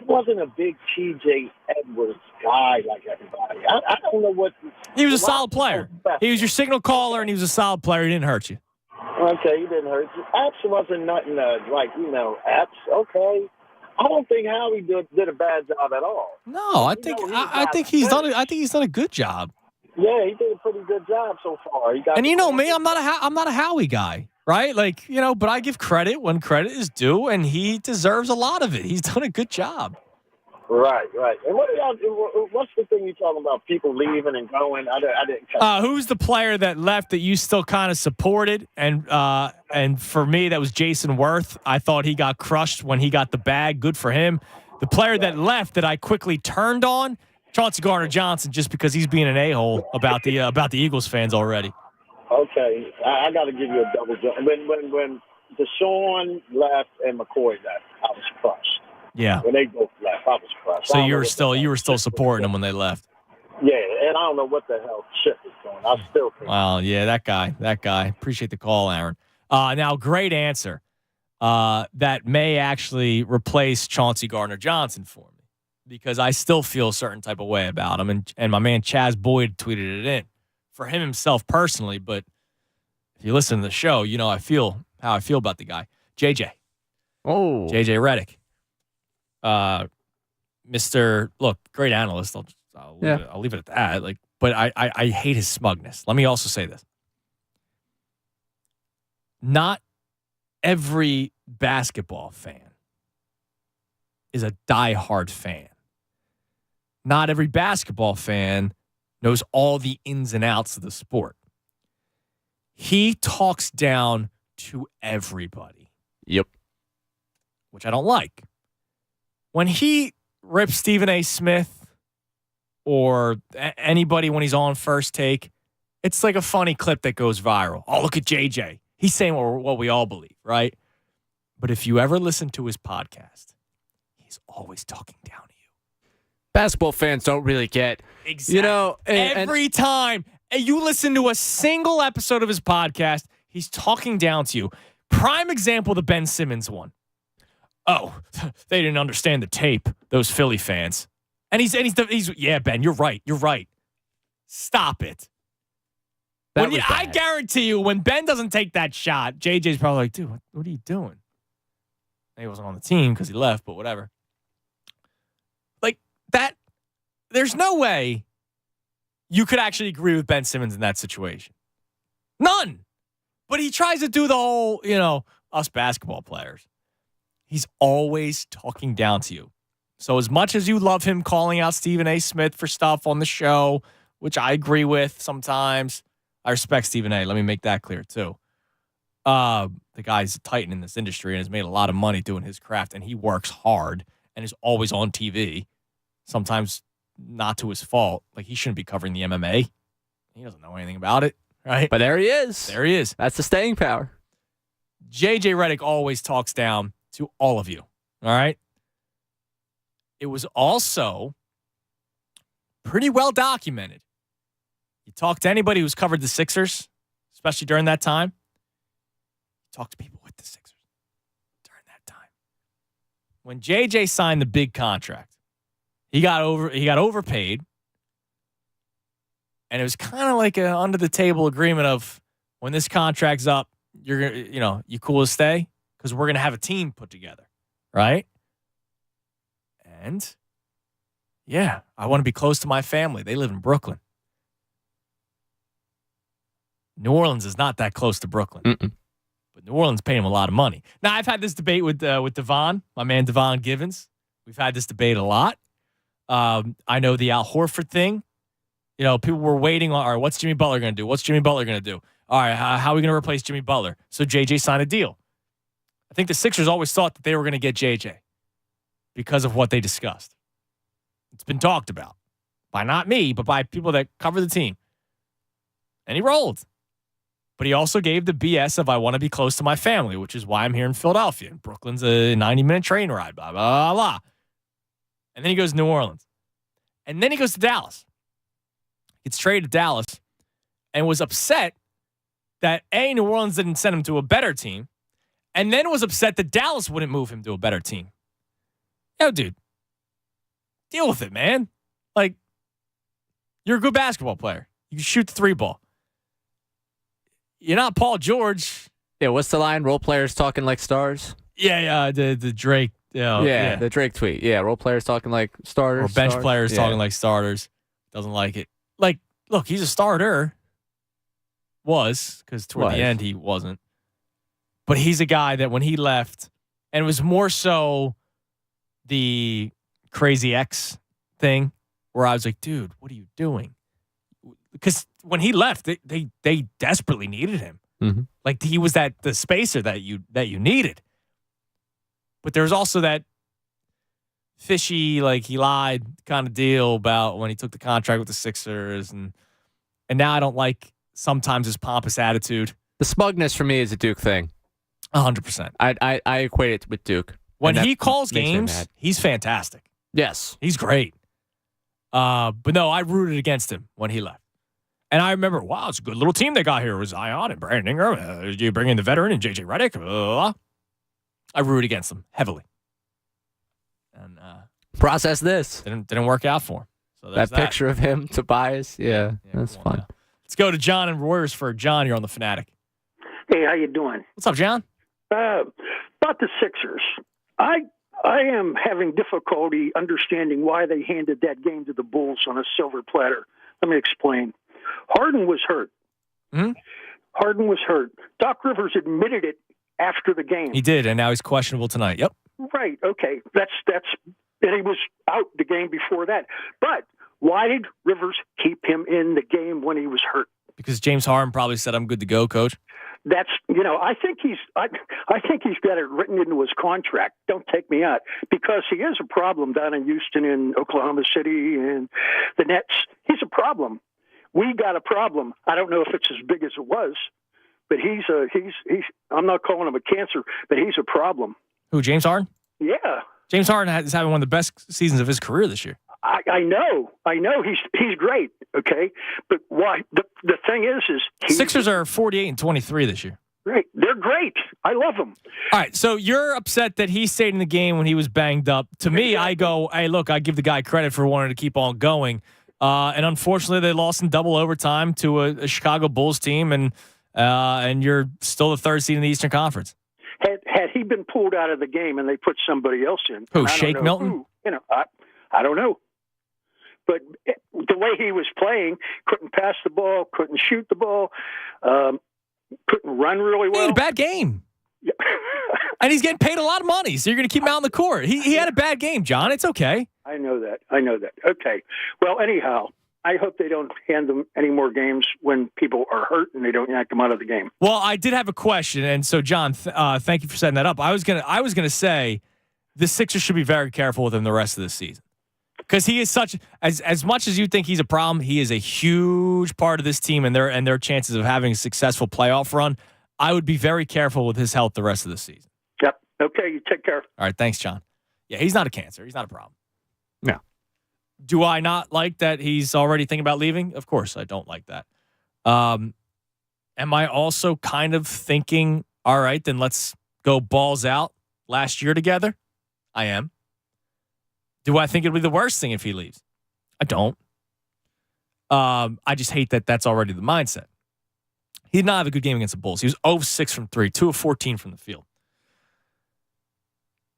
wasn't a big T.J. Edwards guy like everybody. I don't know what. He was a solid player. He was your signal caller, and he was a solid player. He didn't hurt you. Okay, he didn't hurt you. Apps wasn't nothing apps. Okay. I don't think Howie did a bad job at all. No, I think he's done a good job. Yeah, he did a pretty good job so far. And you know me, I'm not a Howie guy, right? But I give credit when credit is due, and he deserves a lot of it. He's done a good job. Right. And what's the thing you're talking about? People leaving and going? I didn't catch Who's the player that left that you still kind of supported? And for me, that was Jason Worth. I thought he got crushed when he got the bag. Good for him. The player that left that I quickly turned on, Chauncey Gardner-Johnson, just because he's being an a-hole about the Eagles fans already. Okay, I got to give you a double jump. When Deshaun left and McCoy left, I was crushed. Yeah. When they both left, I was crushed. So you were still supporting them when they left. Yeah, and I don't know what the hell shit is going. I still think. Well, yeah, that guy. Appreciate the call, Aaron. Now, great answer. That may actually replace Chauncey Gardner-Johnson for me because I still feel a certain type of way about him. And my man Chaz Boyd tweeted it in for him himself personally. But if you listen to the show, you know how I feel about the guy. JJ Redick. Great analyst. I'll leave it at that. But I hate his smugness. Let me also say this. Not every basketball fan is a diehard fan. Not every basketball fan knows all the ins and outs of the sport. He talks down to everybody. Yep. Which I don't like. When he rips Stephen A. Smith or anybody when he's on First Take, it's like a funny clip that goes viral. Oh, look at JJ. He's saying what we all believe, right? But if you ever listen to his podcast, he's always talking down to you. Basketball fans don't really get, exactly. Every time you listen to a single episode of his podcast, he's talking down to you. Prime example, the Ben Simmons one. Oh, they didn't understand the tape, those Philly fans. And he's yeah, Ben, you're right. Stop it. I guarantee you, when Ben doesn't take that shot, JJ's probably like, dude, what are you doing? And he wasn't on the team because he left, but whatever. Like that, there's no way you could actually agree with Ben Simmons in that situation. None. But he tries to do the whole, us basketball players. He's always talking down to you. So as much as you love him calling out Stephen A. Smith for stuff on the show, which I agree with sometimes, I respect Stephen A. Let me make that clear, too. The guy's a titan in this industry and has made a lot of money doing his craft, and he works hard and is always on TV, sometimes not to his fault. Like, he shouldn't be covering the MMA. He doesn't know anything about it, right? But there he is. That's the staying power. JJ Redick always talks down to all of you, all right? It was also pretty well documented. You talk to anybody who's covered the Sixers, especially during that time. Talk to people with the Sixers during that time. When JJ signed the big contract, he got overpaid, and it was kind of like an under the table agreement of when this contract's up, you're gonna, you cool to stay because we're gonna have a team put together, right? And yeah, I want to be close to my family. They live in Brooklyn. New Orleans is not that close to Brooklyn. But New Orleans paid him a lot of money. Now, I've had this debate with Devon, my man Devon Givens. We've had this debate a lot. I know the Al Horford thing. People were waiting on, all right, what's Jimmy Butler going to do? What's Jimmy Butler going to do? All right, how are we going to replace Jimmy Butler? So JJ signed a deal. I think the Sixers always thought that they were going to get JJ because of what they discussed. It's been talked about by not me, but by people that cover the team. And he rolled. But he also gave the BS of I want to be close to my family, which is why I'm here in Philadelphia. And Brooklyn's a 90-minute train ride, blah, blah, blah. And then he goes to New Orleans. And then he goes to Dallas. Gets traded to Dallas and was upset that, A, New Orleans didn't send him to a better team, and then was upset that Dallas wouldn't move him to a better team. Yo, dude, deal with it, man. Like, you're a good basketball player. You can shoot the three ball. You're not Paul George. Yeah, what's the line? Role players talking like stars? Yeah, the Drake. Yeah, the Drake tweet. Yeah, role players talking like starters. Or bench stars. players Yeah. talking like starters. Doesn't like it. Like, look, he's a starter. Was, because toward the end he wasn't. But he's a guy that when he left, and it was more so the Crazy X thing, where I was like, dude, what are you doing? Because when he left, they desperately needed him. Mm-hmm. Like he was the spacer that you needed. But there was also that fishy, like he lied kind of deal about when he took the contract with the Sixers, and now I don't like sometimes his pompous attitude. The smugness for me is a Duke thing. 100%. I equate it with Duke. When he calls games, he's fantastic. Yes. He's great. But no, I rooted against him when he left. And I remember, wow, it's a good little team they got here. It was Zion and Brandon Ingram. You bring in the veteran and JJ Redick. I rooted against them heavily. And process this. Didn't work out for him. So that picture of him, Tobias. Yeah, that's fun. Let's go to John and Royersford. John, you're on the Fanatic. Hey, how you doing? What's up, John? About the Sixers. I am having difficulty understanding why they handed that game to the Bulls on a silver platter. Let me explain. Harden was hurt. Mm-hmm. Harden was hurt. Doc Rivers admitted it after the game. He did, and now he's questionable tonight. Yep. Right. Okay. That's and he was out the game before that. But why did Rivers keep him in the game when he was hurt? Because James Harden probably said, "I'm good to go, coach." That's I think he's got it written into his contract. Don't take me out, because he is a problem down in Houston and Oklahoma City and the Nets. He's a problem. We got a problem. I don't know if it's as big as it was, but he's I'm not calling him a cancer, but he's a problem. Who, James Harden? Yeah. James Harden is having one of the best seasons of his career this year. I know. He's great. Okay, but why? The thing is Sixers are 48-23 this year. Right, they're great. I love them. All right, so you're upset that he stayed in the game when he was banged up. To me, I go, hey, look, I give the guy credit for wanting to keep on going. And unfortunately, they lost in double overtime to a Chicago Bulls team, and you're still the third seed in the Eastern Conference. Had he been pulled out of the game and they put somebody else in, who, Shake Milton? I don't know. But the way he was playing, couldn't pass the ball, couldn't shoot the ball, couldn't run really well. He had a bad game. Yeah. And he's getting paid a lot of money, so you're going to keep him out on the court. He had a bad game, John. It's okay. I know that. Okay. Well, anyhow, I hope they don't hand them any more games when people are hurt and they don't yank them out of the game. Well, I did have a question, and so, John, thank you for setting that up. I was gonna say the Sixers should be very careful with him the rest of the season. Because he is such, as much as you think he's a problem, he is a huge part of this team and their chances of having a successful playoff run. I would be very careful with his health the rest of the season. Yep. Okay, you take care. All right, thanks, John. Yeah, he's not a cancer. He's not a problem. No. Do I not like that he's already thinking about leaving? Of course, I don't like that. Am I also kind of thinking, all right, then let's go balls out last year together? I am. Do I think it'll be the worst thing if he leaves? I don't. I just hate that that's already the mindset. He did not have a good game against the Bulls. He was 0 of 6 from 3, 2 of 14 from the field.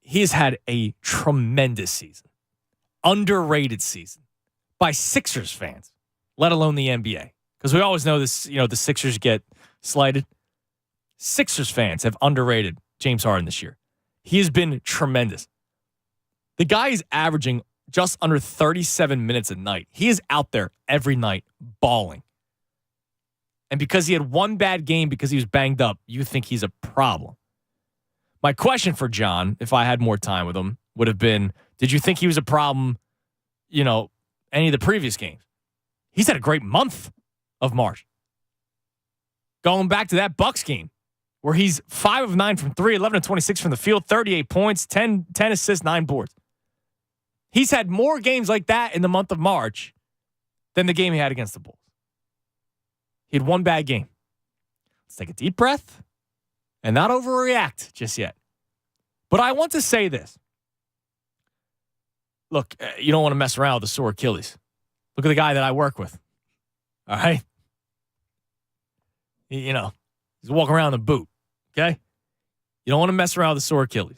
He has had a tremendous season, underrated season by Sixers fans, let alone the NBA. Because we always know this, the Sixers get slighted. Sixers fans have underrated James Harden this year. He has been tremendous. The guy is averaging just under 37 minutes a night. He is out there every night balling. And because he had one bad game because he was banged up, you think he's a problem. My question for John, if I had more time with him, would have been, did you think he was a problem, any of the previous games? He's had a great month of March. Going back to that Bucks game, where he's 5 of 9 from 3, 11 of 26 from the field, 38 points, 10 assists, 9 boards. He's had more games like that in the month of March than the game he had against the Bulls. He had one bad game. Let's take a deep breath and not overreact just yet. But I want to say this. Look, you don't want to mess around with a sore Achilles. Look at the guy that I work with. All right? He's walking around in a boot. Okay? You don't want to mess around with a sore Achilles.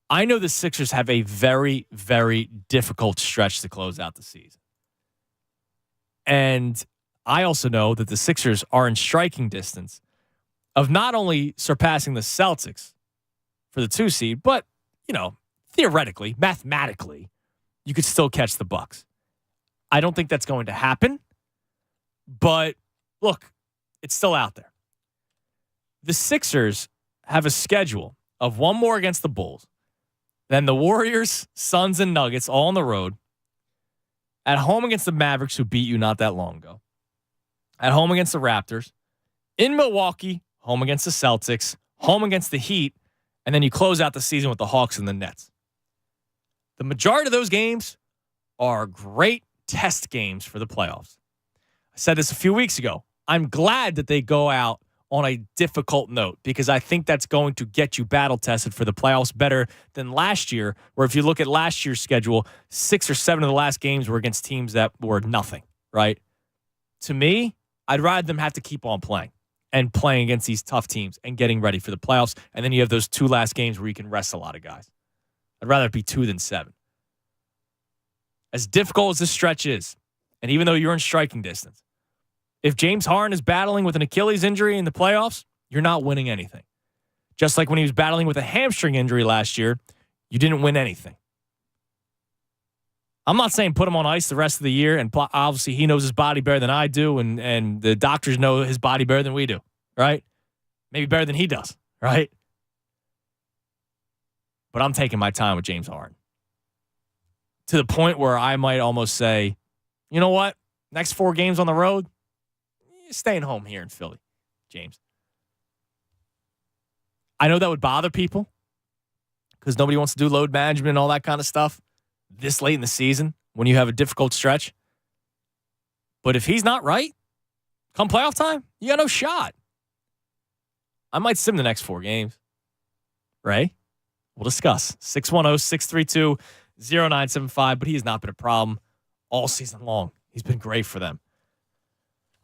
I know the Sixers have a very, very difficult stretch to close out the season. And I also know that the Sixers are in striking distance of not only surpassing the Celtics for the 2 seed, but, theoretically, mathematically, you could still catch the Bucks. I don't think that's going to happen, but look, it's still out there. The Sixers have a schedule of one more against the Bulls, then the Warriors, Suns, and Nuggets all on the road, at home against the Mavericks, who beat you not that long ago, at home against the Raptors, in Milwaukee, home against the Celtics, home against the Heat, and then you close out the season with the Hawks and the Nets. The majority of those games are great test games for the playoffs. I said this a few weeks ago. I'm glad that they go out on a difficult note because I think that's going to get you battle tested for the playoffs better than last year, where if you look at last year's schedule, 6 or 7 of the last games were against teams that were nothing, right? To me, I'd rather them have to keep on playing and playing against these tough teams and getting ready for the playoffs. And then you have those 2 last games where you can rest a lot of guys. I'd rather it be 2 than 7. As difficult as this stretch is, and even though you're in striking distance, if James Harden is battling with an Achilles injury in the playoffs, you're not winning anything. Just like when he was battling with a hamstring injury last year, you didn't win anything. I'm not saying put him on ice the rest of the year, and obviously he knows his body better than I do, and the doctors know his body better than we do, right? Maybe better than he does, right? But I'm taking my time with James Harden. To the point where I might almost say, you know what? Next 4 games on the road, you're staying home here in Philly, James. I know that would bother people because nobody wants to do load management and all that kind of stuff this late in the season when you have a difficult stretch. But if he's not right, come playoff time, you got no shot. I might sim the next 4 games. Ray, we'll discuss. 610-632-0975, but he has not been a problem all season long. He's been great for them.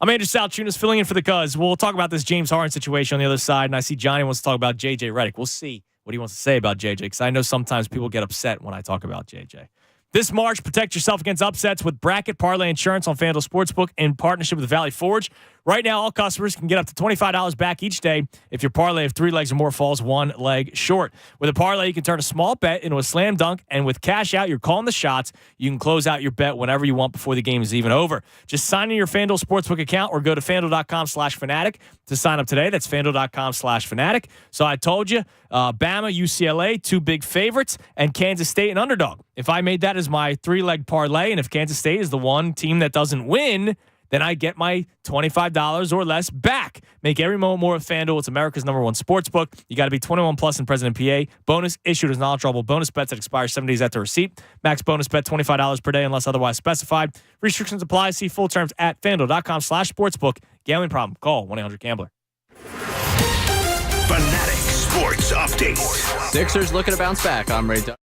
I'm Andrew Salchunas filling in for the Cuz. We'll talk about this James Harden situation on the other side, and I see Johnny wants to talk about J.J. Redick. We'll see what he wants to say about J.J., because I know sometimes people get upset when I talk about J.J. This March, protect yourself against upsets with Bracket Parlay Insurance on FanDuel Sportsbook in partnership with Valley Forge. Right now, all customers can get up to $25 back each day if your parlay of 3 legs or more falls 1 leg short. With a parlay, you can turn a small bet into a slam dunk, and with cash out, you're calling the shots. You can close out your bet whenever you want before the game is even over. Just sign in your FanDuel Sportsbook account or go to FanDuel.com/Fanatic to sign up today. That's FanDuel.com/Fanatic. So I told you, Bama, UCLA, 2 big favorites, and Kansas State, an underdog. If I made that as my 3-leg parlay, and if Kansas State is the one team that doesn't win, then I get my $25 or less back. Make every moment more with FanDuel. It's America's #1 sports book. You got to be 21 plus and present in PA. Bonus issued as non-withdrawable bonus bets that expire 7 days after receipt. Max bonus bet $25 per day unless otherwise specified. Restrictions apply. See full terms at FanDuel.com/sportsbook. Gambling problem? Call 1-800-GAMBLER. Fanatic Sports Update. Sixers looking to bounce back. I'm Ray Dunn.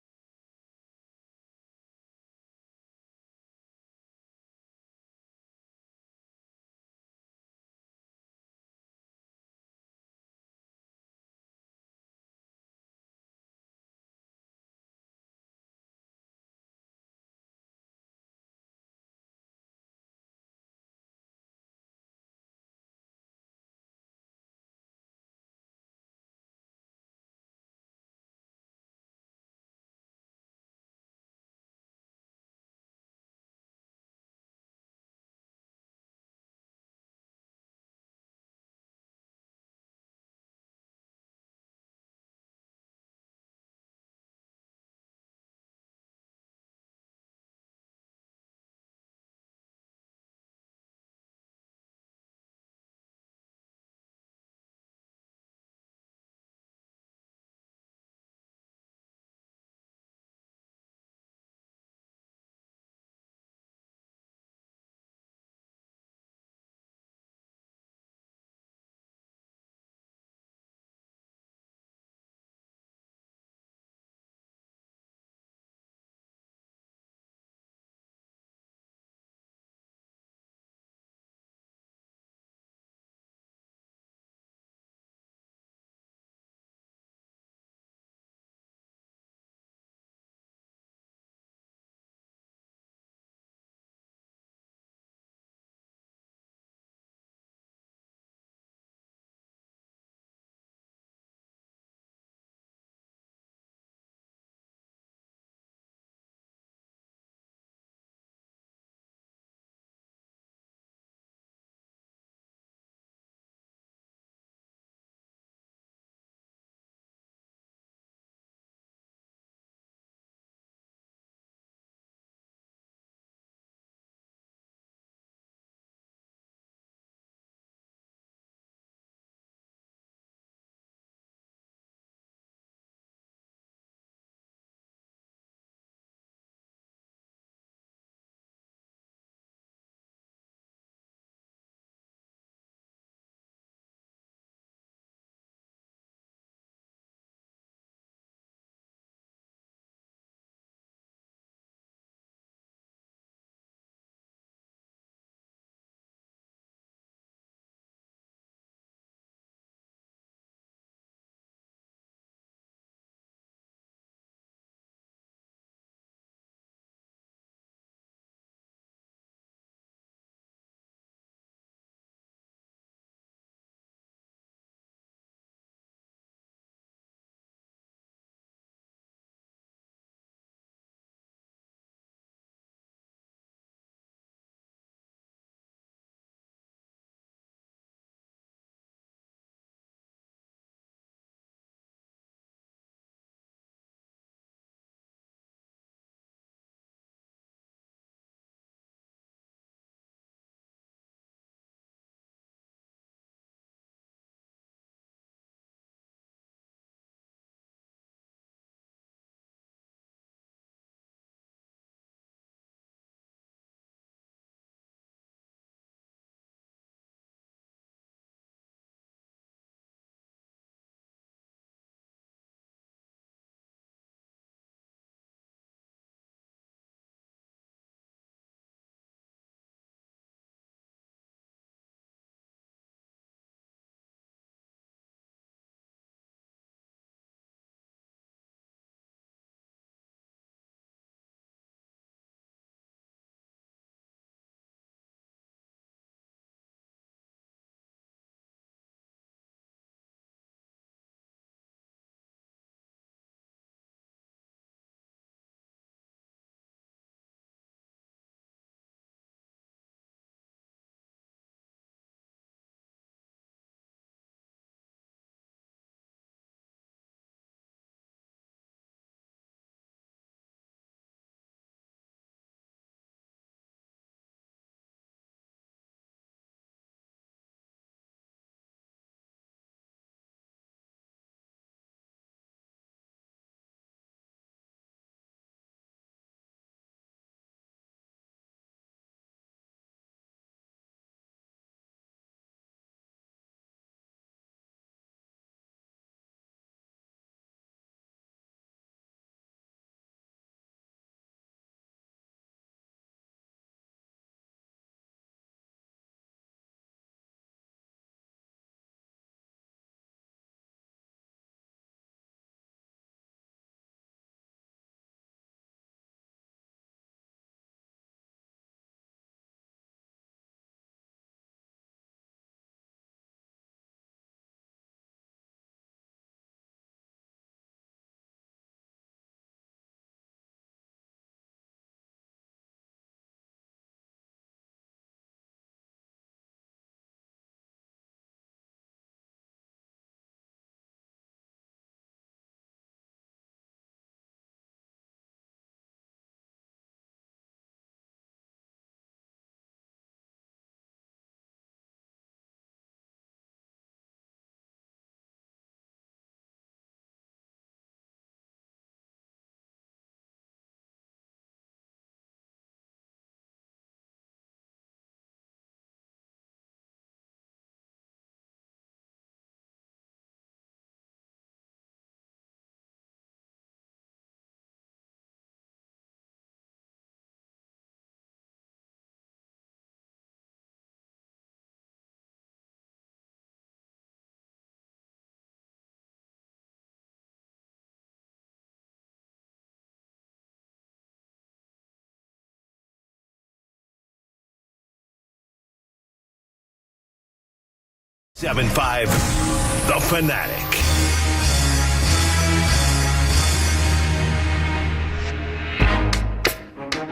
97.5 The Fanatic.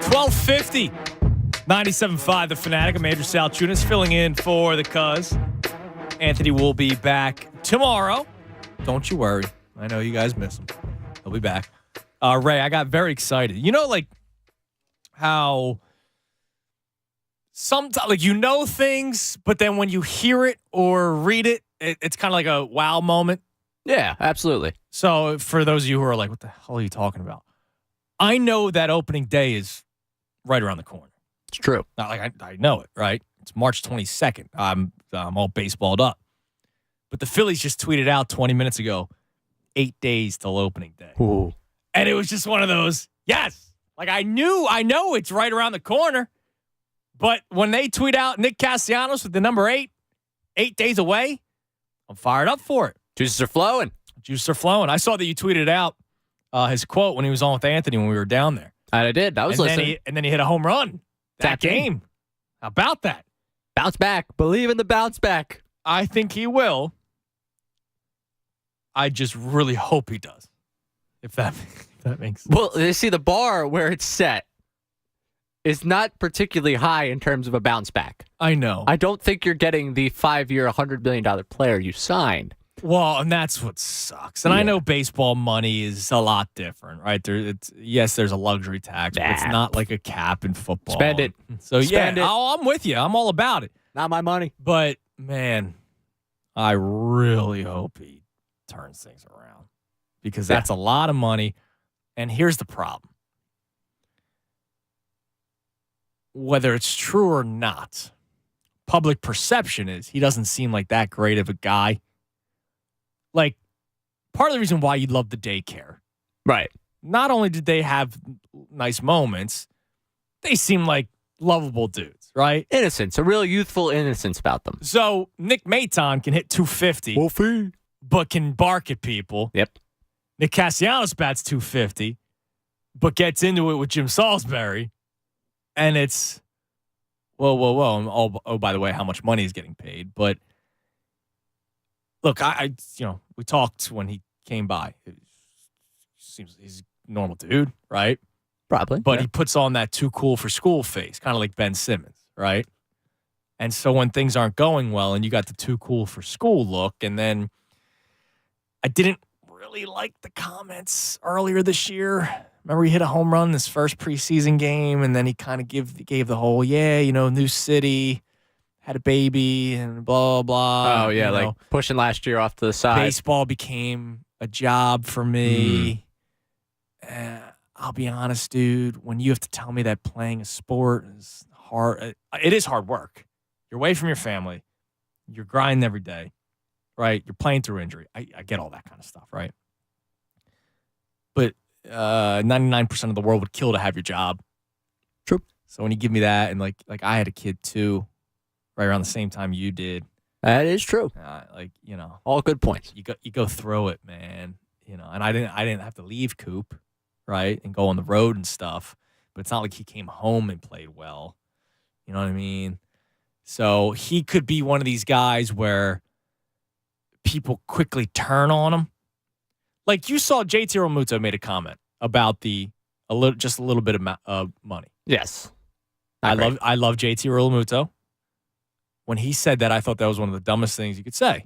$12.50. 97.5 The Fanatic. I'm Andrew Salchunas filling in for the Cuz. Anthony will be back tomorrow. Don't you worry. I know you guys miss him. He'll be back. Ray, I got very excited. You know, like how sometimes, like, you know things, but then when you hear it or read it, it's kind of like a wow moment. Yeah, absolutely. So for those of you who are like, what the hell are you talking about? I know that opening day is right around the corner. It's true. Not like I know it, right? It's March 22nd. I'm all baseballed up. But the Phillies just tweeted out 20 minutes ago, 8 days till opening day. Ooh. And it was just one of those, yes. Like I know it's right around the corner. But when they tweet out Nick Castellanos with the number 8 days away, I'm fired up for it. Juices are flowing. Juices are flowing. I saw that you tweeted out his quote when he was on with Anthony when we were down there. I did. I was listening. And then he hit a home run that game. How about that? Bounce back. Believe in the bounce back. I think he will. I just really hope he does. If that makes sense. Well, you see, the bar where it's set is not particularly high in terms of a bounce back. I know. I don't think you're getting the 5-year, $100 million player you signed. Well, and that's what sucks. And I know baseball money is a lot different, right? Yes, there's a luxury tax, but it's not like a cap in football. Spend it. So, Spend it. I'm with you. I'm all about it. Not my money. But, man, I really hope he turns things around because that's a lot of money. And here's the problem. Whether it's true or not, public perception is he doesn't seem like that great of a guy. Like, part of the reason why you love the daycare. Right. Not only did they have nice moments, they seem like lovable dudes, right? Innocence. A real youthful innocence about them. So, Nick Maton can hit 250. Wolfie. But can bark at people. Yep. Nick Castellanos bats 250, but gets into it with Jim Salisbury. And it's, whoa. Oh, by the way, how much money is getting paid. But look, we talked when he came by. It seems he's a normal dude, right? Probably. But he puts on that too cool for school face, kind of like Ben Simmons, right? And so when things aren't going well and you got the too cool for school look, and then I didn't really like the comments earlier this year. Remember he hit a home run in his first preseason game, and then he kind of gave the whole, new city, had a baby, and blah, blah. Oh, yeah, like pushing last year off to the side. Baseball became a job for me. I'll be honest, dude, when you have to tell me that playing a sport is hard, it is hard work. You're away from your family. You're grinding every day, right? You're playing through injury. I get all that kind of stuff, right? But 99% of the world would kill to have your job. True. So when you give me that, and like I had a kid too, right around the same time you did. That is true. All good points. You go through it, man. And I didn't have to leave Coop, right, and go on the road and stuff. But it's not like he came home and played well. You know what I mean? So he could be one of these guys where people quickly turn on him. Like you saw JT Realmuto made a comment about just a little bit of money. Yes. I love JT Realmuto. When he said that, I thought that was one of the dumbest things you could say.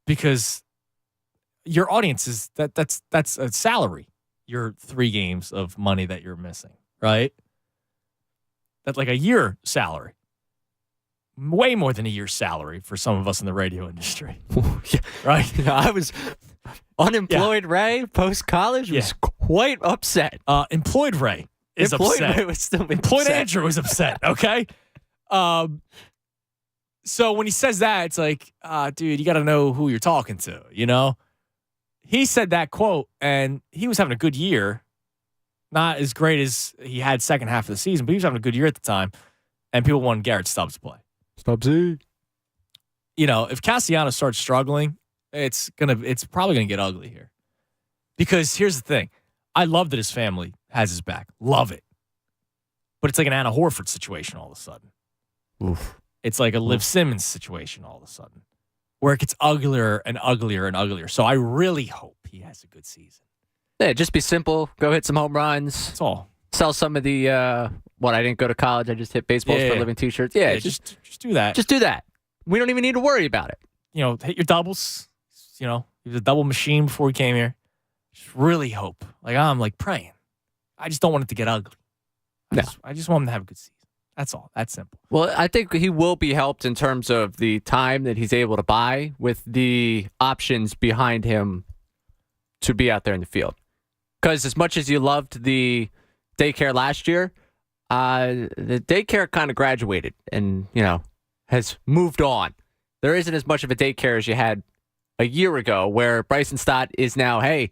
Because your audience is that's a salary. Your 3 games of money that you're missing, right? That's like a year salary. Way more than a year's salary for some of us in the radio industry. Yeah. Right? Yeah, I was unemployed. Ray, post-college, was quite upset. Employed Ray is upset. Ray was still Employed upset. Andrew was upset, okay? So when he says that, it's like, dude, you got to know who you're talking to, you know? He said that quote, and he was having a good year. Not as great as he had second half of the season, but he was having a good year at the time, and people wanted Garrett Stubbs to play. Stubbsy. If Castellanos starts struggling, it's probably gonna get ugly here. Because here's the thing. I love that his family has his back. Love it. But it's like an Anna Horford situation all of a sudden. Oof. It's like a Liv Simmons situation all of a sudden. where it gets uglier and uglier and uglier. So I really hope he has a good season. Yeah, just be simple. Go hit some home runs. That's all. Sell some of the I didn't go to college. I just hit baseballs for a living T-shirts. Yeah, just do that. Just do that. We don't even need to worry about it. Hit your doubles. He was a double machine before he came here. Just really hope. I'm praying. I just don't want it to get ugly. I just want him to have a good season. That's all. That's simple. Well, I think he will be helped in terms of the time that he's able to buy with the options behind him to be out there in the field. Because as much as you loved the daycare last year, the daycare kind of graduated and, has moved on. There isn't as much of a daycare as you had a year ago where Bryson Stott is now, hey,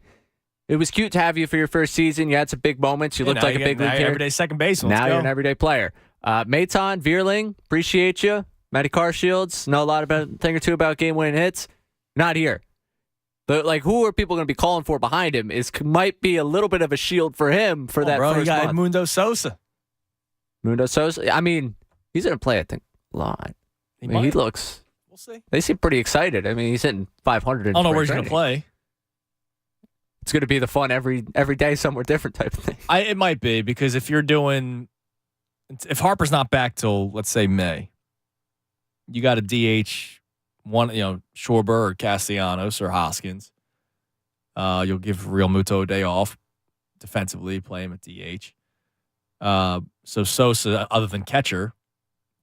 it was cute to have you for your first season. You had some big moments. You looked like a big league player. Everyday second baseman. Now you're an everyday player. Maton, Vierling, appreciate you. Matty Carshields, know a thing or two about game-winning hits. Not here. But who are people going to be calling for behind him might be a little bit of a shield for him for that first you got month. Mundo Sosa. I mean, he's going to play, I think, a lot. He looks. We'll see. They seem pretty excited. I mean, he's hitting 500. I don't know where he's going to play. It's going to be the fun every day somewhere different type of thing. It might be because if Harper's not back till, let's say, May, you got a DH one, Schwarber or Castellanos or Hoskins. You'll give Real Muto a day off defensively, play him at DH. So Sosa, other than catcher,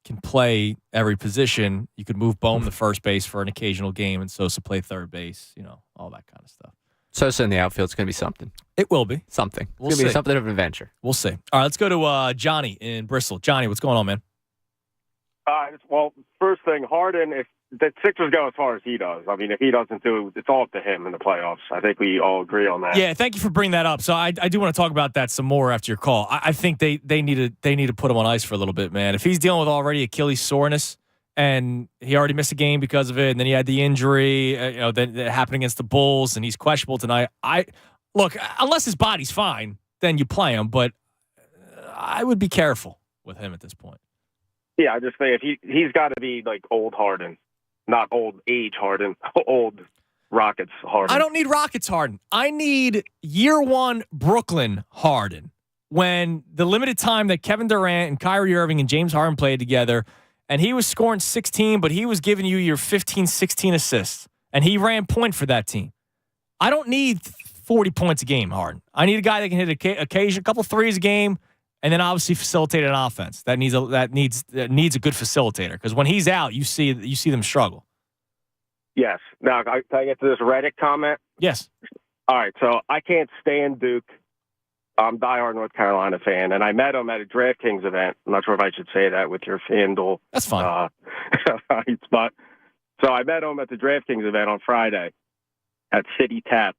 can play every position. You could move Bohm to first base for an occasional game and Sosa play third base, all that kind of stuff. Sosa in the outfield is going to be something. It will be. Something. It's We'll going to be see. something of an adventure. We'll see. All right, let's go to Johnny in Bristol. Johnny, what's going on, man? Well, first thing, Harden, if the Sixers go as far as he does, I mean, if he doesn't do, it's all up to him in the playoffs. I think we all agree on that. Yeah, thank you for bringing that up. So I do want to talk about that some more after your call. I think they need to put him on ice for a little bit, man. If he's dealing with already Achilles soreness and he already missed a game because of it, and then he had the injury, that happened against the Bulls, and he's questionable tonight. Look, unless his body's fine, then you play him, but I would be careful with him at this point. Yeah, I just think if he's got to be like old Harden, not old age Harden, old Rockets Harden. I don't need Rockets Harden. I need year one Brooklyn Harden. When the limited time that Kevin Durant and Kyrie Irving and James Harden played together, and he was scoring 16, but he was giving you your 15, 16 assists, and he ran point for that team. I don't need 40 points a game, Harden. I need a guy that can hit a couple threes a game, and then obviously facilitate an offense. That needs a good facilitator, because when he's out, you see them struggle. Yes. Now, can I get to this Reddit comment? Yes. All right. So I can't stand Duke. I'm a diehard North Carolina fan, and I met him at a DraftKings event. I'm not sure if I should say that with your FanDuel. That's fine. But so I met him at the DraftKings event on Friday at City Tap,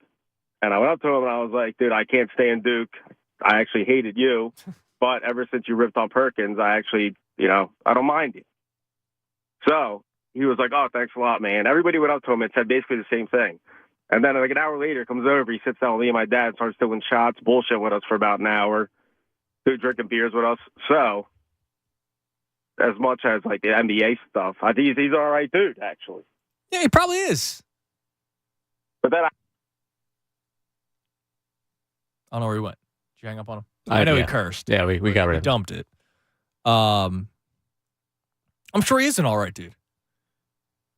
and I went up to him and I was like, "Dude, I can't stand Duke. I actually hated you, but ever since you ripped on Perkins, I actually, I don't mind you." So he was like, "Oh, thanks a lot, man." Everybody went up to him and said basically the same thing. And then an hour later, comes over, he sits down with me and my dad, starts doing shots, bullshit with us for about an hour, drinking beers with us. So, as much as the NBA stuff, I think he's all right dude, actually. Yeah, he probably is. But then I don't know where he went. Did you hang up on him? I know he cursed. Yeah, we got rid of him. Dumped it. I'm sure he is an all right dude.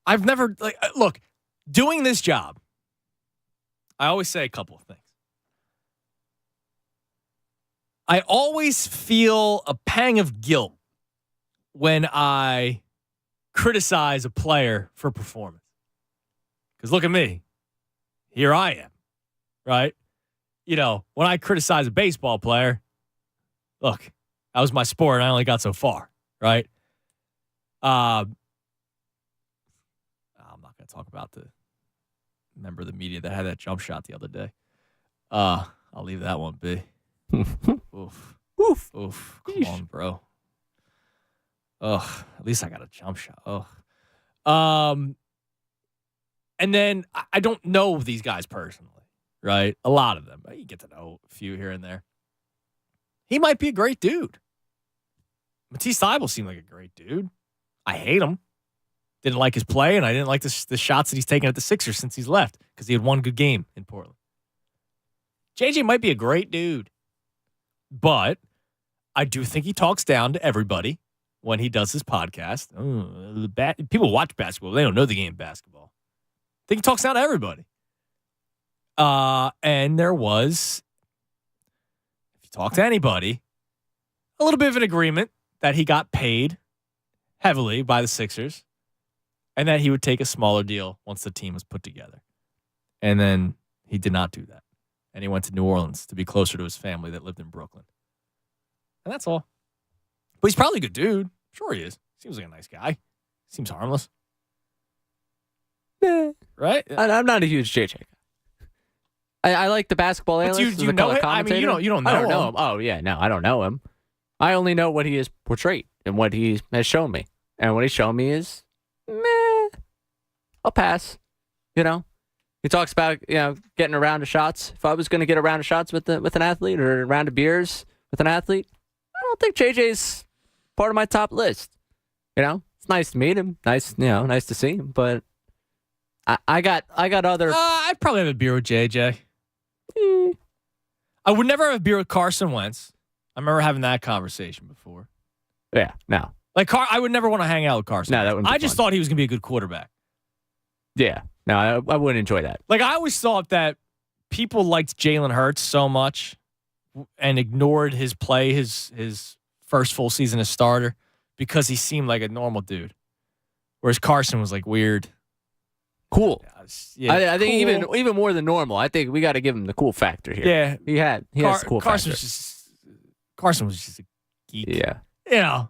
I've never, look, doing this job, I always say a couple of things. I always feel a pang of guilt when I criticize a player for performance. Because look at me. Here I am, right? When I criticize a baseball player, look, that was my sport and I only got so far, right? I'm not going to talk about the member of the media that had that jump shot the other day. I'll leave that one be. Oof. Oof. Oof. Come on, bro. Ugh. At least I got a jump shot. Ugh. And then I don't know these guys personally, right? A lot of them. You get to know a few here and there. He might be a great dude. Matisse Thybulle seemed like a great dude. I hate him. didn't like his play, and I didn't like the shots that he's taken at the Sixers since he's left because he had one good game in Portland. JJ might be a great dude, but I do think he talks down to everybody when he does his podcast. People watch basketball. They don't know the game of basketball. I think he talks down to everybody. And there was, if you talk to anybody, a little bit of an agreement that he got paid heavily by the Sixers and that he would take a smaller deal once the team was put together. And then he did not do that. And he went to New Orleans to be closer to his family that lived in Brooklyn. And that's all. But he's probably a good dude. Sure he is. Seems like a nice guy. Seems harmless. Right? I'm not a huge JJ guy. I like the basketball analyst. Do you know him? I mean, you don't know I don't know him. him. Oh, yeah. No, I don't know him. I only know what he has portrayed and what he has shown me. And what he's shown me is, I'll pass. You know? He talks about, getting a round of shots. If I was going to get a round of shots with an athlete or a round of beers with an athlete, I don't think JJ's part of my top list. It's nice to meet him. Nice to see him. But I got other. I'd probably have a beer with JJ. I would never have a beer with Carson Wentz. I remember having that conversation before. Yeah, no. I would never want to hang out with Carson. No, that wouldn't be I just thought he was going to be a good quarterback. Yeah. No, I wouldn't enjoy that. Like, I always thought that people liked Jalen Hurts so much and ignored his play, his first full season as starter, because he seemed like a normal dude. Whereas Carson was, like, weird. Cool. Yeah, I think cool. even more than normal. I think we got to give him the cool factor here. Yeah. He has the cool Carson factor. Carson was just a geek. Yeah.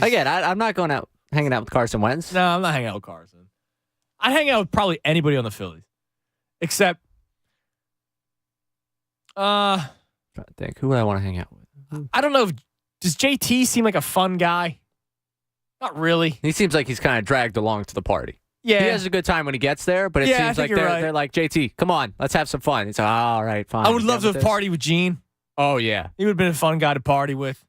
Again, I'm not going out hanging out with Carson Wentz. No, I'm not hanging out with Carson. I'd hang out with probably anybody on the Phillies. Except, trying to think. Who would I want to hang out with? I don't know. Does JT seem like a fun guy? Not really. He seems like he's kind of dragged along to the party. Yeah. He has a good time when he gets there, but it Yeah, I seems think like you're right. they're like, JT, come on, let's have some fun. He's like, all right, fine. I would You love to down have with partied with Gene. Oh, yeah. He would have been a fun guy to party with.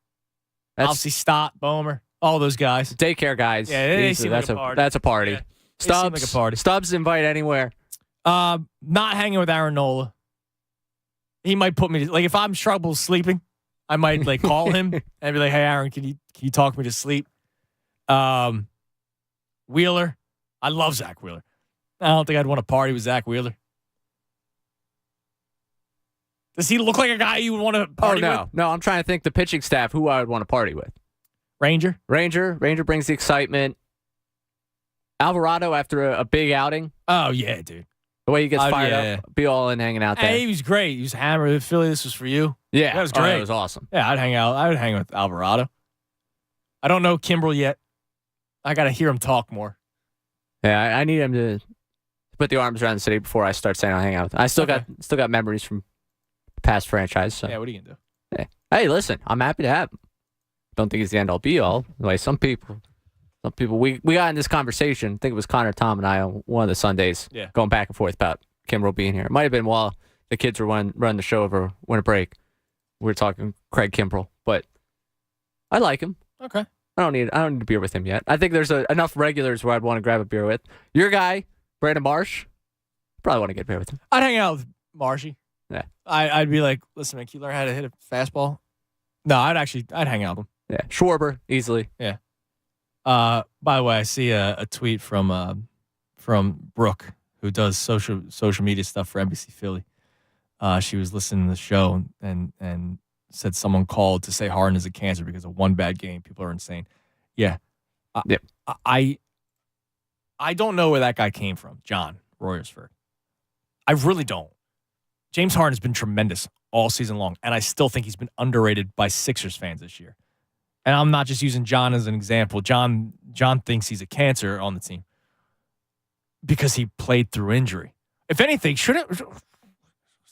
Obviously, Stott, Bomer, all those guys. Daycare guys. Yeah, they seem like a party. That's a party. Yeah. They Stubbs, seem like a party. Stubbs invite anywhere. Not hanging with Aaron Nola. He might put me to, like, if I'm trouble sleeping, I might like call him and be like, "Hey, Aaron, can you talk me to sleep?" Wheeler, I love Zach Wheeler. I don't think I'd want to party with Zach Wheeler. Does he look like a guy you would want to party with? No, I'm trying to think the pitching staff who I would want to party with. Ranger brings the excitement. Alvarado after a big outing. Oh yeah, dude. The way he gets fired up, be all in hanging out there. Hey, he was great. He was hammered. Philly, this was for you. Yeah, that was great. That was awesome. Yeah, I'd hang out. I would hang with Alvarado. I don't know Kimbrel yet. I got to hear him talk more. Yeah, I need him to put the arms around the city before I start saying I'll hang out with him. I still got memories from past franchise. So. Yeah, what are you gonna do? Hey, listen, I'm happy to have him. Don't think he's the end all be all. Like some people we got in this conversation. I think it was Connor, Tom, and I on one of the Sundays, going back and forth about Kimbrel being here. It might have been while the kids were running the show over winter break. We were talking Craig Kimbrel, but I like him. Okay. I don't need a beer with him yet. I think there's enough regulars where I'd want to grab a beer with. Your guy, Brandon Marsh, probably want to get a beer with him. I'd hang out with Marshy. Yeah. I'd be like, listen, man, can you learn how to hit a fastball? No, I'd hang out with him. Yeah. Schwarber, easily. Yeah. By the way, I see a tweet from Brooke, who does social media stuff for NBC Philly. She was listening to the show and said someone called to say Harden is a cancer because of one bad game. People are insane. Yeah. I don't know where that guy came from, John Royersford. I really don't. James Harden has been tremendous all season long, and I still think he's been underrated by Sixers fans this year. And I'm not just using John as an example. John thinks he's a cancer on the team because he played through injury. If anything, it's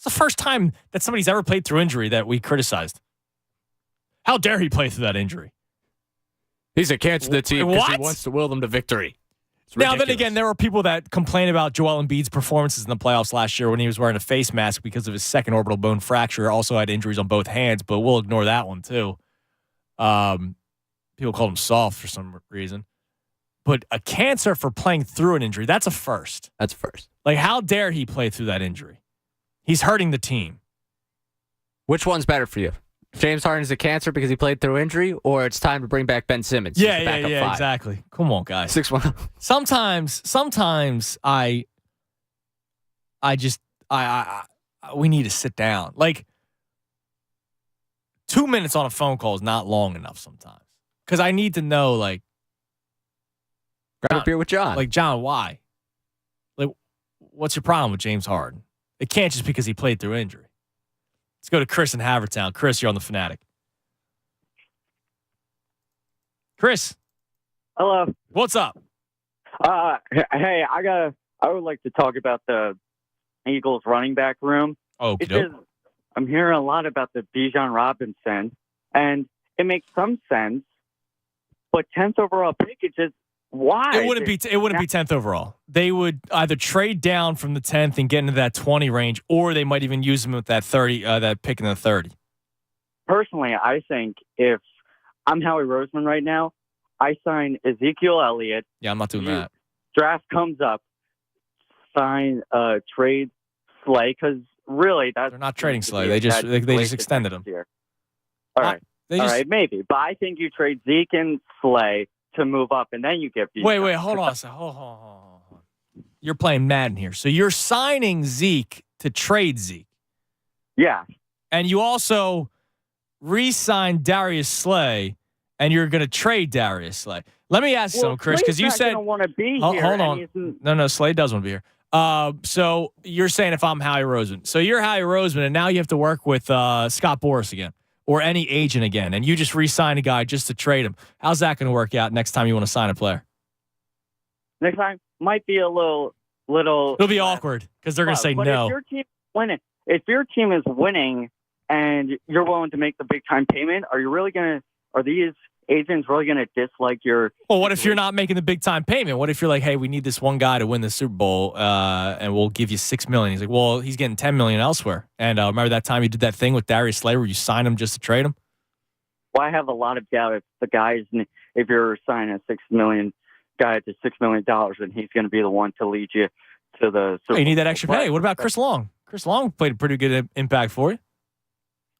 the first time that somebody's ever played through injury that we criticized. How dare he play through that injury? He's a cancer to the team because he wants to will them to victory. Now, then again, there were people that complain about Joel Embiid's performances in the playoffs last year when he was wearing a face mask because of his second orbital bone fracture. Also had injuries on both hands, but we'll ignore that one too. People called him soft for some reason. But a cancer for playing through an injury, that's a first. That's a first. Like, how dare he play through that injury? He's hurting the team. Which one's better for you? James Harden's a cancer because he played through injury, or it's time to bring back Ben Simmons? Yeah, exactly. Come on, guys. 6-1. Sometimes we need to sit down. Like, 2 minutes on a phone call is not long enough sometimes. Because I need to know, like, grab a beer with John. Like, John, why? Like, what's your problem with James Harden? It can't just because he played through injury. Let's go to Chris in Havertown. Chris, you're on the Fanatic. Chris. Hello. What's up? Hey, I would like to talk about the Eagles running back room. Oh, I'm hearing a lot about the Bijan Robinson, and it makes some sense. But 10th overall pick, it's just why? It wouldn't be 10th overall. They would either trade down from the 10th and get into that 20 range, or they might even use them with that 30, that pick in the 30. Personally, I think if I'm Howie Roseman right now, I sign Ezekiel Elliott. Yeah, I'm not doing that. Draft comes up, sign trade Slay, because really they're not trading Slay. They just extended him. All right, maybe. But I think you trade Zeke and Slay to move up, and then you get Bijan. Wait, hold on a second. Hold on. You're playing Madden here. So you're signing Zeke to trade Zeke. Yeah. And you also re-signed Darius Slay, and you're going to trade Darius Slay. Let me ask you something, Chris, because you said... want to be here. Hold on. No, Slay does want to be here. So you're saying if I'm Howie Roseman. So you're Howie Roseman, and now you have to work with Scott Boras again. Or any agent again, and you just re-sign a guy just to trade him. How's that going to work out next time you want to sign a player? Next time might be a little. It'll be awkward because they're going to say no. If your team is winning, and you're willing to make the big time payment, are these agents really going to dislike your? Well, what if you're not making the big time payment? What if you're like, hey, we need this one guy to win the Super Bowl, and we'll give you $6 million? He's like, well, he's getting $10 million elsewhere. And remember that time you did that thing with Darius Slay where you signed him just to trade him? Well, I have a lot of doubt if you're signing a $6 million guy to $6 million, and he's going to be the one to lead you to the Super Bowl. You need that extra pay. What about Chris Long? Chris Long played a pretty good impact for you.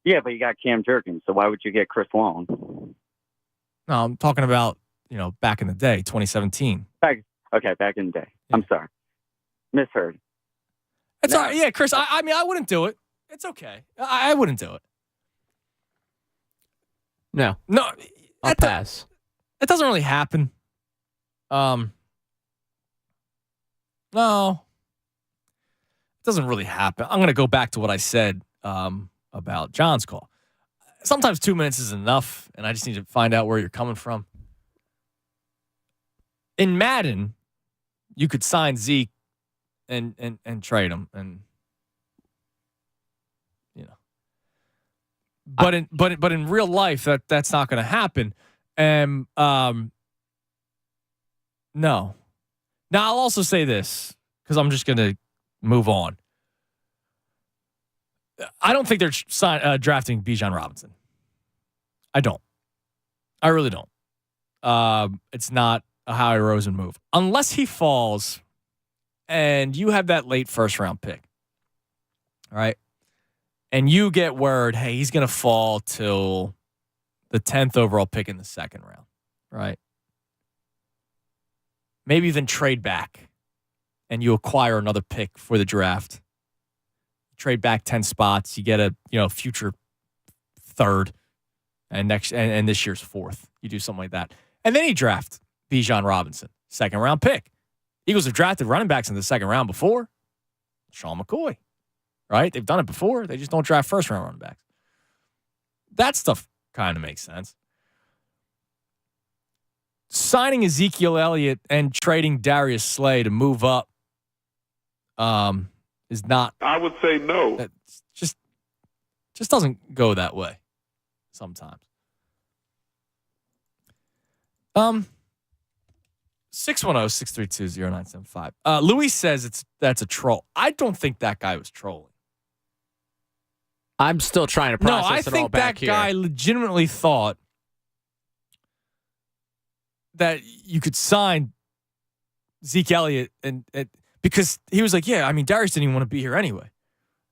Yeah, but you got Cam Jurgens, so why would you get Chris Long? No, I'm talking about, back in the day, 2017. Back in the day. Yeah. I'm sorry. Misheard. It's all right. Yeah, Chris, I mean, I wouldn't do it. It's okay. I wouldn't do it. No. I'll pass. It doesn't really happen. No. It doesn't really happen. I'm going to go back to what I said about John's call. Sometimes 2 minutes is enough, and I just need to find out where you're coming from. In Madden, you could sign Zeke and trade him, and but in real life that's not going to happen. And no. Now I'll also say this because I'm just going to move on. I don't think they're drafting Bijan Robinson. I don't. I really don't. It's not a Howie Roseman move. Unless he falls and you have that late first-round pick. All right? And you get word, hey, he's going to fall till the 10th overall pick in the second round. Right? Maybe then trade back and you acquire another pick for the draft. Trade back 10 spots, you get a future third, and this year's fourth. You do something like that, and then you draft Bijan Robinson, second round pick. Eagles have drafted running backs in the second round before. Sean McCoy, right? They've done it before. They just don't draft first round running backs. That stuff kind of makes sense. Signing Ezekiel Elliott and trading Darius Slay to move up. Is not. I would say no. It just doesn't go that way sometimes. 610-632-0975. Louis says that's a troll. I don't think that guy was trolling. I'm still trying to process it all back here. No, I think that guy legitimately thought that you could sign Zeke Elliott and because he was like, yeah, I mean, Darius didn't even want to be here anyway.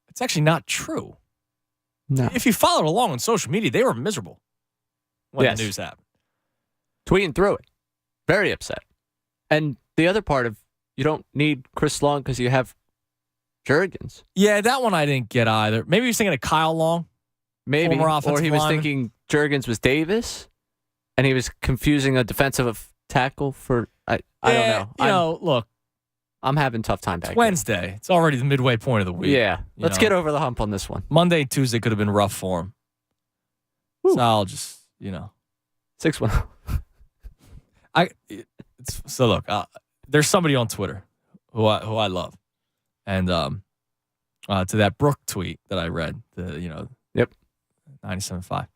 It's actually not true. No. If you followed along on social media, they were miserable when the news happened. Tweeting through it. Very upset. And the other part of you don't need Chris Long because you have Jurgens. Yeah, that one I didn't get either. Maybe he was thinking of Kyle Long. Maybe. Former Or offensive he was lineman. thinking Jurgens was Davis, and he was confusing a defensive tackle for, I don't know. Look. I'm having a tough time back It's Wednesday. It's already the midway point of the week. Yeah. Let's get over the hump on this one. Monday, Tuesday could have been rough for him. So I'll just, 6-1. So look, there's somebody on Twitter who I love, and to that Brooke tweet that I read, 97.5,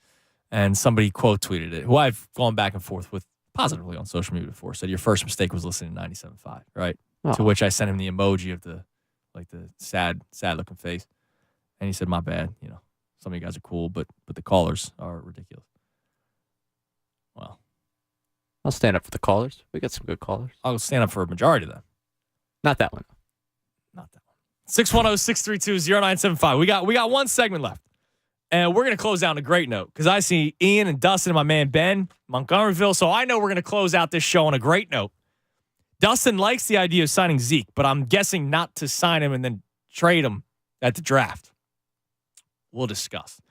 and somebody quote tweeted it, who I've gone back and forth with positively on social media before, said your first mistake was listening to 97.5, right? Oh. To which I sent him the emoji of the sad looking face, and he said, my bad, some of you guys are cool, but the callers are ridiculous. Well, I'll stand up for the callers. We got some good callers. I'll stand up for a majority of them. Not that one. 610-632-0975. We got one segment left. And we're going to close out on a great note because I see Ian and Dustin and my man Ben, Montgomeryville. So I know we're going to close out this show on a great note. Dustin likes the idea of signing Zeke, but I'm guessing not to sign him and then trade him at the draft. We'll discuss.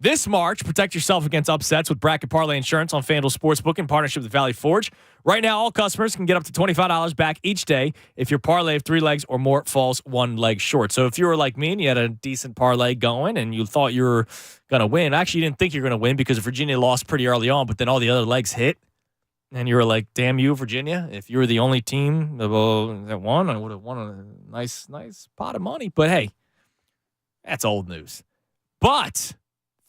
This March, protect yourself against upsets with Bracket Parlay Insurance on FanDuel Sportsbook in partnership with Valley Forge. Right now, all customers can get up to $25 back each day if your parlay of 3 legs or more falls 1 leg short. So if you were like me and you had a decent parlay going and you thought you were going to win, actually you didn't think you were going to win because Virginia lost pretty early on, but then all the other legs hit. And you were like, damn you, Virginia. If you were the only team that won, I would have won a nice pot of money. But hey, that's old news. But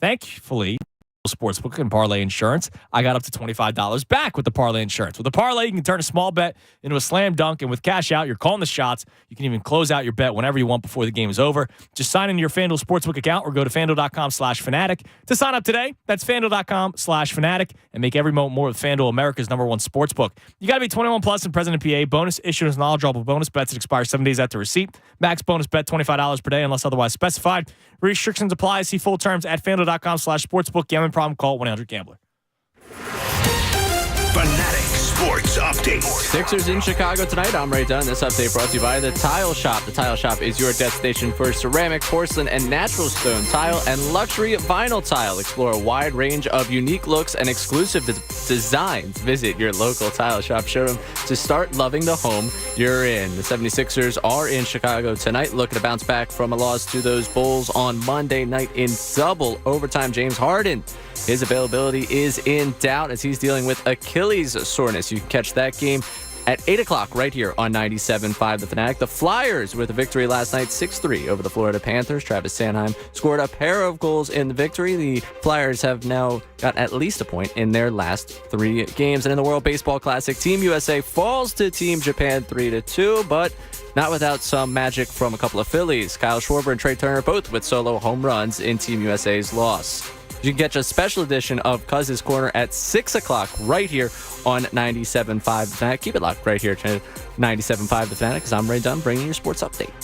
thankfully, Sportsbook and Parlay Insurance, I got up to $25 back with the Parlay Insurance. With the Parlay, you can turn a small bet into a slam dunk, and with cash out, you're calling the shots. You can even close out your bet whenever you want before the game is over. Just sign into your FanDuel Sportsbook account or go to FanDuel.com/Fanatic to sign up today. That's FanDuel.com/Fanatic and make every moment more with FanDuel, America's #1 sportsbook. You got to be 21 plus and present in PA. Bonus issued as knowledgeable bonus bets that expire 7 days after receipt. Max bonus bet $25 per day unless otherwise specified. Restrictions apply. See full terms at FanDuel.com/sportsbook. Gambling problem? Call 1-800-GAMBLER. Fanatic Sports Update. Sixers in Chicago tonight. I'm Ray Dunn. This update brought to you by The Tile Shop. The Tile Shop is your destination for ceramic, porcelain, and natural stone tile and luxury vinyl tile. Explore a wide range of unique looks and exclusive designs. Visit your local Tile Shop showroom to start loving the home you're in. The 76ers are in Chicago tonight, looking to bounce back from a loss to those Bulls on Monday night in double overtime. James Harden, his availability is in doubt as he's dealing with Achilles soreness. You can catch that game at 8 o'clock right here on 97.5 The Fanatic. The Flyers with a victory last night, 6-3 over the Florida Panthers. Travis Sanheim scored a pair of goals in the victory. The Flyers have now got at least a point in their last 3 games. And in the World Baseball Classic, Team USA falls to Team Japan 3-2, but not without some magic from a couple of Phillies. Kyle Schwarber and Trey Turner both with solo home runs in Team USA's loss. You can catch a special edition of Cuz's Corner at 6 o'clock right here on 97.5 The Fanatic. Keep it locked right here to 97.5 The Fanatic because I'm Ray Dunn bringing your sports update.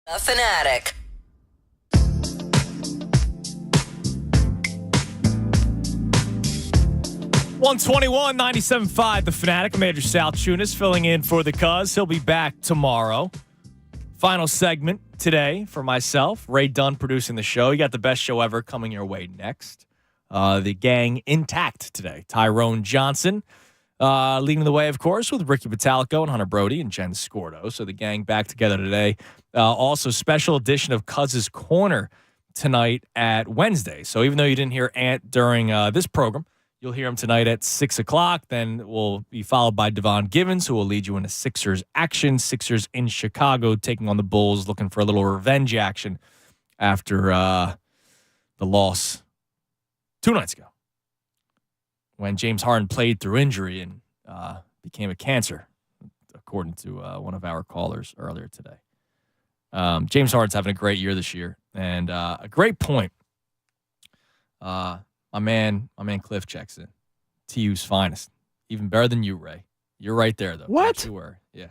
The Fanatic. $121, 97.5 The Fanatic. I'm Andrew Salchunas filling in for the Cuz. He'll be back tomorrow. Final segment today for myself. Ray Dunn producing the show. You got the best show ever coming your way next. The gang intact today. Tyrone Johnson leading the way, of course, with Ricky Vitalico and Hunter Brody and Jen Scordo. So the gang back together today. Also, special edition of Cuz's Corner tonight at Wednesday. So even though you didn't hear Ant during this program, you'll hear him tonight at 6 o'clock. Then we'll be followed by Devon Givens, who will lead you into Sixers action. Sixers in Chicago taking on the Bulls, looking for a little revenge action after the loss 2 nights ago when James Harden played through injury and became a cancer, according to one of our callers earlier today. James Harden's having a great year this year, and a great point. My man Cliff checks in. TU's finest. Even better than you, Ray. You're right there, though. What? Don't you worry. Yeah.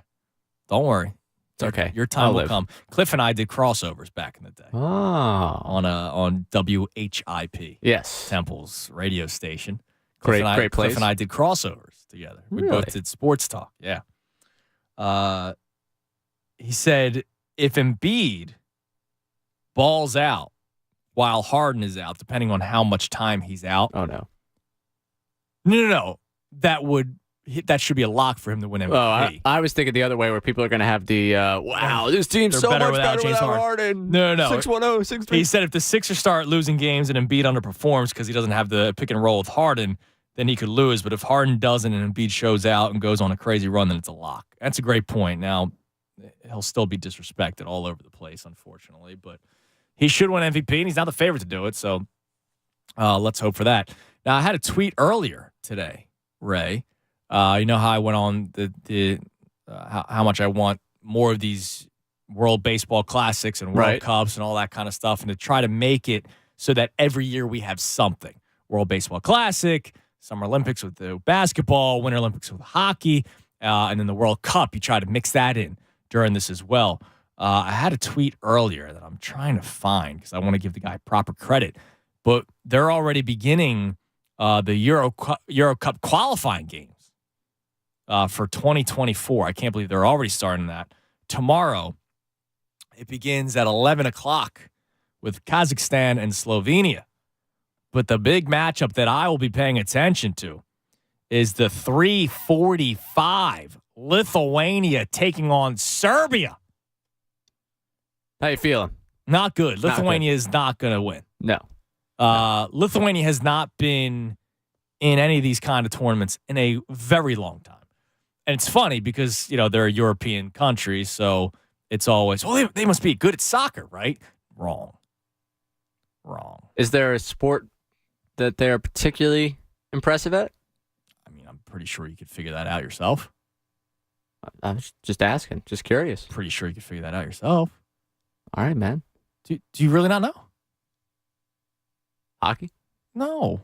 Don't worry. It's okay. Your time will come. Cliff and I did crossovers back in the day. Oh. On WHIP. Yes. Temple's radio station. Great place. Cliff and I did crossovers together. We Really? both did sports talk. Yeah. He said if Embiid balls out while Harden is out, depending on how much time he's out. Oh, no. No. That should be a lock for him to win MVP. I was thinking the other way, where people are going to have the, wow, this team's so much better without James Harden. No. 6-1-0, 6-3. He said if the Sixers start losing games and Embiid underperforms because he doesn't have the pick and roll with Harden, then he could lose. But if Harden doesn't and Embiid shows out and goes on a crazy run, then it's a lock. That's a great point. Now, he'll still be disrespected all over the place, unfortunately. But he should win MVP, and he's not the favorite to do it. So let's hope for that. Now, I had a tweet earlier today, Ray. You know how I went on how much I want more of these World Baseball Classics and World Cups and all that kind of stuff, and to try to make it so that every year we have something. World Baseball Classic, Summer Olympics with the basketball, Winter Olympics with hockey, and then the World Cup. You try to mix that in during this as well. I had a tweet earlier that I'm trying to find because I want to give the guy proper credit, but they're already beginning the Euro Cup qualifying games for 2024. I can't believe they're already starting that. Tomorrow, it begins at 11 o'clock with Kazakhstan and Slovenia. But the big matchup that I will be paying attention to is the 3:45 Lithuania taking on Serbia. How you feeling? Not good. Lithuania is not going to win. No. Lithuania has not been in any of these kind of tournaments in a very long time. And it's funny because, they're a European country, so it's always, they must be good at soccer, right? Wrong. Is there a sport that they're particularly impressive at? I mean, I'm pretty sure you could figure that out yourself. I was just asking, just curious. Pretty sure you could figure that out yourself. All right, man. Do you really not know? Hockey? No.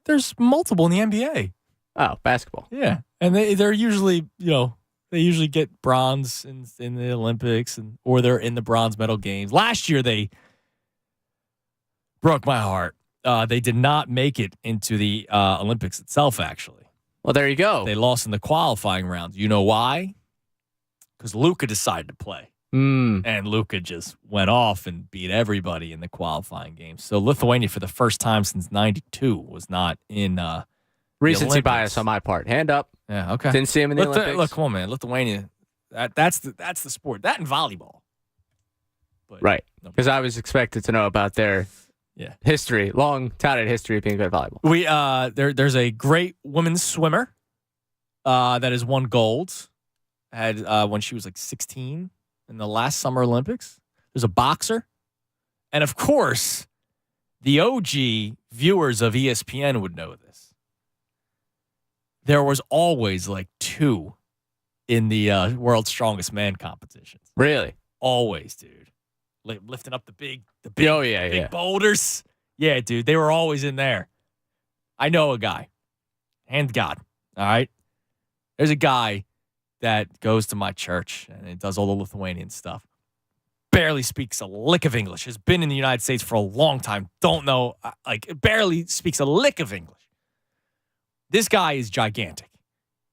There's multiple in the NBA. Oh, basketball. Yeah. And they're usually, they usually get bronze in the Olympics or they're in the bronze medal games. Last year, they broke my heart. They did not make it into the Olympics itself, actually. Well, there you go. They lost in the qualifying round. You know why? Because Luka decided to play. And Luka just went off and beat everybody in the qualifying game. So Lithuania, for the first time since '92, was not in recency bias on my part. Hand up. Yeah, okay. Didn't see him in the Olympics. Look, come on, man. Lithuania, that's the sport. That and volleyball. But, right. Because I was expected to know about their history, long-touted history of being good at volleyball. There's a great women's swimmer that has won gold. Had when she was like 16 in the last Summer Olympics. There's a boxer. And, of course, the OG viewers of ESPN would know this. There was always like 2 in the World's Strongest Man competitions. Really? Always, dude. Like lifting up the big boulders. Yeah, dude. They were always in there. I know a guy. Hand God. All right? There's a guy that goes to my church and it does all the Lithuanian stuff. barely speaks a lick of English, has been in the United States for a long time, don't know, barely speaks a lick of English. This guy is gigantic.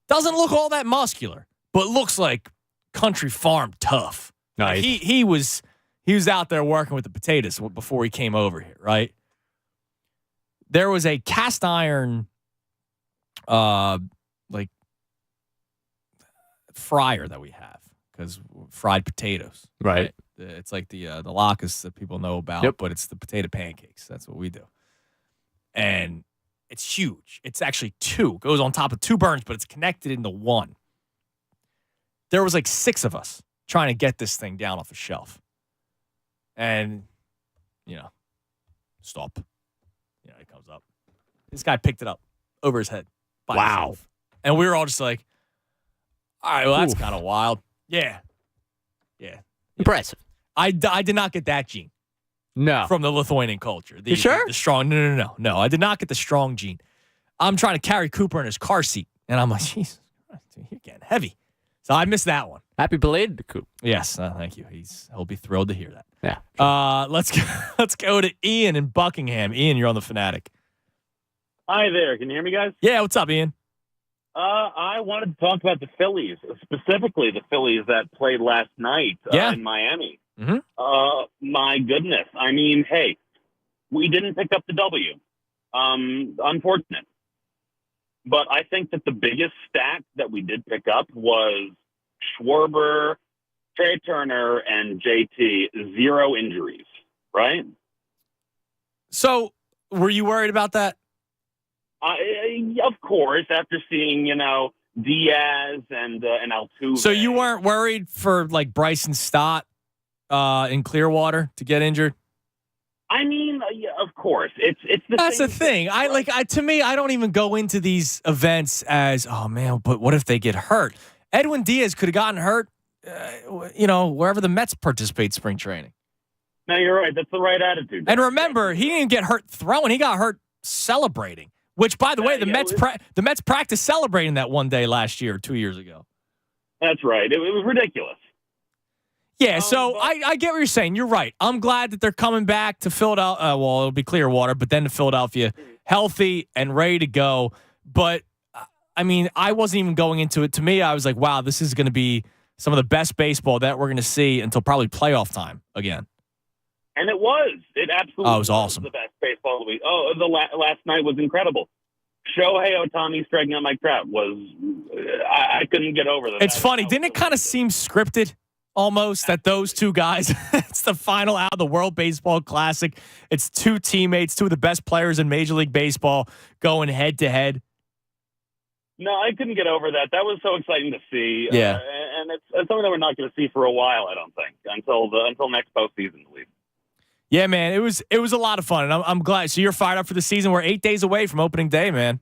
Doesn't look all that muscular, but looks like country farm tough. Nice. He was out there working with the potatoes before he came over here, right? There was a cast iron fryer that we have because fried potatoes. Right. It's like the latkes that people know about, but it's the potato pancakes. That's what we do. And it's huge. It's actually two. It goes on top of two burns, but it's connected into one. There was like 6 of us trying to get this thing down off a shelf. And, stop. It comes up. This guy picked it up over his head. By himself. And we were all just like, all right, well, that's kind of wild. Yeah. Impressive. I did not get that gene. No. From the Lithuanian culture. You sure? The strong. No. I did not get the strong gene. I'm trying to carry Cooper in his car seat. And I'm like, Jesus Christ, dude, you're getting heavy. So I missed that one. Happy belated to Coop. Yes. Thank you. He'll be thrilled to hear that. Yeah. Sure. Let's go to Ian in Buckingham. Ian, you're on the Fanatic. Hi there. Can you hear me, guys? Yeah. What's up, Ian? I wanted to talk about the Phillies, specifically the Phillies that played last night in Miami. Mm-hmm. My goodness. I mean, hey, we didn't pick up the W. Unfortunate. But I think that the biggest stat that we did pick up was Schwarber, Trey Turner, and JT, 0 injuries, right? So were you worried about that? Of course, after seeing, Diaz and Altuve. So you weren't worried for like Bryson Stott in Clearwater to get injured? I mean, of course, it's the. That's the thing. To me, I don't even go into these events as, oh man, but what if they get hurt? Edwin Diaz could have gotten hurt, wherever the Mets participate spring training. No, you're right. That's the right attitude. And remember, he didn't get hurt throwing; he got hurt celebrating. Which, by the way, the Mets practiced celebrating that one day last year, 2 years ago. That's right. It was ridiculous. Yeah, so I get what you're saying. You're right. I'm glad that they're coming back to Philadelphia. Well, it'll be Clearwater, but then to Philadelphia, healthy and ready to go. But, I mean, I wasn't even going into it. To me, I was like, wow, this is going to be some of the best baseball that we're going to see until probably playoff time again. And it was. It absolutely it was awesome. The best baseball of the week. The last night was incredible. Shohei Ohtani striking out Mike Trout was. I couldn't get over that. It's funny. Didn't it kind of seem scripted almost that those two guys, it's the final out of the World Baseball Classic. It's 2 teammates, 2 of the best players in Major League Baseball going head to head. No, I couldn't get over that. That was so exciting to see. Yeah. And it's something that we're not going to see for a while, I don't think, until next postseason at least. Yeah, man, it was a lot of fun, and I'm glad. So you're fired up for the season. We're 8 days away from opening day, man.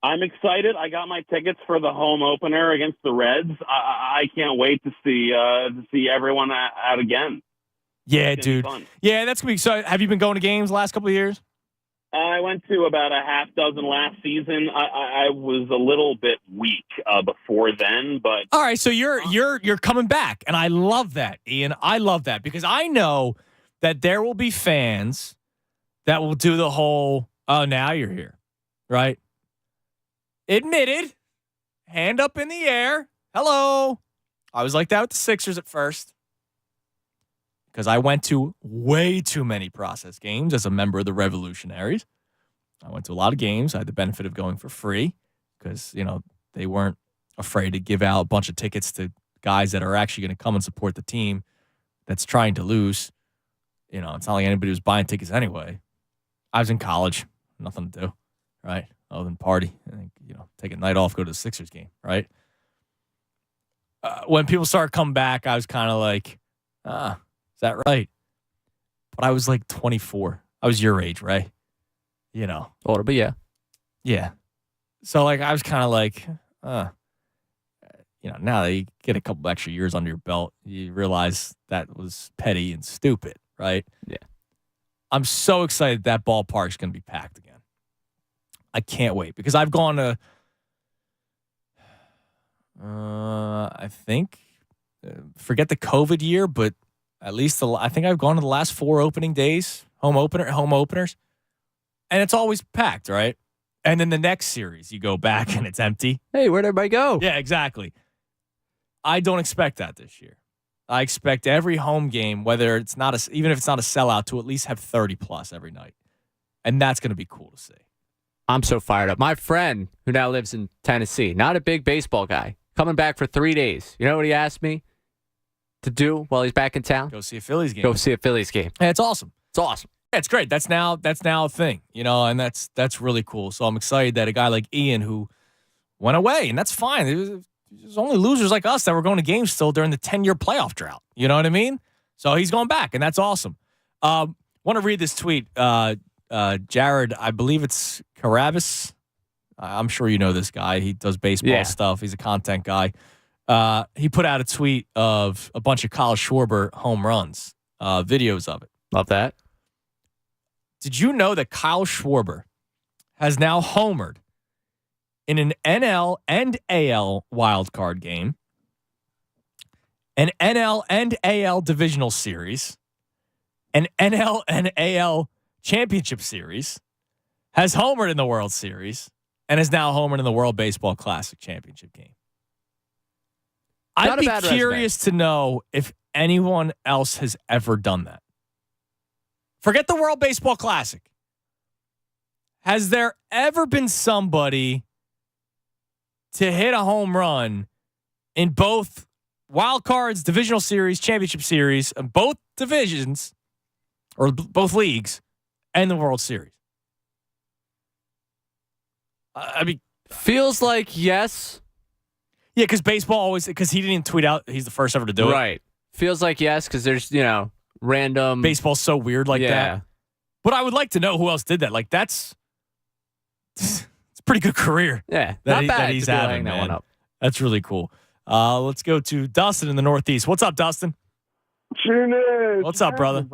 I'm excited. I got my tickets for the home opener against the Reds. I can't wait to see everyone out again. Yeah, dude. Yeah, that's gonna be. So, have you been going to games the last couple of years? I went to about a half dozen last season. I was a little bit weak before then, but all right. So you're coming back, and I love that, Ian. I love that because I know that there will be fans that will do the whole, oh, now you're here, right? Admitted, hand up in the air. Hello. I was like that with the Sixers at first because I went to way too many process games as a member of the Revolutionaries. I went to a lot of games. I had the benefit of going for free because, they weren't afraid to give out a bunch of tickets to guys that are actually going to come and support the team that's trying to lose. It's not like anybody was buying tickets anyway. I was in college, nothing to do, right? Other than party, and take a night off, go to the Sixers game, right? When people started coming back, I was kind of like, is that right? But I was like 24. I was your age, right? Older, but yeah. Yeah. So I was kind of like, now that you get a couple extra years under your belt, you realize that was petty and stupid. Right? Yeah. I'm so excited that ballpark's going to be packed again. I can't wait because I've gone to, I think, forget the COVID year, but At least I think I've gone to the last 4 opening days, home openers, and it's always packed, right? And then the next series, you go back and it's empty. Hey, where'd everybody go? Yeah, exactly. I don't expect that this year. I expect every home game, whether it's not even if it's not a sellout, to at least have 30 plus every night, and that's going to be cool to see. I'm so fired up. My friend, who now lives in Tennessee, not a big baseball guy, coming back for 3 days. You know what he asked me to do while he's back in town? Go see a Phillies game. Go see a Phillies game. Hey, it's awesome. It's awesome. Yeah, it's great. That's now a thing, and that's really cool. So I'm excited that a guy like Ian, who went away, and that's fine. There's only losers like us that were going to games still during the 10-year playoff drought. You know what I mean? So he's going back, and that's awesome. Want to read this tweet. Jared, I believe it's Carabas. I'm sure you know this guy. He does baseball stuff. He's a content guy. He put out a tweet of a bunch of Kyle Schwarber home runs, videos of it. Love that. Did you know that Kyle Schwarber has now homered in an NL and AL wildcard game, an NL and AL divisional series, an NL and AL championship series, has homered in the World Series, and is now homered in the World Baseball Classic championship game? I'd be curious to know if anyone else has ever done that. Forget the World Baseball Classic. Has there ever been somebody to hit a home run in both wild cards, divisional series, championship series, and both divisions or both leagues and the World Series? I mean, feels like yes. Yeah, because baseball because he didn't tweet out he's the first ever to do it. Right. Feels like yes, because there's, random. Baseball's so weird like that. But I would like to know who else did that. Like, it's a pretty good career. Yeah, that he's having, that one up. That's really cool. Let's go to Dustin in the Northeast. What's up, Dustin? What's up, brother?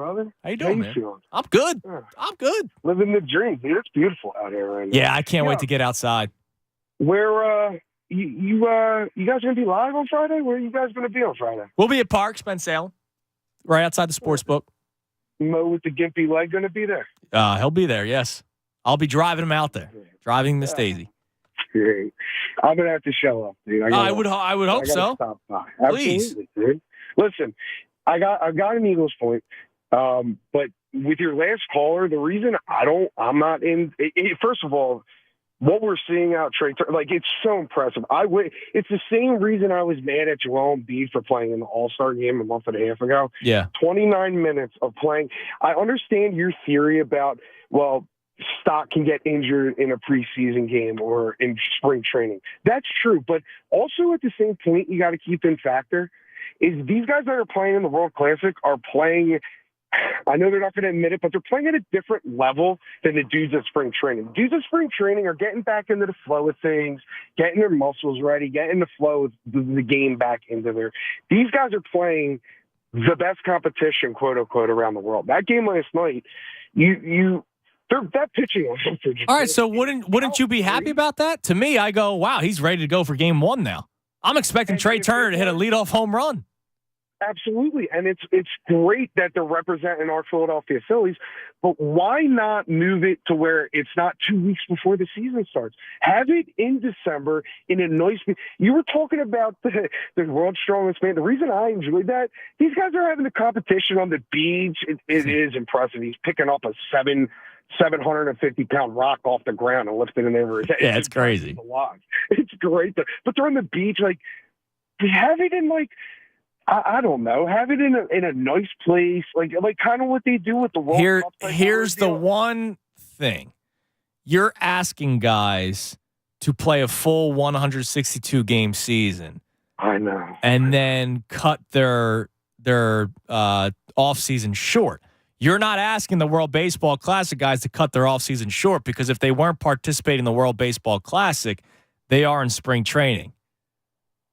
How you doing, man? Feeling? I'm good. I'm good. Living the dream, dude. It's beautiful out here right now. Yeah, I can't wait to get outside. Where you guys gonna be live on Friday? Where are you guys gonna be on Friday? We'll be at Parks, Ben Salem, right outside the sports book. Mo with the gimpy leg gonna be there? He'll be there. Yes, I'll be driving him out there. Driving Miss Daisy. Great. I'm gonna have to show up, dude. I would hope so. Stop by. Please. Absolutely, dude. Listen, I got an Eagles point, but with your last caller, the reason I'm not in. First of all, what we're seeing out Trey, it's so impressive. It's the same reason I was mad at Joel Embiid for playing in the All-Star game a month and a half ago. Yeah, 29 minutes of playing. I understand your theory about stock can get injured in a preseason game or in spring training. That's true, but also at the same point, you got to keep in factor is these guys that are playing in the World Classic are playing. I know they're not going to admit it, but they're playing at a different level than the dudes at spring training. The dudes at spring training are getting back into the flow of things, getting their muscles ready, getting the flow of the game back into there. These guys are playing the best competition, quote unquote, around the world. That game last night, that pitching was all right. So wouldn't you be happy about that? To me, I go, wow, he's ready to go for game one now. I'm expecting Trey Turner to hit a leadoff home run. Absolutely, and it's great that they're representing our Philadelphia Phillies, but why not move it to where it's not 2 weeks before the season starts? Have it in December in a nice. You were talking about the world's strongest man. The reason I enjoyed that, these guys are having a competition on the beach. It is impressive. He's picking up a 750-pound rock off the ground and lifting it over his head. Yeah, it's crazy. It's great, but they're on the beach. Have it in I don't know. Have it in a nice place, like kind of what they do with the World Cup. Here's the one thing: you're asking guys to play a full 162 game season. I know, and then cut their off season short. You're not asking the World Baseball Classic guys to cut their off season short because if they weren't participating in the World Baseball Classic, they are in spring training.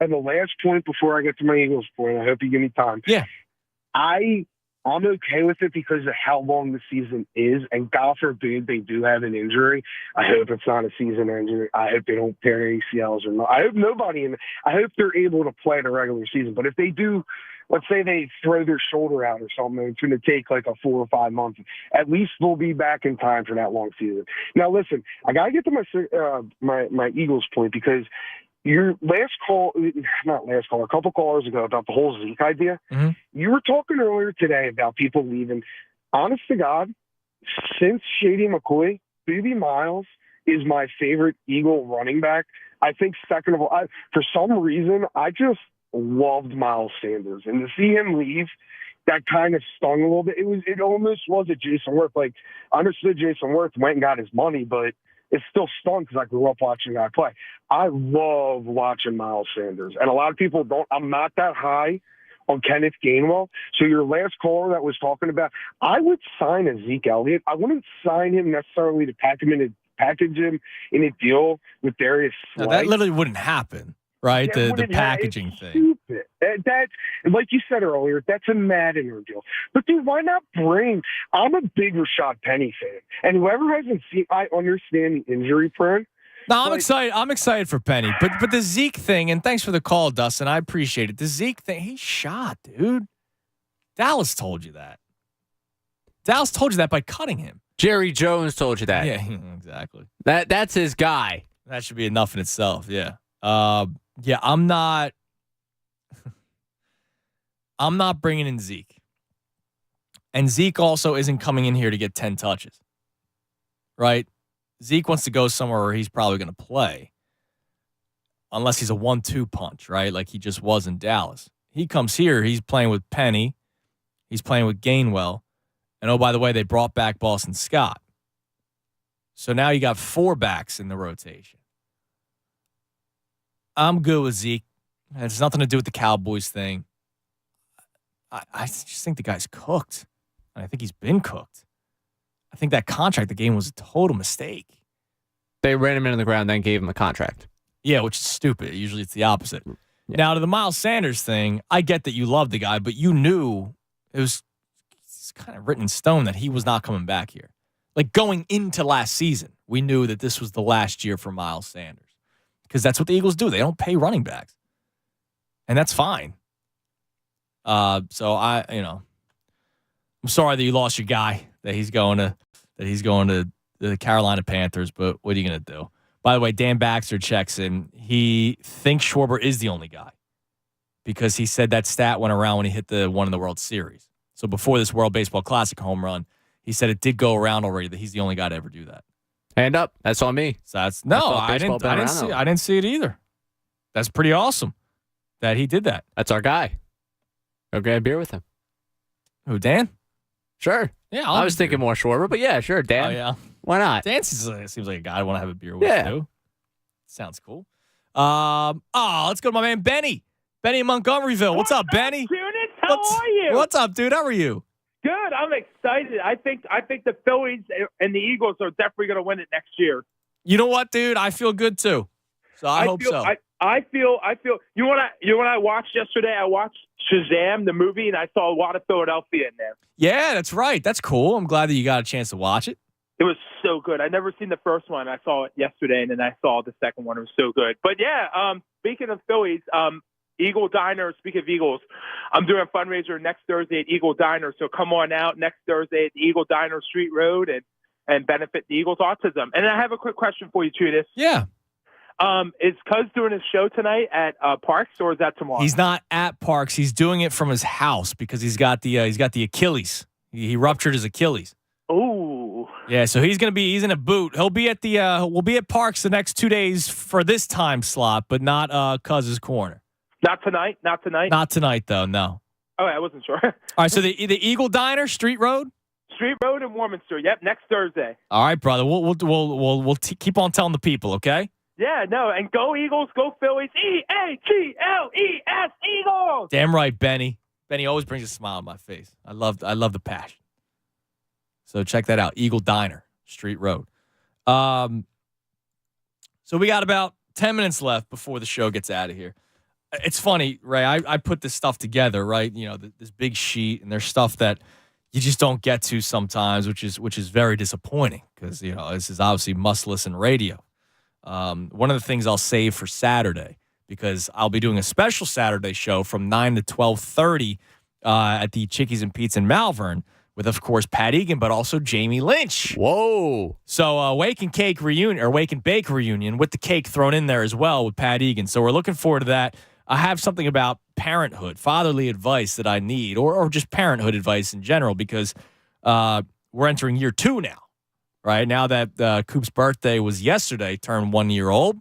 And the last point before I get to my Eagles point, I hope you give me time. Yeah. I'm okay with it because of how long the season is. And God forbid they do have an injury. I hope it's not a season injury. I hope they don't tear ACLs or not. I hope I hope they're able to play the regular season. But if they do, let's say they throw their shoulder out or something, it's going to take like a 4 or 5 months. At least they'll be back in time for that long season. Now, listen, I got to get to my Eagles point because your last call, not last call, a couple callers ago about the whole Zeke idea. Mm-hmm. You were talking earlier today about people leaving. Honest to God, since Shady McCoy, Boobie Miles is my favorite Eagle running back. I think second of all, for some reason, I just loved Miles Sanders. And to see him leave, that kind of stung a little bit. It almost was a Jason Worth. Like, I understood Jason Worth went and got his money, but it still stung because I grew up watching that play. I love watching Miles Sanders. And a lot of people don't. I'm not that high on Kenneth Gainwell. So your last caller that was talking about, I would sign a Zeke Elliott. I wouldn't sign him necessarily to package him in a deal with Darius Slay. No, that literally wouldn't happen, right? The packaging thing. Stupid. That, like you said earlier, that's a Madden deal. But dude, why not bring? I'm a big Rashad Penny fan, and whoever hasn't seen, I understand the injury prone. No, I'm excited. I'm excited for Penny, but the Zeke thing, and thanks for the call, Dustin. I appreciate it. The Zeke thing, he's shot, dude. Dallas told you that. Dallas told you that by cutting him. Jerry Jones told you that. Yeah, exactly. That's his guy. That should be enough in itself. Yeah. Yeah. I'm not bringing in Zeke, and Zeke also isn't coming in here to get 10 touches, right? Zeke wants to go somewhere where he's probably going to play, unless he's a 1-2 punch, right? Like he just was in Dallas. He comes here, he's playing with Penny, he's playing with Gainwell, and oh, by the way, they brought back Boston Scott. So now you got 4 backs in the rotation. I'm good with Zeke. It has nothing to do with the Cowboys thing. I just think the guy's cooked. I think he's been cooked. I think that contract, the game was a total mistake. They ran him into the ground, then gave him a contract. Yeah, which is stupid. Usually it's the opposite. Yeah. Now, to the Miles Sanders thing, I get that you love the guy, but you knew it's kind of written in stone that he was not coming back here. Like going into last season, we knew that this was the last year for Miles Sanders because that's what the Eagles do. They don't pay running backs, and that's fine. So I'm sorry that you lost your guy. That he's going to the Carolina Panthers, but what are you going to do? By the way, Dan Baxter checks in. He thinks Schwarber is the only guy because he said that stat went around when he hit the one in the World Series. So before this World Baseball Classic home run, he said it did go around already that he's the only guy to ever do that. Hand up. That's on me. So I didn't see it either. That's pretty awesome that he did that. That's our guy. Go grab a beer with him. Who, Dan? Sure. Yeah, I was thinking more Schwarber, but yeah, sure, Dan. Oh, yeah. Why not? Dan seems like a guy I want to have a beer with, yeah. too. Sounds cool. Let's go to my man, Benny. Benny in Montgomeryville. What's up, Benny? How are you? What's up, dude? How are you? Good. I'm excited. I think the Phillies and the Eagles are definitely going to win it next year. You know what, dude? I feel good, too. So I hope so. I feel. You know what I watched yesterday? I watched Shazam, the movie, and I saw a lot of Philadelphia in there. Yeah, that's right. That's cool. I'm glad that you got a chance to watch it. It was so good. I'd never seen the first one. I saw it yesterday, and then I saw the second one. It was so good. But yeah, speaking of Phillies, Eagle Diner. Speaking of Eagles, I'm doing a fundraiser next Thursday at Eagle Diner. So come on out next Thursday at the Eagle Diner Street Road and benefit the Eagles autism. And I have a quick question for you, Tudis. Yeah. Is Cuz doing his show tonight at Parks, or is that tomorrow? He's not at Parks. He's doing it from his house because he's got the Achilles. He ruptured his Achilles. Oh. Yeah, so he's in a boot. He'll be at we'll be at Parks the next 2 days for this time slot, but not Cuz's corner. Not tonight. Not tonight though. No. Oh, I wasn't sure. All right, so the Eagle Diner, Street Road. Street Road in Warminster. Yep, next Thursday. All right, brother. We'll keep on telling the people, okay? Yeah, no, and go Eagles, go Phillies. EAGLES Eagles. Damn right, Benny. Benny always brings a smile on my face. I love the passion. So check that out, Eagle Diner, Street Road. So we got about 10 minutes left before the show gets out of here. It's funny, Ray. I put this stuff together, right? You know, this big sheet, and there's stuff that you just don't get to sometimes, which is very disappointing because this is obviously must listen radio. One of the things I'll save for Saturday because I'll be doing a special Saturday show from 9 to 12:30 at the Chickies and Pete's in Malvern with, of course, Pat Egan, but also Jamie Lynch. Whoa. So Wake and Cake reunion, or Wake and Bake reunion with the cake thrown in there as well with Pat Egan. So we're looking forward to that. I have something about parenthood, fatherly advice that I need, or just parenthood advice in general, because we're entering year 2 now, right? Now that Coop's birthday was yesterday, turned 1 year old.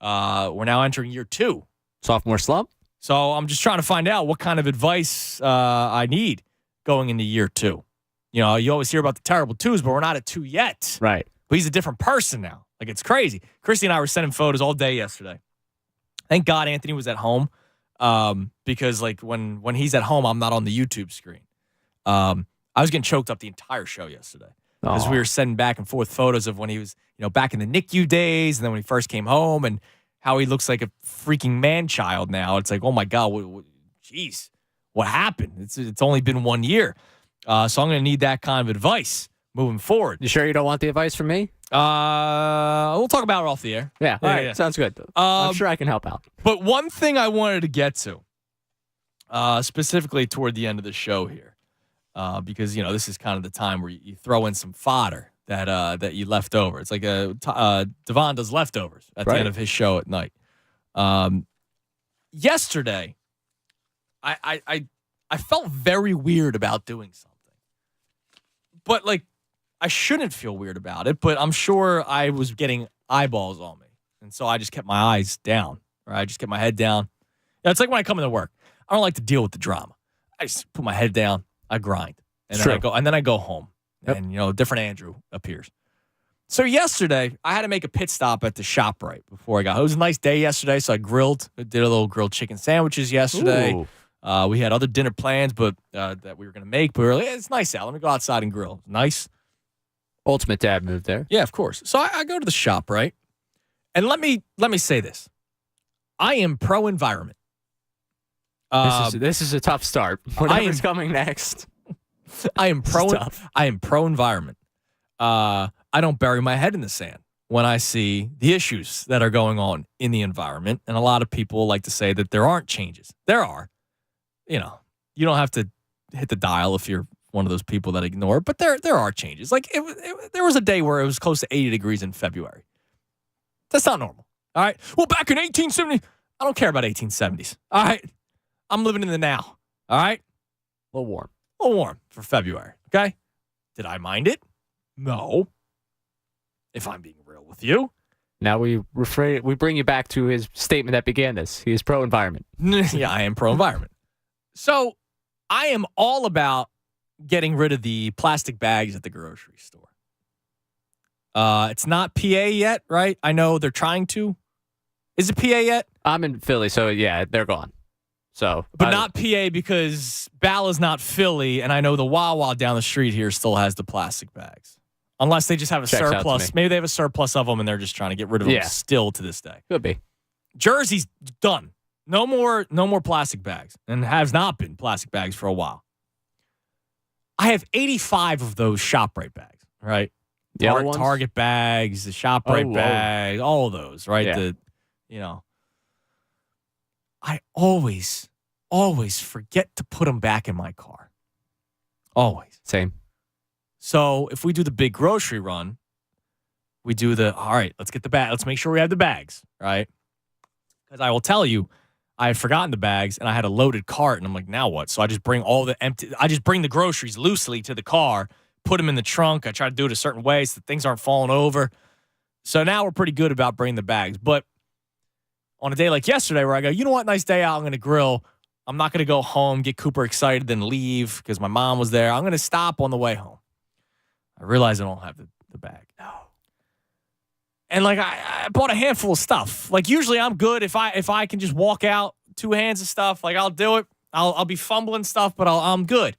We're now entering year 2. Sophomore slump? So I'm just trying to find out what kind of advice I need going into year 2. You know, you always hear about the terrible 2s, but we're not at 2 yet. Right. But he's a different person now. Like, it's crazy. Christy and I were sending photos all day yesterday. Thank God Anthony was at home because, like, when he's at home, I'm not on the YouTube screen. I was getting choked up the entire show yesterday because we were sending back and forth photos of when he was, back in the NICU days and then when he first came home and how he looks like a freaking man-child now. It's like, oh, my God, jeez, what happened? It's only been 1 year. So I'm going to need that kind of advice moving forward. You sure you don't want the advice from me? We'll talk about it off the air. Yeah. All right. Yeah. Sounds good. I'm sure I can help out. But one thing I wanted to get to, specifically toward the end of the show here, because, this is kind of the time where you throw in some fodder that you left over. It's like Devon does leftovers at the end of his show at night. Yesterday, I felt very weird about doing something. But, like, I shouldn't feel weird about it, but I'm sure I was getting eyeballs on me. And so I just kept my eyes down, or I just kept my head down. It's like when I come into work. I don't like to deal with the drama. I just put my head down, I grind. And then I go home. Yep. And, different Andrew appears. So yesterday, I had to make a pit stop at the ShopRite before I got home. It was a nice day yesterday, so I did a little grilled chicken sandwiches yesterday. Ooh. We had other dinner plans, but that we were going to make. But we were like, it's nice out. Let me go outside and grill. Nice. Ultimate dad move there. Yeah, of course. So I go to the ShopRite, and let me say this: I am pro environment. This is a tough start. Whatever's coming next. I am pro environment. I don't bury my head in the sand when I see the issues that are going on in the environment. And a lot of people like to say that there aren't changes. There are. You don't have to hit the dial if you're one of those people that ignore it, but there are changes. Like there was a day where it was close to 80 degrees in February. That's not normal. All right. Well, back in 1870, I don't care about 1870s. All right. I'm living in the now. All right. A little warm for February. Okay. Did I mind it? No. If I'm being real with you. Now we bring you back to his statement that began this. He is pro-environment. Yeah, I am pro-environment. So I am all about getting rid of the plastic bags at the grocery store. It's not PA yet, right? I know they're trying to. Is it PA yet? I'm in Philly, so yeah, they're gone. So, but not PA because Bala's not Philly, and I know the Wawa down the street here still has the plastic bags. Unless they just have a surplus. Maybe they have a surplus of them, and they're just trying to get rid of them still to this day. Could be. Jersey's done. No more plastic bags, and has not been plastic bags for a while. I have 85 of those ShopRite bags, right? Target bags, the ShopRite bags, all of those, right? Yeah. I always forget to put them back in my car. Always. Same. So if we do the big grocery run, we do all right, let's get the bag. Let's make sure we have the bags, right? Because I will tell you, I had forgotten the bags and I had a loaded cart and I'm like, now what? So I just bring the groceries loosely to the car, put them in the trunk. I try to do it a certain way so that things aren't falling over. So now we're pretty good about bringing the bags. But on a day like yesterday where I go, you know what, nice day out, I'm going to grill. I'm not going to go home, get Cooper excited, then leave because my mom was there. I'm going to stop on the way home. I realize I don't have the bag. No. And like I bought a handful of stuff. Like usually I'm good if I can just walk out 2 hands of stuff. Like I'll do it. I'll be fumbling stuff, but I'm good.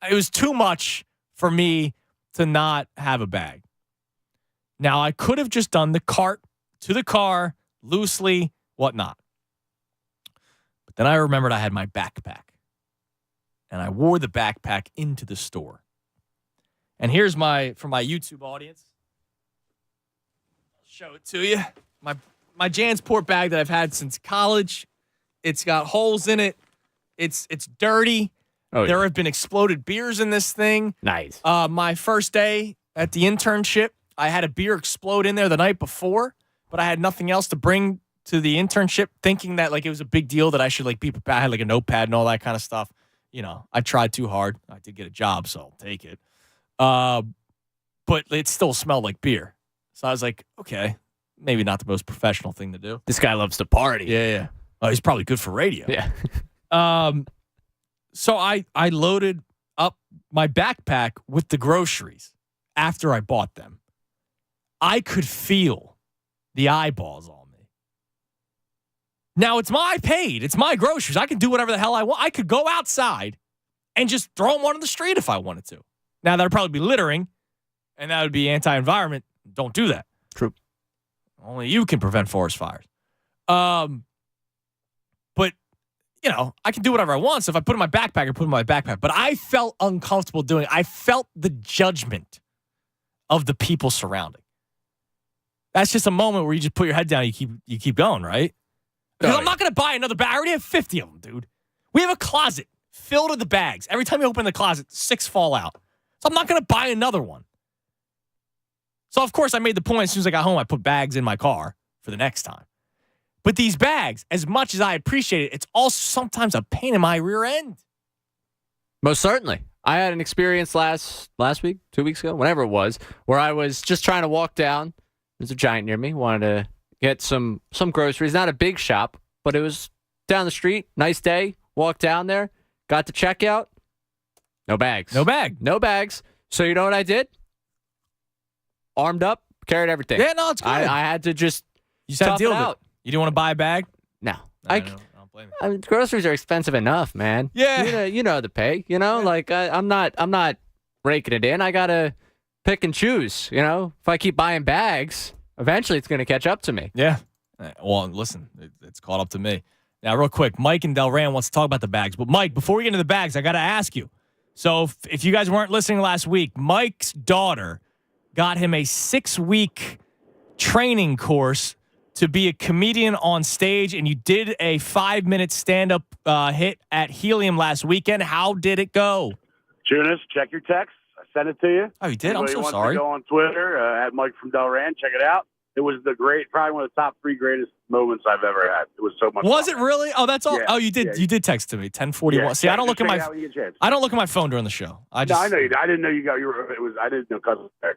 It was too much for me to not have a bag. Now I could have just done the cart to the car loosely, whatnot. But then I remembered I had my backpack, and I wore the backpack into the store. And here's for my YouTube audience. Show it to you. my Jansport bag that I've had since college. It's got holes in it. It's dirty. Oh, There yeah. have been exploded beers in this thing. Nice. My first day at the internship, I had a beer explode in there the night before, but I had nothing else to bring to the internship, thinking that like it was a big deal that I should like be prepared. I had like a notepad and all that kind of stuff. You know, I tried too hard. I did get a job, so I'll take it. But it still smelled like beer. So I was like, okay, maybe not the most professional thing to do. This guy loves to party. Yeah. Oh, he's probably good for radio. Yeah. So I loaded up my backpack with the groceries after I bought them. I could feel the eyeballs on me. Now, it's my paid. It's my groceries. I can do whatever the hell I want. I could go outside and just throw them on the street if I wanted to. Now, that would probably be littering, and that would be anti-environment. Don't do that. True. Only you can prevent forest fires. But, you know, I can do whatever I want. So if I put it in my backpack, I put it in my backpack. But I felt uncomfortable doing it. I felt the judgment of the people surrounding. That's just a moment where you just put your head down and you keep going, right? Because I'm not going to buy another bag. I already have 50 of them, dude. We have a closet filled with the bags. Every time you open the closet, 6 fall out. So I'm not going to buy another one. So, of course, I made the point as soon as I got home, I put bags in my car for the next time. But these bags, as much as I appreciate it, it's also sometimes a pain in my rear end. Most certainly. I had an experience last week, 2 weeks ago, whenever it was, where I was just trying to walk down. There's a Giant near me. Wanted to get some groceries. Not a big shop, but it was down the street. Nice day. Walked down there. Got to checkout. No bags. No bag. No bags. So you know what I did? Armed up, carried everything. Yeah, no, it's good. I had to just You just had tough to deal it with out. it. You didn't want to buy a bag? No. I don't blame you. I mean, groceries are expensive enough, man. Yeah. You know the pay. You know, like I'm not raking it in. I gotta pick and choose. You know, if I keep buying bags, eventually it's gonna catch up to me. Yeah. Well, listen, it's caught up to me. Now, real quick, Mike in Delran wants to talk about the bags. But, Mike, before we get into the bags, I got to ask you. So, if you guys weren't listening last week, Mike's daughter got him a 6-week training course to be a comedian on stage, and you did a 5-minute stand-up hit at Helium last weekend. How did it go? Tunis, check your text. I sent it to you. Oh, you did? Anybody I'm so wants sorry. To go on Twitter at Mike from Delran. Check it out. It was probably one of the top 3 greatest moments I've ever had. It was so much Was fun. it really? Oh, that's all. Yeah, Oh, you did. yeah. You did text to me 10:41. Yeah, See, I don't look at check my. it out when you get a chance. I don't look at my phone during the show. I No, I know you. I didn't know you got your. It was. I didn't know cousin was there.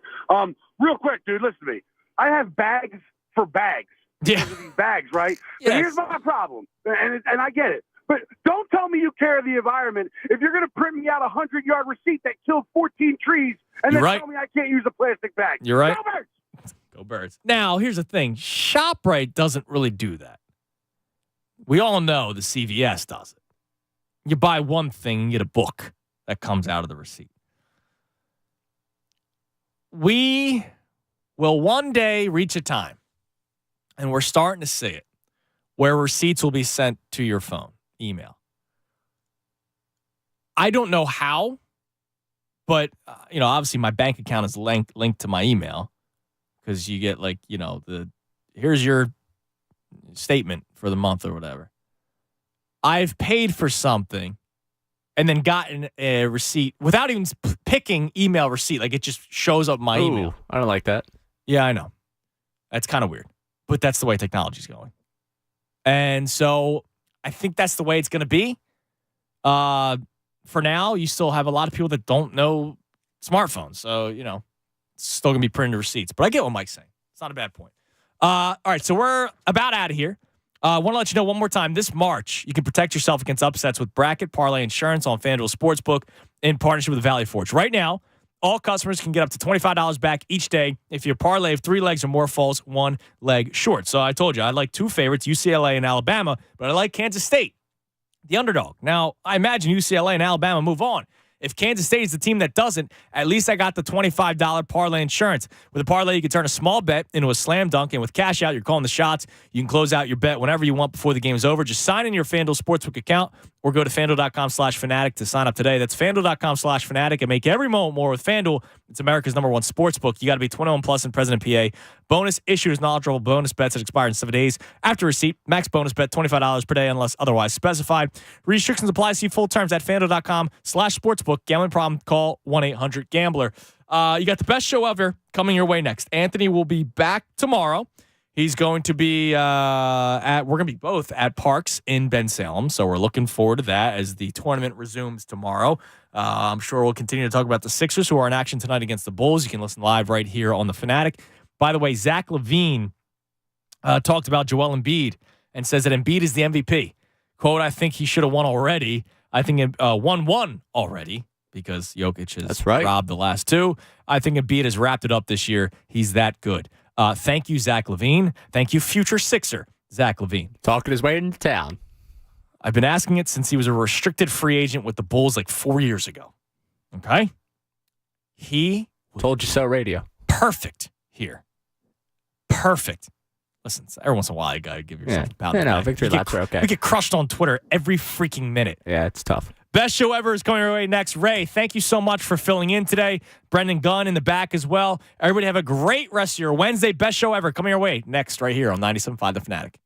Real quick, dude. Listen to me. I have bags for bags. Yeah. Because of these bags, right? But Yes. here's my problem, and I get it. But don't tell me you care of the environment if you're going to print me out a 100-yard receipt that killed 14 trees, and You're then right. tell me I can't use a plastic bag. You're right. Go Birds! Go Birds. Now, here's the thing. ShopRite doesn't really do that. We all know the CVS does it. You buy one thing and get a book that comes out of the receipt. We will one day reach a time, and we're starting to see it, where receipts will be sent to your phone, email. I don't know how, but, obviously my bank account is linked to my email. Because you get here's your statement for the month or whatever. I've paid for something and then gotten a receipt without even picking email receipt. Like it just shows up my email. I don't like that. Yeah, I know. That's kind of weird. But that's the way technology's going. And so I think that's the way it's going to be. For now, you still have a lot of people that don't know smartphones. So, it's still going to be printed receipts. But I get what Mike's saying. It's not a bad point. All right, so we're about out of here. I want to let you know one more time. This March, you can protect yourself against upsets with Bracket Parlay Insurance on FanDuel Sportsbook in partnership with Valley Forge. Right now, all customers can get up to $25 back each day if your parlay of 3 legs or more falls 1 leg short. So I told you, I like 2 favorites, UCLA and Alabama, but I like Kansas State, the underdog. Now, I imagine UCLA and Alabama move on. If Kansas State is the team that doesn't, at least I got the $25 parlay insurance. With a parlay, you can turn a small bet into a slam dunk, and with cash out, you're calling the shots. You can close out your bet whenever you want before the game is over. Just sign in your FanDuel Sportsbook account or go to FanDuel.com/Fanatic to sign up today. That's FanDuel.com/Fanatic and make every moment more with FanDuel. It's America's #1 sports book. You got to be 21 plus and present in PA. Bonus issued as knowledgeable bonus bets that expire in 7 days after receipt. Max bonus bet $25 per day unless otherwise specified. Restrictions apply. See full terms at FanDuel.com/sportsbook. Gambling problem? Call 1-800-GAMBLER. You got the best show ever coming your way next. Anthony will be back tomorrow. He's going to be we're going to be both at Parks in Bensalem. So we're looking forward to that as the tournament resumes tomorrow. I'm sure we'll continue to talk about the Sixers, who are in action tonight against the Bulls. You can listen live right here on The Fanatic. By the way, Zach LaVine talked about Joel Embiid and says that Embiid is the MVP. Quote, I think he should have won already. I think won one already because Jokic has robbed the last two. I think Embiid has wrapped it up this year. He's that good. Thank you, Zach LaVine. Thank you, future Sixer, Zach LaVine. Talking his way into town. I've been asking it since he was a restricted free agent with the Bulls like 4 years ago. Okay? He told you so radio. Perfect here. Perfect. Listen, every once in a while, you got to give yourself a pound. No, victory laps are okay. We get crushed on Twitter every freaking minute. Yeah, it's tough. Best show ever is coming our way next. Ray, thank you so much for filling in today. Brendan Gunn in the back as well. Everybody have a great rest of your Wednesday. Best show ever coming your way next right here on 97.5 The Fanatic.